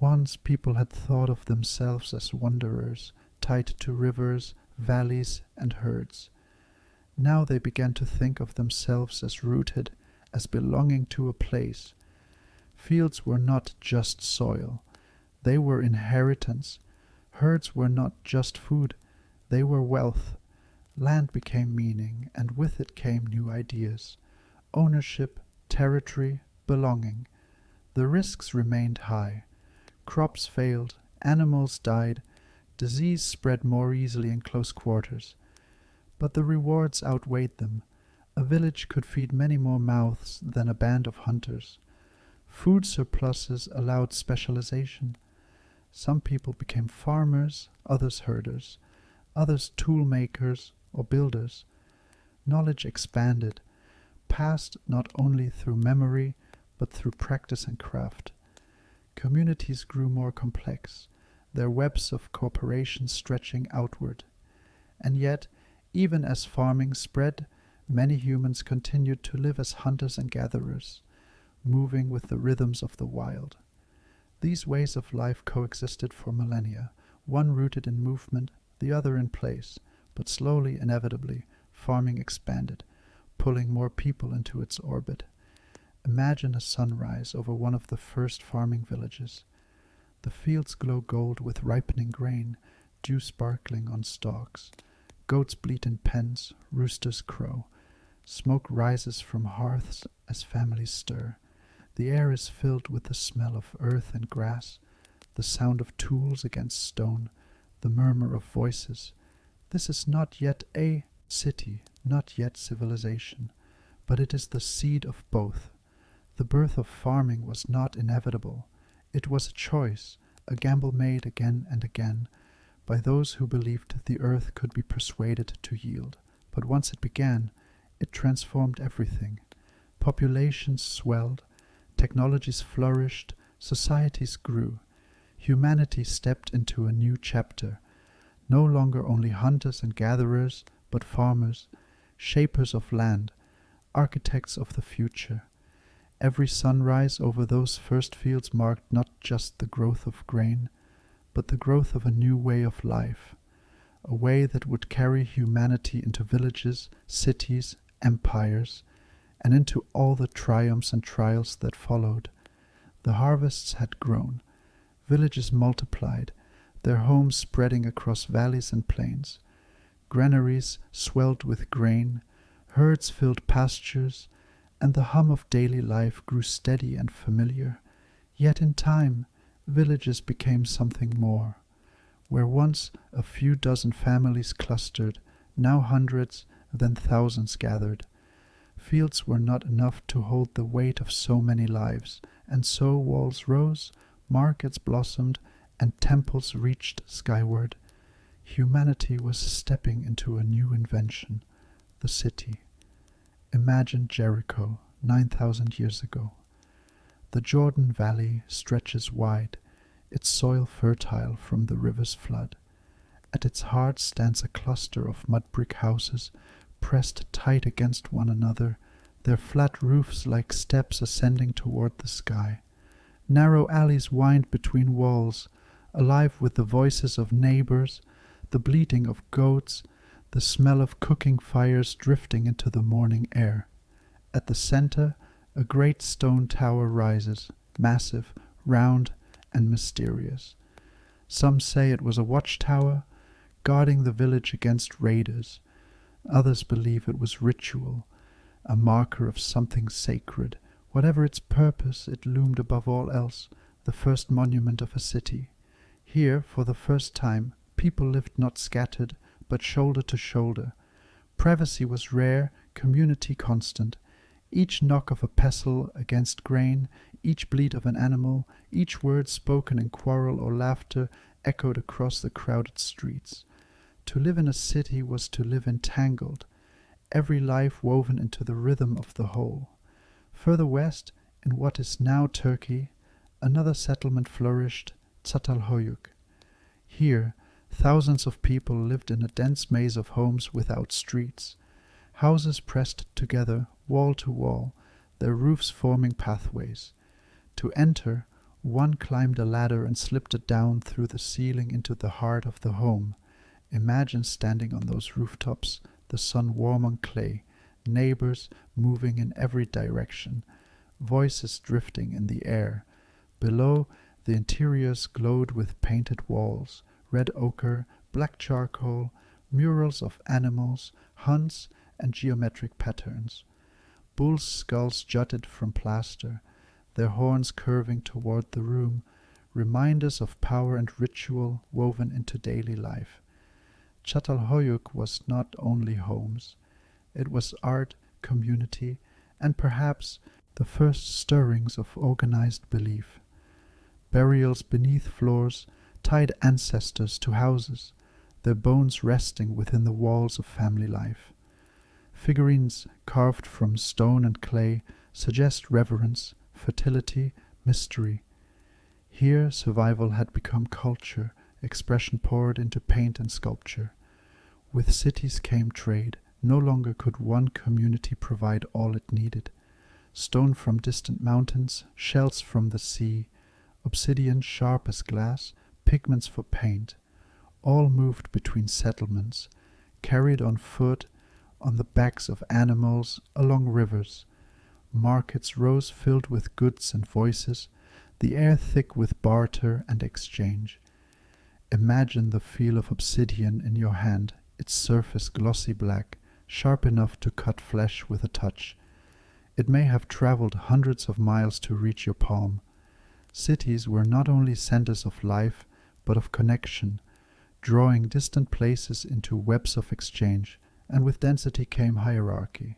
Once people had thought of themselves as wanderers, tied to rivers, valleys, and herds. Now they began to think of themselves as rooted, as belonging to a place. Fields were not just soil. They were inheritance. Herds were not just food. They were wealth. Land became meaning, and with it came new ideas. Ownership, territory, belonging. The risks remained high. Crops failed, animals died, disease spread more easily in close quarters. But the rewards outweighed them. A village could feed many more mouths than a band of hunters. Food surpluses allowed specialization. Some people became farmers, others herders, others tool makers or builders. Knowledge expanded, passed not only through memory, but through practice and craft. Communities grew more complex, their webs of cooperation stretching outward. And yet, even as farming spread, many humans continued to live as hunters and gatherers, moving with the rhythms of the wild. These ways of life coexisted for millennia, one rooted in movement, the other in place, but slowly, inevitably, farming expanded, pulling more people into its orbit. Imagine a sunrise over one of the first farming villages. The fields glow gold with ripening grain, dew sparkling on stalks. Goats bleat in pens, roosters crow. Smoke rises from hearths as families stir. The air is filled with the smell of earth and grass, the sound of tools against stone, the murmur of voices. This is not yet a city, not yet civilization, but it is the seed of both. The birth of farming was not inevitable. It was a choice, a gamble made again and again, by those who believed the earth could be persuaded to yield. But once it began, it transformed everything. Populations swelled, technologies flourished, societies grew. Humanity stepped into a new chapter, no longer only hunters and gatherers, but farmers, shapers of land, architects of the future. Every sunrise over those first fields marked not just the growth of grain, but the growth of a new way of life, a way that would carry humanity into villages, cities, empires, and into all the triumphs and trials that followed. The harvests had grown, villages multiplied, their homes spreading across valleys and plains. Granaries swelled with grain, herds filled pastures, and the hum of daily life grew steady and familiar. Yet in time, villages became something more. Where once a few dozen families clustered, now hundreds, then thousands gathered. Fields were not enough to hold the weight of so many lives, and so walls rose, markets blossomed, and temples reached skyward. Humanity was stepping into a new invention, the city. Imagine Jericho 9,000 years ago. The Jordan Valley stretches wide, its soil fertile from the river's flood. At its heart stands a cluster of mud brick houses, pressed tight against one another, their flat roofs like steps ascending toward the sky. Narrow alleys wind between walls, alive with the voices of neighbors, the bleating of goats, the smell of cooking fires drifting into the morning air. At the center, a great stone tower rises, massive, round, and mysterious. Some say it was a watchtower, guarding the village against raiders. Others believe it was ritual, a marker of something sacred. Whatever its purpose, it loomed above all else, the first monument of a city. Here, for the first time, People lived not scattered, but shoulder to shoulder. Privacy was rare, community constant. Each knock of a pestle against grain, each bleat of an animal, each word spoken in quarrel or laughter echoed across the crowded streets. To live in a city was to live entangled, every life woven into the rhythm of the whole. Further west, in what is now Turkey, another settlement flourished, Çatalhöyük. Here, thousands of people lived in a dense maze of homes without streets, houses pressed together, wall to wall, their roofs forming pathways. To enter, one climbed a ladder and slipped it down through the ceiling into the heart of the home. Imagine standing on those rooftops, the sun warm on clay, neighbors moving in every direction, voices drifting in the air. Below, the interiors glowed with painted walls, red ochre, black charcoal, murals of animals, hunts, and geometric patterns. Bulls' skulls jutted from plaster, their horns curving toward the room, reminders of power and ritual woven into daily life. Çatalhöyük was not only homes. It was art, community, and perhaps the first stirrings of organized belief. Burials beneath floors tied ancestors to houses, their bones resting within the walls of family life. Figurines carved from stone and clay suggest reverence, fertility, mystery. Here survival had become culture, expression poured into paint and sculpture. With cities came trade. No longer could one community provide all it needed. Stone from distant mountains, shells from the sea, obsidian sharp as glass, pigments for paint, all moved between settlements, carried on foot, on the backs of animals, along rivers. Markets rose filled with goods and voices, the air thick with barter and exchange. Imagine the feel of obsidian in your hand, its surface glossy black, sharp enough to cut flesh with a touch. It may have traveled hundreds of miles to reach your palm. Cities were not only centers of life, but of connection, drawing distant places into webs of exchange, and with density came hierarchy.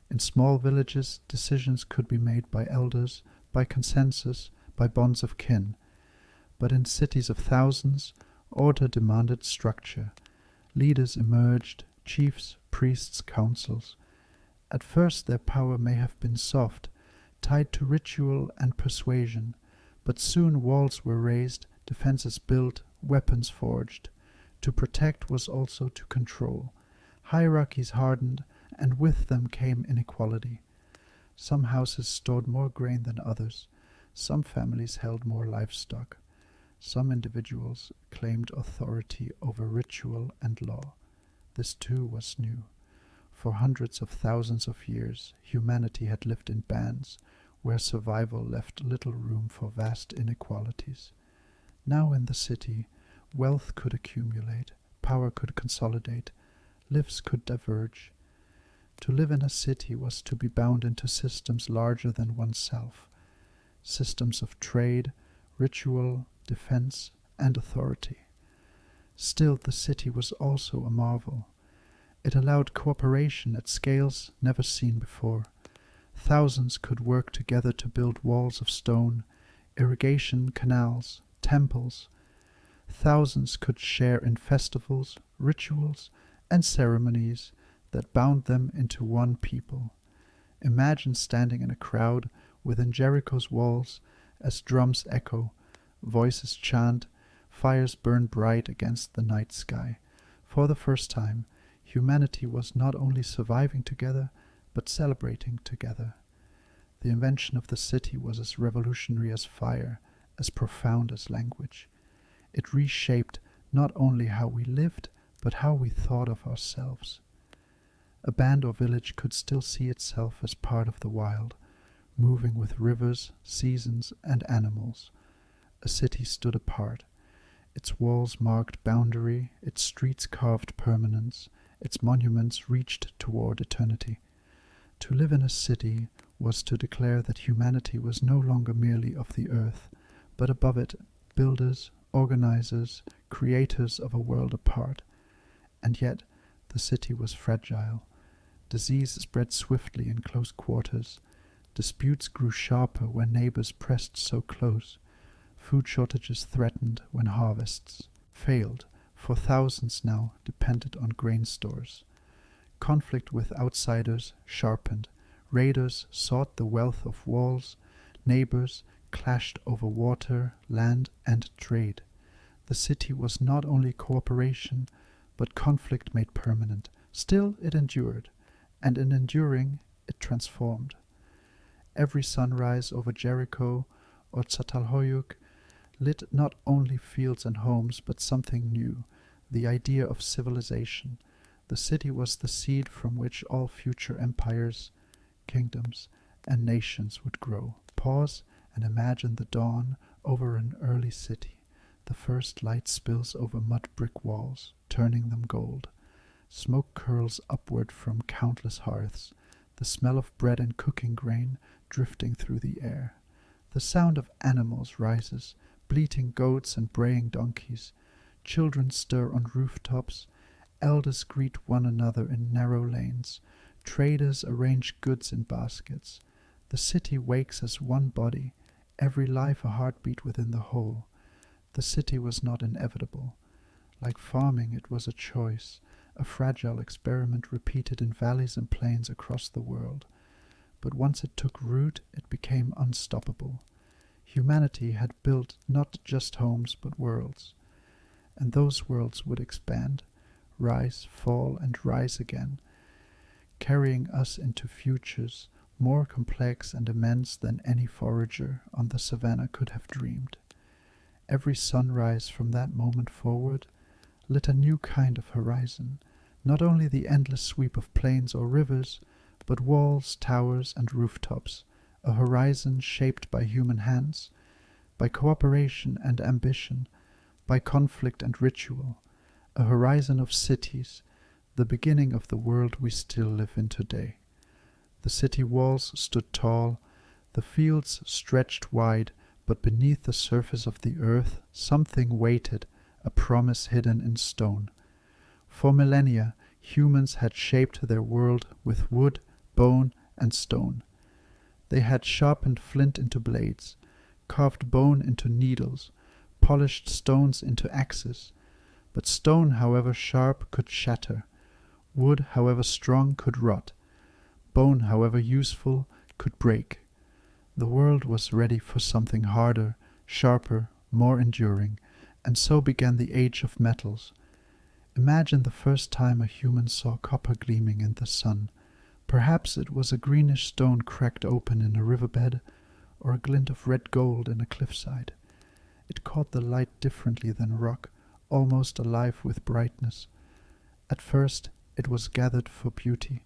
In small villages, decisions could be made by elders, by consensus, by bonds of kin. But in cities of thousands, order demanded structure. Leaders emerged, chiefs, priests, councils. At first their power may have been soft, tied to ritual and persuasion, but soon walls were raised, defenses built, weapons forged. To protect was also to control. Hierarchies hardened, and with them came inequality. Some houses stored more grain than others. Some families held more livestock. Some individuals claimed authority over ritual and law. This too was new. For hundreds of thousands of years, humanity had lived in bands, where survival left little room for vast inequalities. Now in the city, wealth could accumulate, power could consolidate, lives could diverge. To live in a city was to be bound into systems larger than oneself, systems of trade, ritual, defense, and authority. Still, the city was also a marvel. It allowed cooperation at scales never seen before. Thousands could work together to build walls of stone, irrigation canals, temples. Thousands could share in festivals, rituals, and ceremonies that bound them into one people. Imagine standing in a crowd within Jericho's walls as drums echo, voices chant, fires burn bright against the night sky. For the first time, humanity was not only surviving together, but celebrating together. The invention of the city was as revolutionary as fire, as profound as language. It reshaped not only how we lived, but how we thought of ourselves. A band or village could still see itself as part of the wild, moving with rivers, seasons, and animals. A city stood apart. Its walls marked boundary, its streets carved permanence, its monuments reached toward eternity. To live in a city was to declare that humanity was no longer merely of the earth, but above it, builders, organizers, creators of a world apart. And yet the city was fragile. Disease spread swiftly in close quarters. Disputes grew sharper when neighbors pressed so close. Food shortages threatened when harvests failed, for thousands now depended on grain stores. Conflict with outsiders sharpened. Raiders sought the wealth of walls. Neighbors clashed over water, land, and trade. The city was not only cooperation, but conflict made permanent. Still it endured, and in enduring it transformed. Every sunrise over Jericho or Çatalhöyük lit not only fields and homes, but something new, the idea of civilization. The city was the seed from which all future empires, kingdoms, and nations would grow. Pause and imagine the dawn over an early city. The first light spills over mud brick walls, turning them gold. Smoke curls upward from countless hearths, the smell of bread and cooking grain drifting through the air. The sound of animals rises, bleating goats and braying donkeys. Children stir on rooftops. Elders greet one another in narrow lanes. Traders arrange goods in baskets. The city wakes as one body, every life a heartbeat within the whole. The city was not inevitable. Like farming, it was a choice, a fragile experiment repeated in valleys and plains across the world. But once it took root, it became unstoppable. Humanity had built not just homes, but worlds. And those worlds would expand, rise, fall, and rise again, carrying us into futures more complex and immense than any forager on the savannah could have dreamed. Every sunrise from that moment forward lit a new kind of horizon, not only the endless sweep of plains or rivers, but walls, towers, and rooftops, a horizon shaped by human hands, by cooperation and ambition, by conflict and ritual, a horizon of cities, the beginning of the world we still live in today. The city walls stood tall, the fields stretched wide, but beneath the surface of the earth something waited, a promise hidden in stone. For millennia, humans had shaped their world with wood, bone, and stone. They had sharpened flint into blades, carved bone into needles, polished stones into axes. But stone, however sharp, could shatter. Wood, however strong, could rot. Bone, however useful, could break. The world was ready for something harder, sharper, more enduring, and so began the age of metals. Imagine the first time a human saw copper gleaming in the sun. Perhaps it was a greenish stone cracked open in a riverbed, or a glint of red gold in a cliffside. It caught the light differently than rock, almost alive with brightness. At first it was gathered for beauty,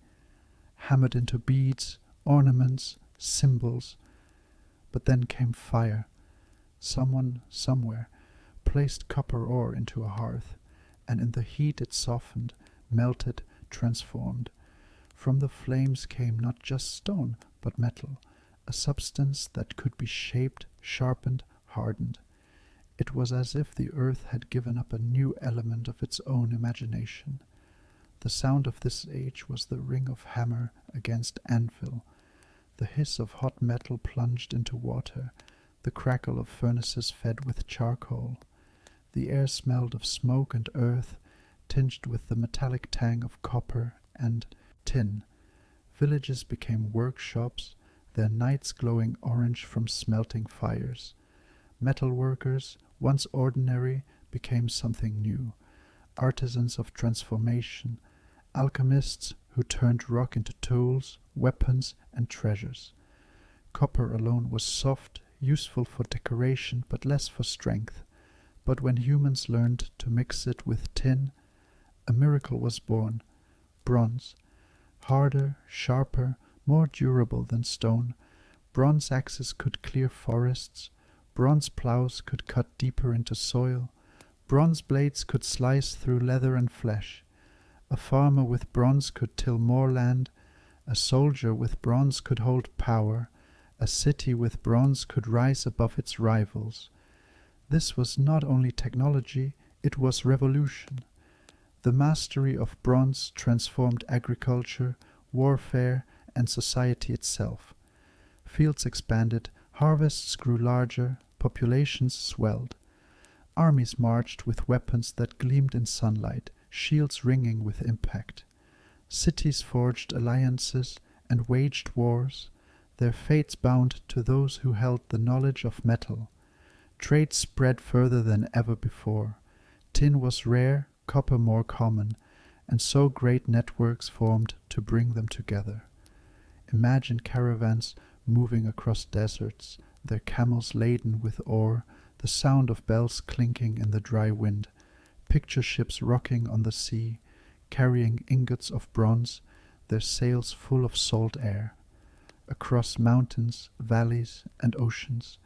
hammered into beads, ornaments, symbols. But then came fire. Someone, somewhere, placed copper ore into a hearth, and in the heat it softened, melted, transformed. From the flames came not just stone, but metal, a substance that could be shaped, sharpened, hardened. It was as if the earth had given up a new element of its own imagination. The sound of this age was the ring of hammer against anvil, the hiss of hot metal plunged into water, the crackle of furnaces fed with charcoal. The air smelled of smoke and earth, tinged with the metallic tang of copper and tin. Villages became workshops, their nights glowing orange from smelting fires. Metal workers, once ordinary, became something new, artisans of transformation, alchemists who turned rock into tools, weapons, and treasures. Copper alone was soft, useful for decoration, but less for strength. But when humans learned to mix it with tin, a miracle was born. Bronze, harder, sharper, more durable than stone. Bronze axes could clear forests. Bronze plows could cut deeper into soil. Bronze blades could slice through leather and flesh. A farmer with bronze could till more land. A soldier with bronze could hold power. A city with bronze could rise above its rivals. This was not only technology, it was revolution. The mastery of bronze transformed agriculture, warfare, and society itself. Fields expanded, harvests grew larger, populations swelled. Armies marched with weapons that gleamed in sunlight, shields ringing with impact. Cities forged alliances and waged wars, their fates bound to those who held the knowledge of metal. Trade spread further than ever before. Tin was rare, copper more common, and so great networks formed to bring them together. Imagine caravans moving across deserts, their camels laden with ore, the sound of bells clinking in the dry wind. Picture ships rocking on the sea, carrying ingots of bronze, their sails full of salt air. Across mountains, valleys, and oceans,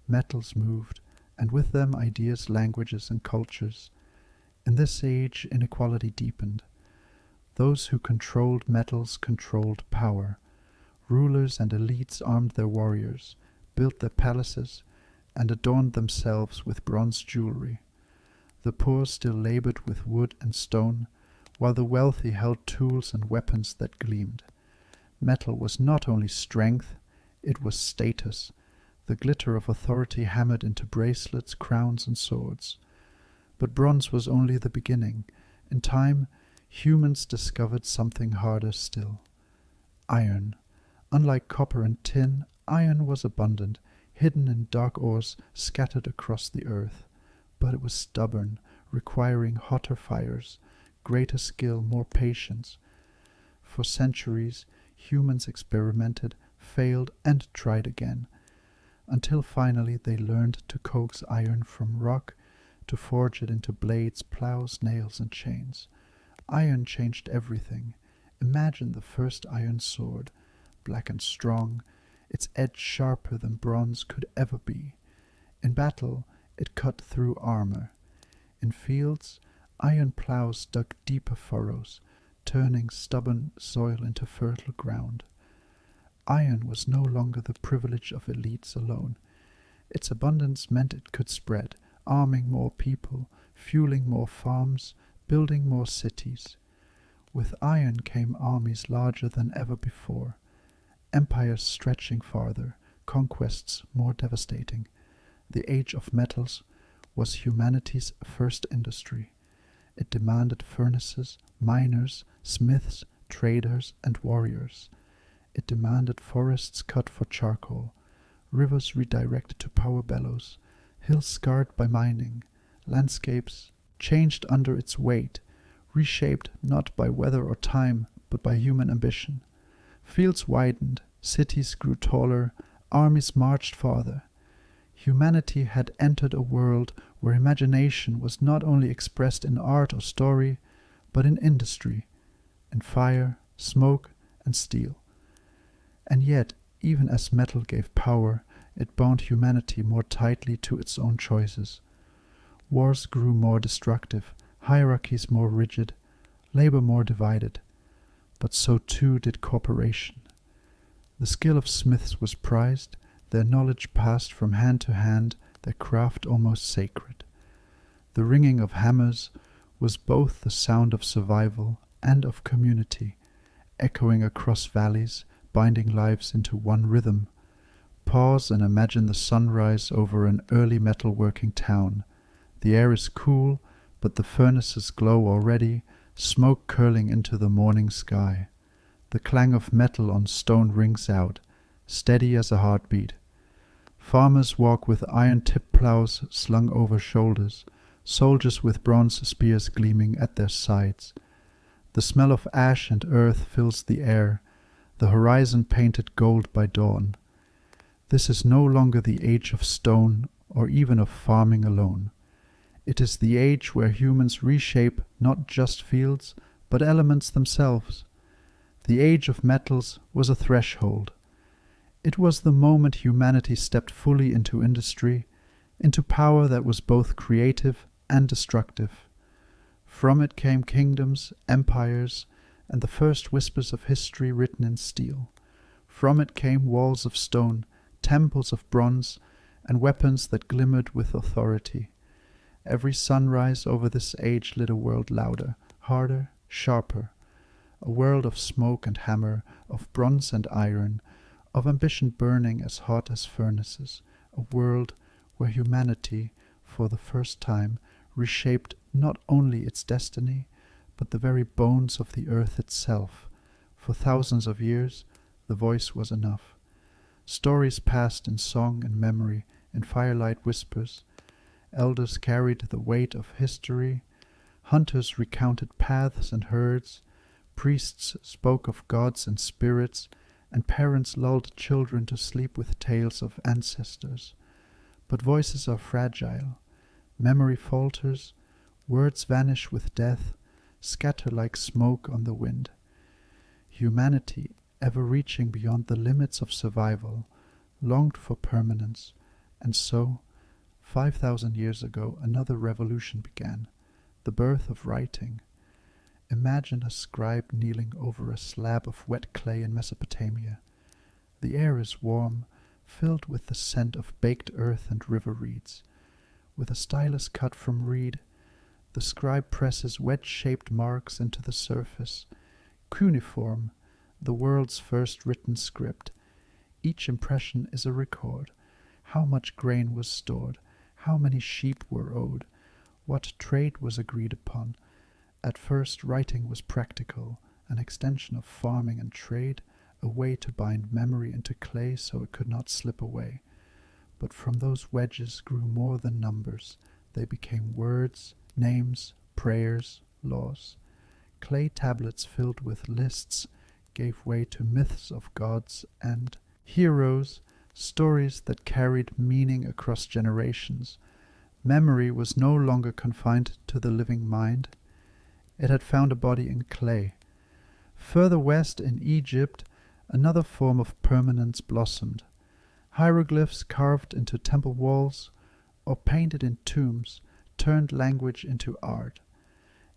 metals moved, and with them ideas, languages, and cultures. In this age, inequality deepened. Those who controlled metals controlled power. Rulers and elites armed their warriors, built their palaces, and adorned themselves with bronze jewelry. The poor still labored with wood and stone, while the wealthy held tools and weapons that gleamed. Metal was not only strength, it was status, the glitter of authority hammered into bracelets, crowns, and swords. But bronze was only the beginning. In time, humans discovered something harder still. Iron. Unlike copper and tin, iron was abundant, hidden in dark ores scattered across the earth. But it was stubborn, requiring hotter fires, greater skill, more patience. For centuries, humans experimented, failed, and tried again, until finally they learned to coax iron from rock, to forge it into blades, plows, nails, and chains. Iron changed everything. Imagine the first iron sword, black and strong, its edge sharper than bronze could ever be. In battle, it cut through armor. In fields, iron plows dug deeper furrows, turning stubborn soil into fertile ground. Iron was no longer the privilege of elites alone. Its abundance meant it could spread, arming more people, fueling more farms, building more cities. With iron came armies larger than ever before, empires stretching farther, conquests more devastating. The age of metals was humanity's first industry. It demanded furnaces, miners, smiths, traders, and warriors. It demanded forests cut for charcoal, rivers redirected to power bellows, hills scarred by mining, landscapes changed under its weight, reshaped not by weather or time, but by human ambition. Fields widened, cities grew taller, armies marched farther. Humanity had entered a world where imagination was not only expressed in art or story, but in industry, in fire, smoke, and steel. And yet, even as metal gave power, it bound humanity more tightly to its own choices. Wars grew more destructive, hierarchies more rigid, labor more divided. But so too did cooperation. The skill of smiths was prized, their knowledge passed from hand to hand, their craft almost sacred. The ringing of hammers was both the sound of survival and of community, echoing across valleys, binding lives into one rhythm. Pause and imagine the sunrise over an early metalworking town. The air is cool, but the furnaces glow already, smoke curling into the morning sky. The clang of metal on stone rings out, steady as a heartbeat. Farmers walk with iron-tipped plows slung over shoulders, soldiers with bronze spears gleaming at their sides. The smell of ash and earth fills the air, the horizon painted gold by dawn. This is no longer the age of stone or even of farming alone. It is the age where humans reshape not just fields, but elements themselves. The age of metals was a threshold. It was the moment humanity stepped fully into industry, into power that was both creative and destructive. From it came kingdoms, empires, and the first whispers of history written in steel. From it came walls of stone, temples of bronze, and weapons that glimmered with authority. Every sunrise over this age lit a world louder, harder, sharper, a world of smoke and hammer, of bronze and iron, of ambition burning as hot as furnaces, a world where humanity, for the first time, reshaped not only its destiny, but the very bones of the earth itself. For thousands of years, the voice was enough. Stories passed in song and memory, in firelight whispers. Elders carried the weight of history. Hunters recounted paths and herds. Priests spoke of gods and spirits, and parents lulled children to sleep with tales of ancestors. But voices are fragile. Memory falters. Words vanish with death, scatter like smoke on the wind. Humanity, ever reaching beyond the limits of survival, longed for permanence, and so, 5,000 years ago, another revolution began, the birth of writing. Imagine a scribe kneeling over a slab of wet clay in Mesopotamia. The air is warm, filled with the scent of baked earth and river reeds. With a stylus cut from reed, the scribe presses wedge-shaped marks into the surface. Cuneiform, the world's first written script. Each impression is a record. How much grain was stored, how many sheep were owed, what trade was agreed upon. At first, writing was practical, an extension of farming and trade, a way to bind memory into clay so it could not slip away. But from those wedges grew more than numbers. They became words, names, prayers, laws. Clay tablets filled with lists gave way to myths of gods and heroes, stories that carried meaning across generations. Memory was no longer confined to the living mind. It had found a body in clay. Further west in Egypt, another form of permanence blossomed. Hieroglyphs carved into temple walls or painted in tombs turned language into art.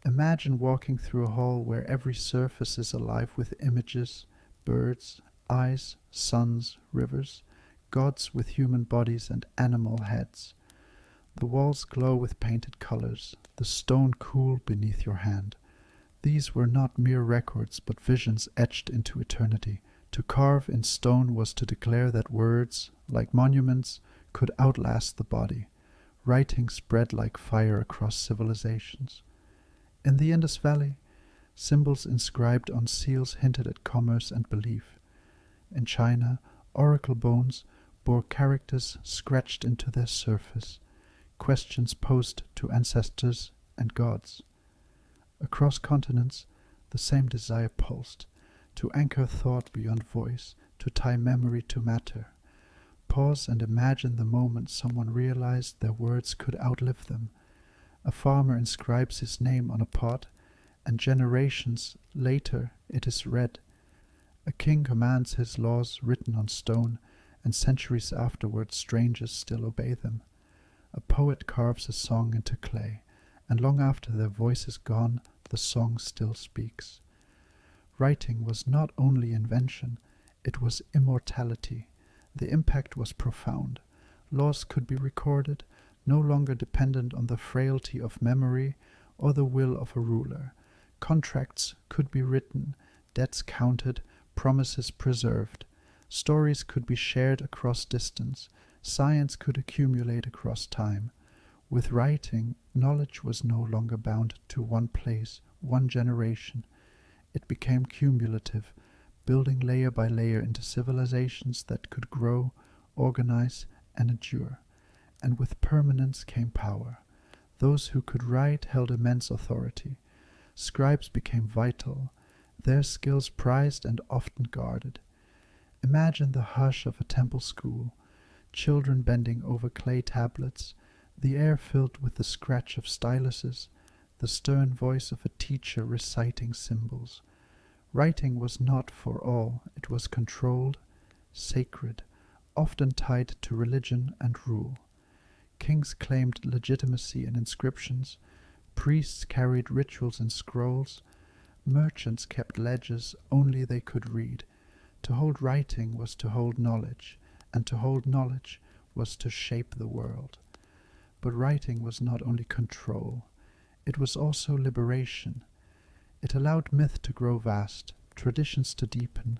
Imagine walking through a hall where every surface is alive with images, birds, eyes, suns, rivers, gods with human bodies and animal heads. The walls glow with painted colors, the stone cool beneath your hand. These were not mere records, but visions etched into eternity. To carve in stone was to declare that words, like monuments, could outlast the body. Writing spread like fire across civilizations. In the Indus Valley, symbols inscribed on seals hinted at commerce and belief. In China, oracle bones bore characters scratched into their surface, questions posed to ancestors and gods. Across continents, the same desire pulsed, to anchor thought beyond voice, to tie memory to matter. Pause and imagine the moment someone realized their words could outlive them. A farmer inscribes his name on a pot, and generations later it is read. A king commands his laws written on stone, and centuries afterward strangers still obey them. A poet carves a song into clay, and long after their voice is gone, the song still speaks. Writing was not only invention, it was immortality. The impact was profound. Laws could be recorded, no longer dependent on the frailty of memory or the will of a ruler. Contracts could be written, debts counted, promises preserved. Stories could be shared across distance. Science could accumulate across time. With writing, knowledge was no longer bound to one place, one generation. It became cumulative, building layer by layer into civilizations that could grow, organize, and endure. And with permanence came power. Those who could write held immense authority. Scribes became vital, their skills prized and often guarded. Imagine the hush of a temple school, children bending over clay tablets, the air filled with the scratch of styluses, the stern voice of a teacher reciting symbols. Writing was not for all, it was controlled, sacred, often tied to religion and rule. Kings claimed legitimacy in inscriptions, priests carried rituals in scrolls, merchants kept ledgers only they could read. To hold writing was to hold knowledge, and to hold knowledge was to shape the world. But writing was not only control, it was also liberation. It allowed myth to grow vast, traditions to deepen,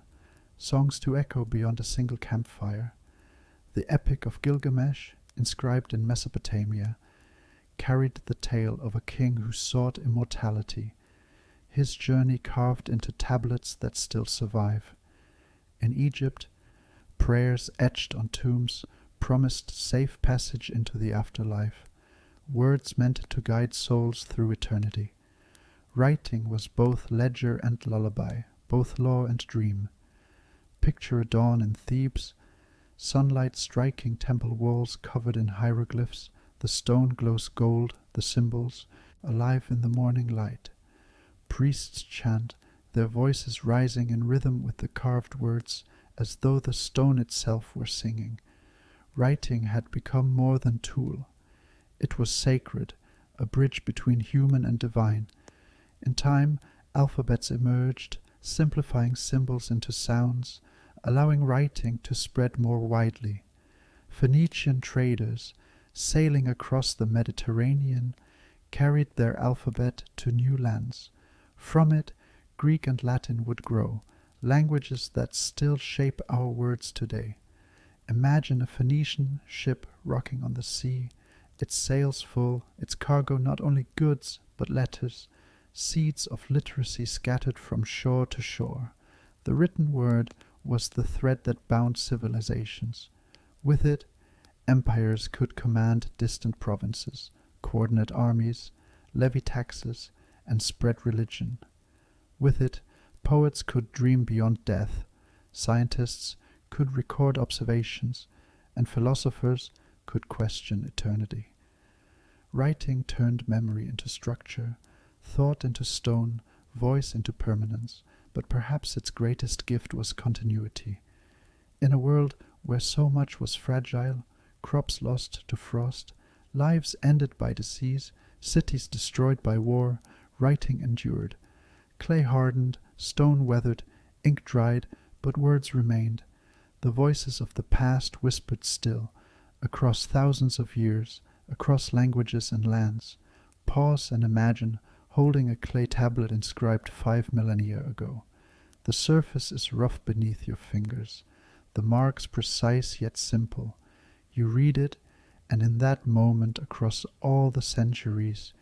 songs to echo beyond a single campfire. The Epic of Gilgamesh, inscribed in Mesopotamia, carried the tale of a king who sought immortality, his journey carved into tablets that still survive. In Egypt, prayers etched on tombs promised safe passage into the afterlife, words meant to guide souls through eternity. Writing was both ledger and lullaby, both law and dream. Picture a dawn in Thebes, sunlight striking temple walls covered in hieroglyphs, the stone glows gold, the symbols, alive in the morning light. Priests chant, their voices rising in rhythm with the carved words, as though the stone itself were singing. Writing had become more than tool. It was sacred, a bridge between human and divine. In time, alphabets emerged, simplifying symbols into sounds, allowing writing to spread more widely. Phoenician traders, sailing across the Mediterranean, carried their alphabet to new lands. From it, Greek and Latin would grow, languages that still shape our words today. Imagine a Phoenician ship rocking on the sea, its sails full, its cargo not only goods but letters, seeds of literacy scattered from shore to shore. The written word was the thread that bound civilizations. With it, empires could command distant provinces, coordinate armies, levy taxes, and spread religion. With it, poets could dream beyond death, scientists could record observations, and philosophers could question eternity. Writing turned memory into structure, thought into stone, voice into permanence, but perhaps its greatest gift was continuity. In a world where so much was fragile, crops lost to frost, lives ended by disease, cities destroyed by war, writing endured. Clay hardened, stone weathered, ink dried, but words remained. The voices of the past whispered still, across thousands of years, across languages and lands. Pause and imagine holding a clay tablet inscribed 5 millennia ago. The surface is rough beneath your fingers, the marks precise yet simple. You read it, and in that moment, across all the centuries,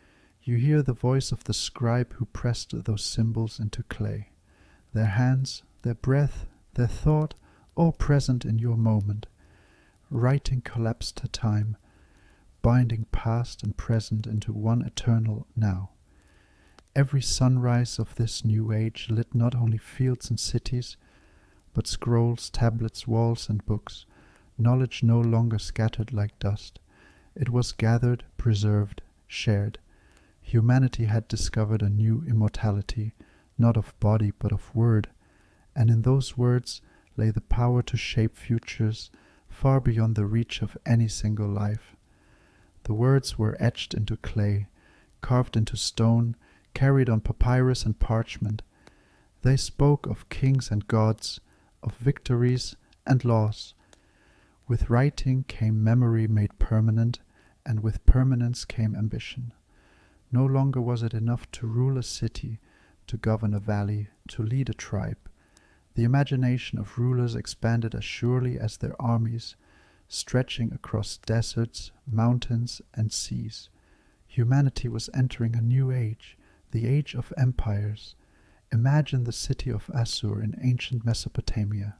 you hear the voice of the scribe who pressed those symbols into clay. Their hands, their breath, their thought, all present in your moment. Writing collapsed to time, binding past and present into one eternal now. Every sunrise of this new age lit not only fields and cities, but scrolls, tablets, walls, and books. Knowledge no longer scattered like dust. It was gathered, preserved, shared. Humanity had discovered a new immortality, not of body but of word, and in those words lay the power to shape futures far beyond the reach of any single life. The words were etched into clay, carved into stone, carried on papyrus and parchment. They spoke of kings and gods, of victories and loss. With writing came memory made permanent, and with permanence came ambition. No longer was it enough to rule a city, to govern a valley, to lead a tribe. The imagination of rulers expanded as surely as their armies, stretching across deserts, mountains, and seas. Humanity was entering a new age, the age of empires. Imagine the city of Assur in ancient Mesopotamia.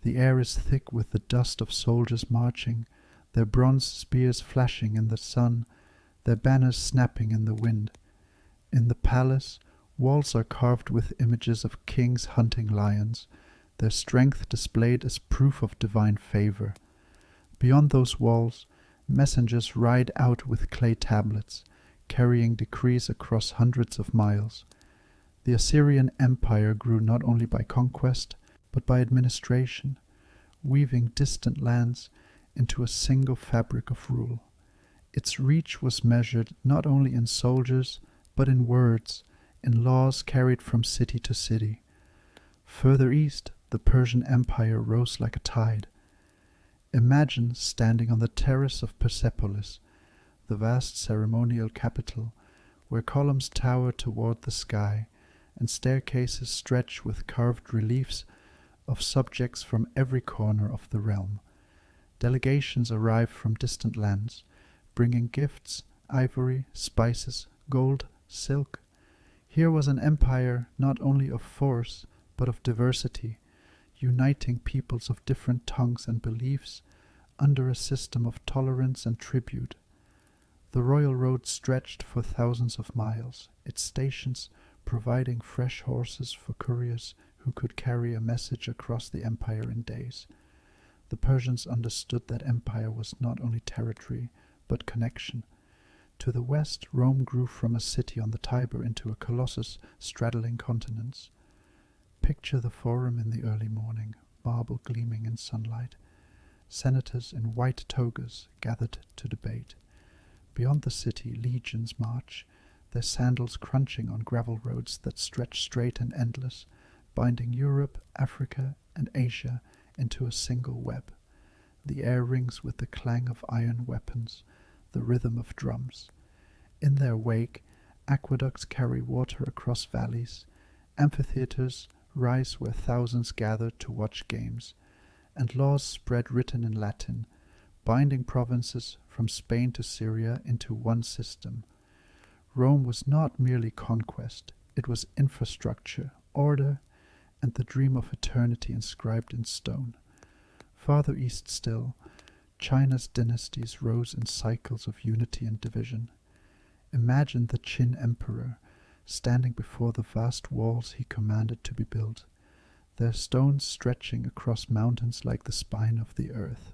The air is thick with the dust of soldiers marching, their bronze spears flashing in the sun, their banners snapping in the wind. In the palace, walls are carved with images of kings hunting lions, their strength displayed as proof of divine favor. Beyond those walls, messengers ride out with clay tablets, carrying decrees across hundreds of miles. The Assyrian Empire grew not only by conquest, but by administration, weaving distant lands into a single fabric of rule. Its reach was measured not only in soldiers, but in words, in laws carried from city to city. Further east, the Persian Empire rose like a tide. Imagine standing on the terrace of Persepolis, the vast ceremonial capital, where columns tower toward the sky and staircases stretch with carved reliefs of subjects from every corner of the realm. Delegations arrive from distant lands, bringing gifts, ivory, spices, gold, silk. Here was an empire not only of force, but of diversity, uniting peoples of different tongues and beliefs under a system of tolerance and tribute. The royal road stretched for thousands of miles, its stations providing fresh horses for couriers who could carry a message across the empire in days. The Persians understood that empire was not only territory, but connection. To the west, Rome grew from a city on the Tiber into a colossus straddling continents. Picture the forum in the early morning, marble gleaming in sunlight. Senators in white togas gathered to debate. Beyond the city, legions march, their sandals crunching on gravel roads that stretch straight and endless, binding Europe, Africa, and Asia into a single web. The air rings with the clang of iron weapons, the rhythm of drums. In their wake, aqueducts carry water across valleys, amphitheaters rise where thousands gather to watch games, and laws spread written in Latin, binding provinces from Spain to Syria into one system. Rome was not merely conquest, it was infrastructure, order, and the dream of eternity inscribed in stone. Farther east still, China's dynasties rose in cycles of unity and division. Imagine the Qin emperor standing before the vast walls he commanded to be built, their stones stretching across mountains like the spine of the earth.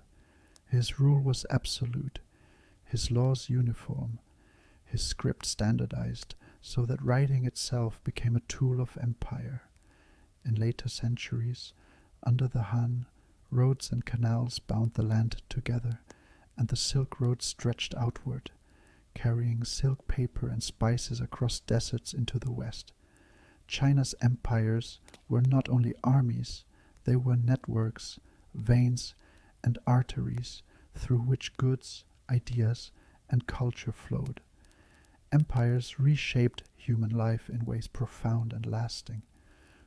His rule was absolute, his laws uniform, his script standardized, so that writing itself became a tool of empire. In later centuries, under the Han, roads and canals bound the land together, and the Silk Road stretched outward, carrying silk paper and spices across deserts into the west. China's empires were not only armies, they were networks, veins, and arteries through which goods, ideas, and culture flowed. Empires reshaped human life in ways profound and lasting.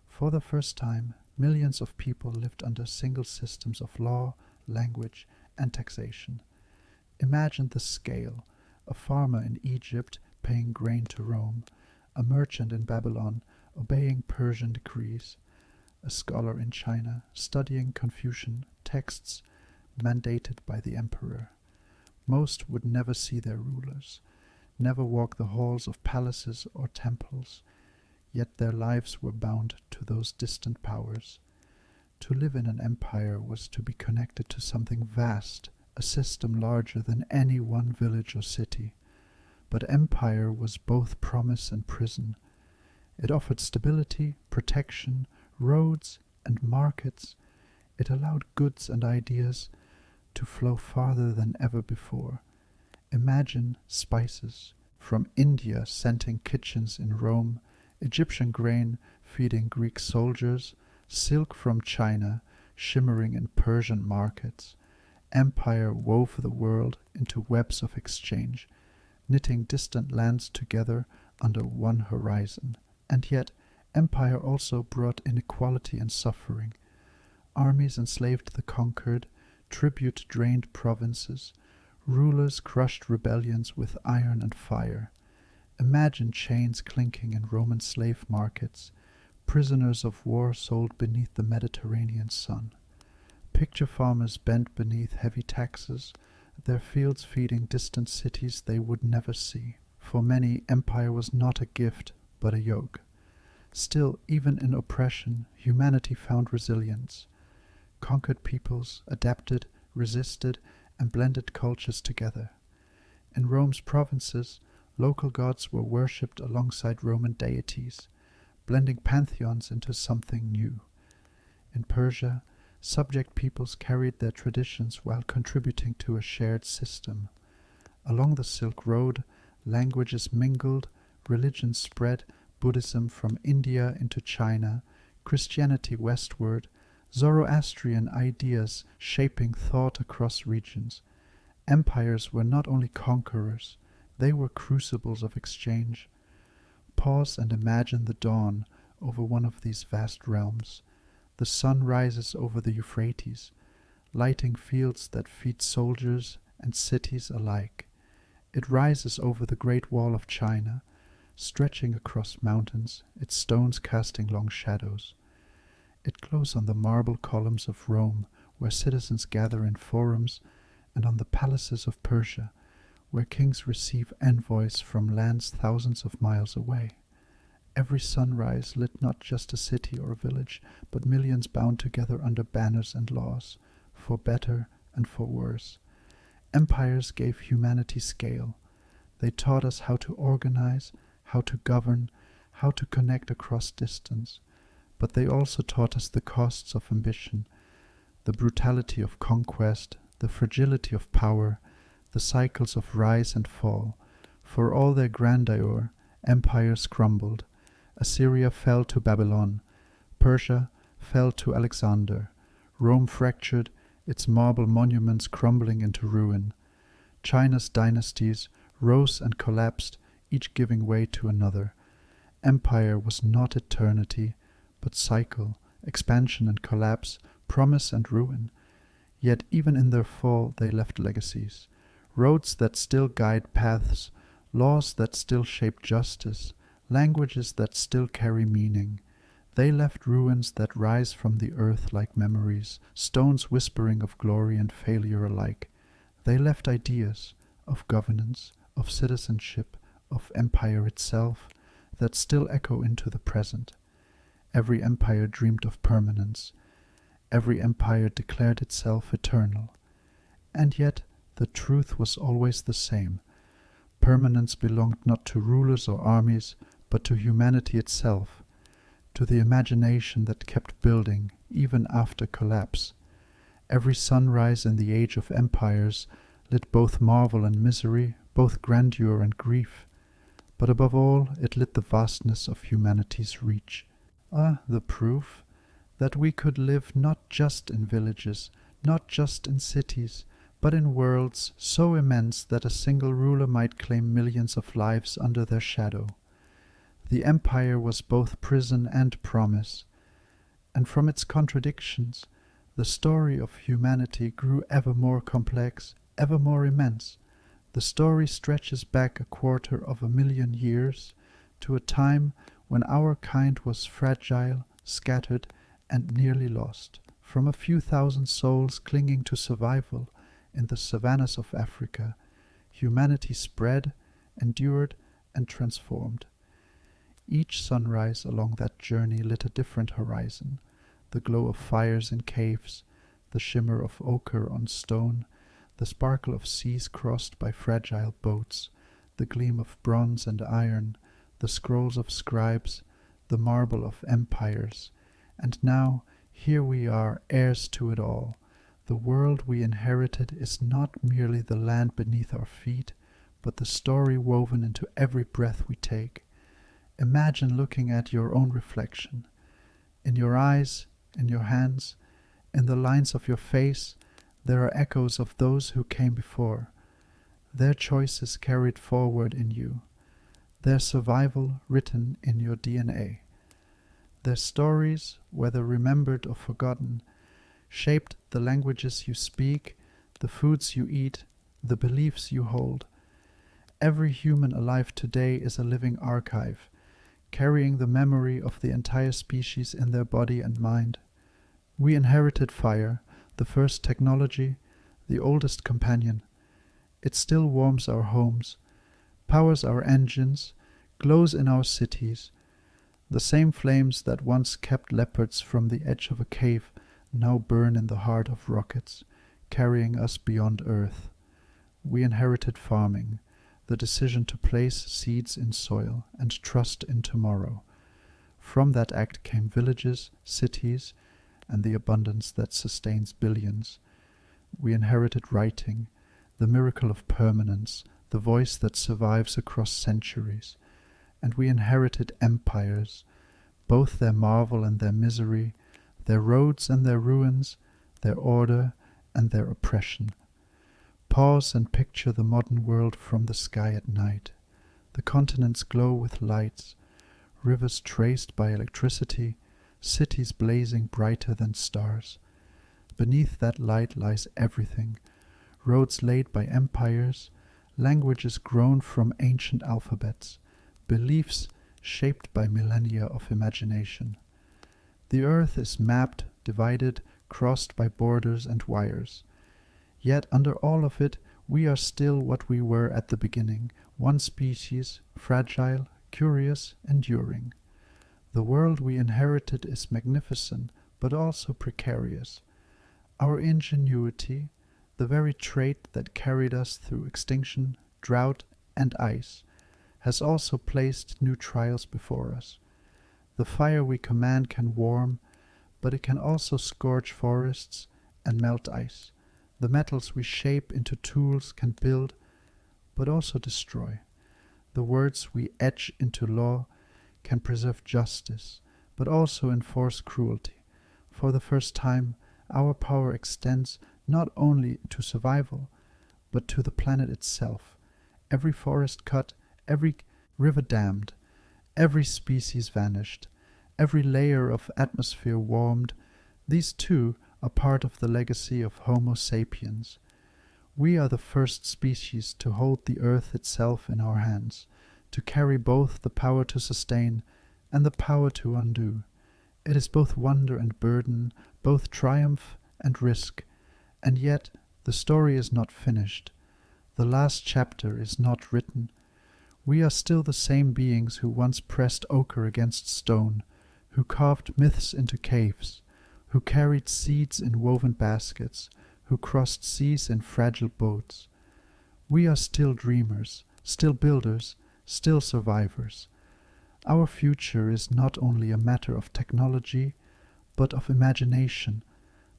For the first time, millions of people lived under single systems of law, language, and taxation. Imagine the scale: a farmer in Egypt paying grain to Rome, a merchant in Babylon obeying Persian decrees, a scholar in China studying Confucian texts mandated by the emperor. Most would never see their rulers, never walk the halls of palaces or temples, yet their lives were bound to those distant powers. To live in an empire was to be connected to something vast, a system larger than any one village or city. But empire was both promise and prison. It offered stability, protection, roads, and markets. It allowed goods and ideas to flow farther than ever before. Imagine spices from India scenting kitchens in Rome, Egyptian grain feeding Greek soldiers, silk from China shimmering in Persian markets. Empire wove the world into webs of exchange, knitting distant lands together under one horizon. And yet, empire also brought inequality and suffering. Armies enslaved the conquered, tribute drained provinces, rulers crushed rebellions with iron and fire. Imagine chains clinking in Roman slave markets, prisoners of war sold beneath the Mediterranean sun. Picture farmers bent beneath heavy taxes, their fields feeding distant cities they would never see. For many, empire was not a gift, but a yoke. Still, even in oppression, humanity found resilience. Conquered peoples adapted, resisted, and blended cultures together. In Rome's provinces, local gods were worshipped alongside Roman deities, blending pantheons into something new. In Persia, subject peoples carried their traditions while contributing to a shared system. Along the Silk Road, languages mingled, religions spread, Buddhism from India into China, Christianity westward, Zoroastrian ideas shaping thought across regions. Empires were not only conquerors, they were crucibles of exchange. Pause and imagine the dawn over one of these vast realms. The sun rises over the Euphrates, lighting fields that feed soldiers and cities alike. It rises over the Great Wall of China, stretching across mountains, its stones casting long shadows. It glows on the marble columns of Rome, where citizens gather in forums, and on the palaces of Persia, where kings receive envoys from lands thousands of miles away. Every sunrise lit not just a city or a village, but millions bound together under banners and laws, for better and for worse. Empires gave humanity scale. They taught us how to organize, how to govern, how to connect across distance. But they also taught us the costs of ambition, the brutality of conquest, the fragility of power, the cycles of rise and fall. For all their grandeur, empires crumbled. Assyria fell to Babylon. Persia fell to Alexander. Rome fractured, its marble monuments crumbling into ruin. China's dynasties rose and collapsed, each giving way to another. Empire was not eternity, but cycle, expansion and collapse, promise and ruin. Yet even in their fall they left legacies, roads that still guide paths, laws that still shape justice, languages that still carry meaning. They left ruins that rise from the earth like memories, stones whispering of glory and failure alike. They left ideas of governance, of citizenship, of empire itself, that still echo into the present. Every empire dreamed of permanence. Every empire declared itself eternal. And yet the truth was always the same. Permanence belonged not to rulers or armies, but to humanity itself, to the imagination that kept building even after collapse. Every sunrise in the age of empires lit both marvel and misery, both grandeur and grief. But above all, it lit the vastness of humanity's reach. The proof that we could live not just in villages, not just in cities, but in worlds so immense that a single ruler might claim millions of lives under their shadow. The empire was both prison and promise, and from its contradictions, the story of humanity grew ever more complex, ever more immense. The story stretches back 250,000 years to a time when our kind was fragile, scattered, and nearly lost, from a few thousand souls clinging to survival in the savannas of Africa. Humanity spread, endured, and transformed. Each sunrise along that journey lit a different horizon, the glow of fires in caves, the shimmer of ochre on stone, the sparkle of seas crossed by fragile boats, the gleam of bronze and iron, the scrolls of scribes, the marble of empires. And now, here we are, heirs to it all. The world we inherited is not merely the land beneath our feet, but the story woven into every breath we take. Imagine looking at your own reflection. In your eyes, in your hands, in the lines of your face, there are echoes of those who came before. Their choices carried forward in you. Their survival written in your DNA. Their stories, whether remembered or forgotten, shaped the languages you speak, the foods you eat, the beliefs you hold. Every human alive today is a living archive, carrying the memory of the entire species in their body and mind. We inherited fire, the first technology, the oldest companion. It still warms our homes, powers our engines, glows in our cities. The same flames that once kept leopards from the edge of a cave now burn in the heart of rockets, carrying us beyond Earth. We inherited farming, the decision to place seeds in soil and trust in tomorrow. From that act came villages, cities, and the abundance that sustains billions. We inherited writing, the miracle of permanence, the voice that survives across centuries. And we inherited empires, both their marvel and their misery, their roads and their ruins, their order and their oppression. Pause and picture the modern world from the sky at night. The continents glow with lights, rivers traced by electricity, cities blazing brighter than stars. Beneath that light lies everything, roads laid by empires, languages grown from ancient alphabets, beliefs shaped by millennia of imagination. The earth is mapped, divided, crossed by borders and wires. Yet under all of it, we are still what we were at the beginning, one species, fragile, curious, enduring. The world we inherited is magnificent, but also precarious. Our ingenuity, the very trait that carried us through extinction, drought, and ice, has also placed new trials before us. The fire we command can warm, but it can also scorch forests and melt ice. The metals we shape into tools can build, but also destroy. The words we etch into law can preserve justice, but also enforce cruelty. For the first time, our power extends not only to survival, but to the planet itself. Every forest cut, every river dammed, every species vanished, every layer of atmosphere warmed. These too are part of the legacy of Homo sapiens. We are the first species to hold the earth itself in our hands, to carry both the power to sustain and the power to undo. It is both wonder and burden, both triumph and risk, and yet the story is not finished. The last chapter is not written. We are still the same beings who once pressed ochre against stone, who carved myths into caves, who carried seeds in woven baskets, who crossed seas in fragile boats. We are still dreamers, still builders, still survivors. Our future is not only a matter of technology, but of imagination,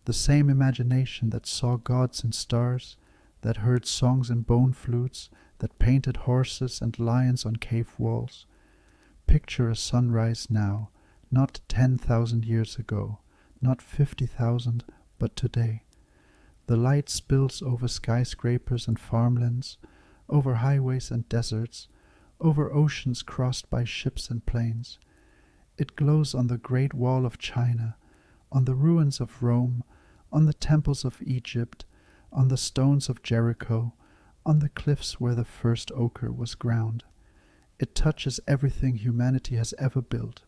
the same imagination that saw gods in stars, that heard songs in bone flutes, that painted horses and lions on cave walls. Picture a sunrise now, not 10,000 years ago, not 50,000, but today. The light spills over skyscrapers and farmlands, over highways and deserts, over oceans crossed by ships and planes. It glows on the Great Wall of China, on the ruins of Rome, on the temples of Egypt, on the stones of Jericho, on the cliffs where the first ochre was ground. It touches everything humanity has ever built,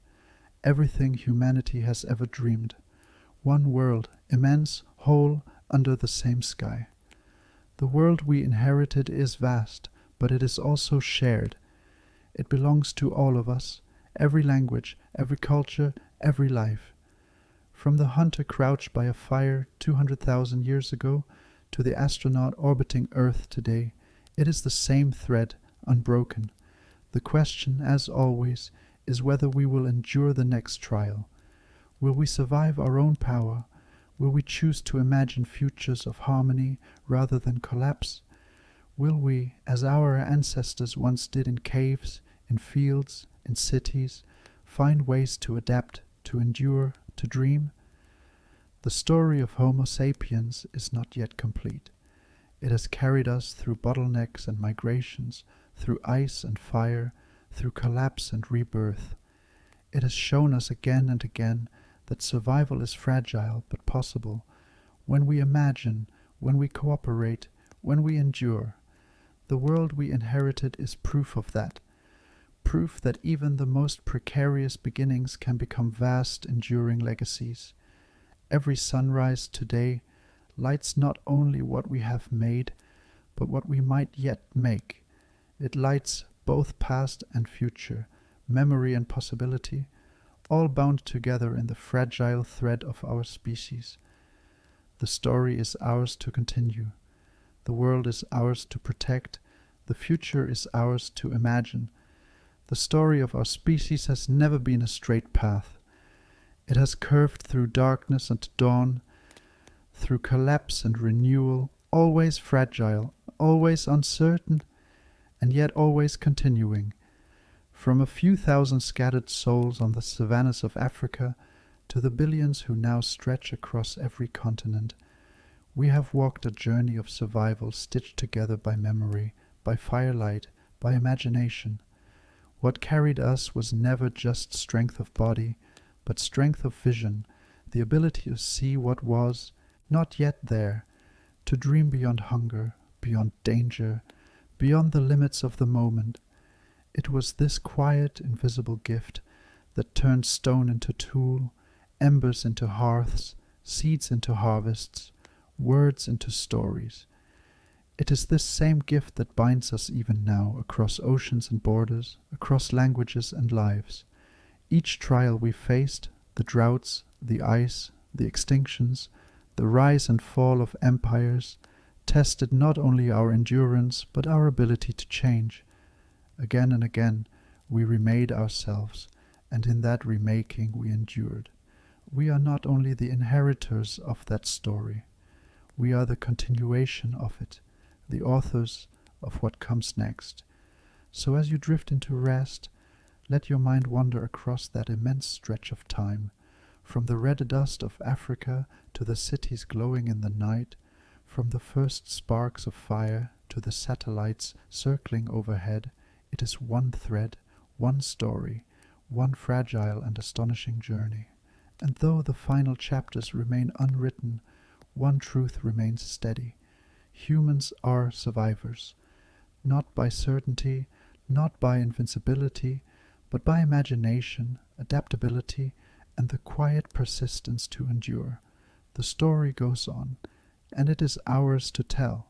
everything humanity has ever dreamed. One world, immense, whole, under the same sky. The world we inherited is vast, but it is also shared. It belongs to all of us, every language, every culture, every life. From the hunter crouched by a fire 200,000 years ago to the astronaut orbiting Earth today, it is the same thread, unbroken. The question, as always, is whether we will endure the next trial. Will we survive our own power? Will we choose to imagine futures of harmony rather than collapse? Will we, as our ancestors once did in caves, in fields, in cities, find ways to adapt, to endure, to dream? The story of Homo sapiens is not yet complete. It has carried us through bottlenecks and migrations, through ice and fire, through collapse and rebirth. It has shown us again and again that survival is fragile but possible when we imagine, when we cooperate, when we endure. The world we inherited is proof of that, proof that even the most precarious beginnings can become vast, enduring legacies. Every sunrise today lights not only what we have made, but what we might yet make. It lights both past and future, memory and possibility, all bound together in the fragile thread of our species. The story is ours to continue. The world is ours to protect. The future is ours to imagine. The story of our species has never been a straight path. It has curved through darkness and dawn, through collapse and renewal, always fragile, always uncertain, and yet always continuing. From a few thousand scattered souls on the savannas of Africa To the billions who now stretch across every continent, we have walked a journey of survival stitched together by memory, by firelight, by imagination. What carried us was never just strength of body, but strength of vision, the ability to see what was not yet there, to dream beyond hunger, beyond danger, beyond the limits of the moment. It was this quiet, invisible gift that turned stone into tool, embers into hearths, seeds into harvests, words into stories. It is this same gift that binds us even now across oceans and borders, across languages and lives. Each trial we faced, the droughts, the ice, the extinctions, the rise and fall of empires, tested not only our endurance but our ability to change. Again and again we remade ourselves, and in that remaking we endured. We are not only the inheritors of that story, we are the continuation of it, the authors of what comes next. So as you drift into rest, let your mind wander across that immense stretch of time, from the red dust of Africa to the cities glowing in the night, from the first sparks of fire to the satellites circling overhead. It is one thread, one story, one fragile and astonishing journey. And though the final chapters remain unwritten, one truth remains steady. Humans are survivors, not by certainty, not by invincibility, but by imagination, adaptability, and the quiet persistence to endure. The story goes on, and it is ours to tell.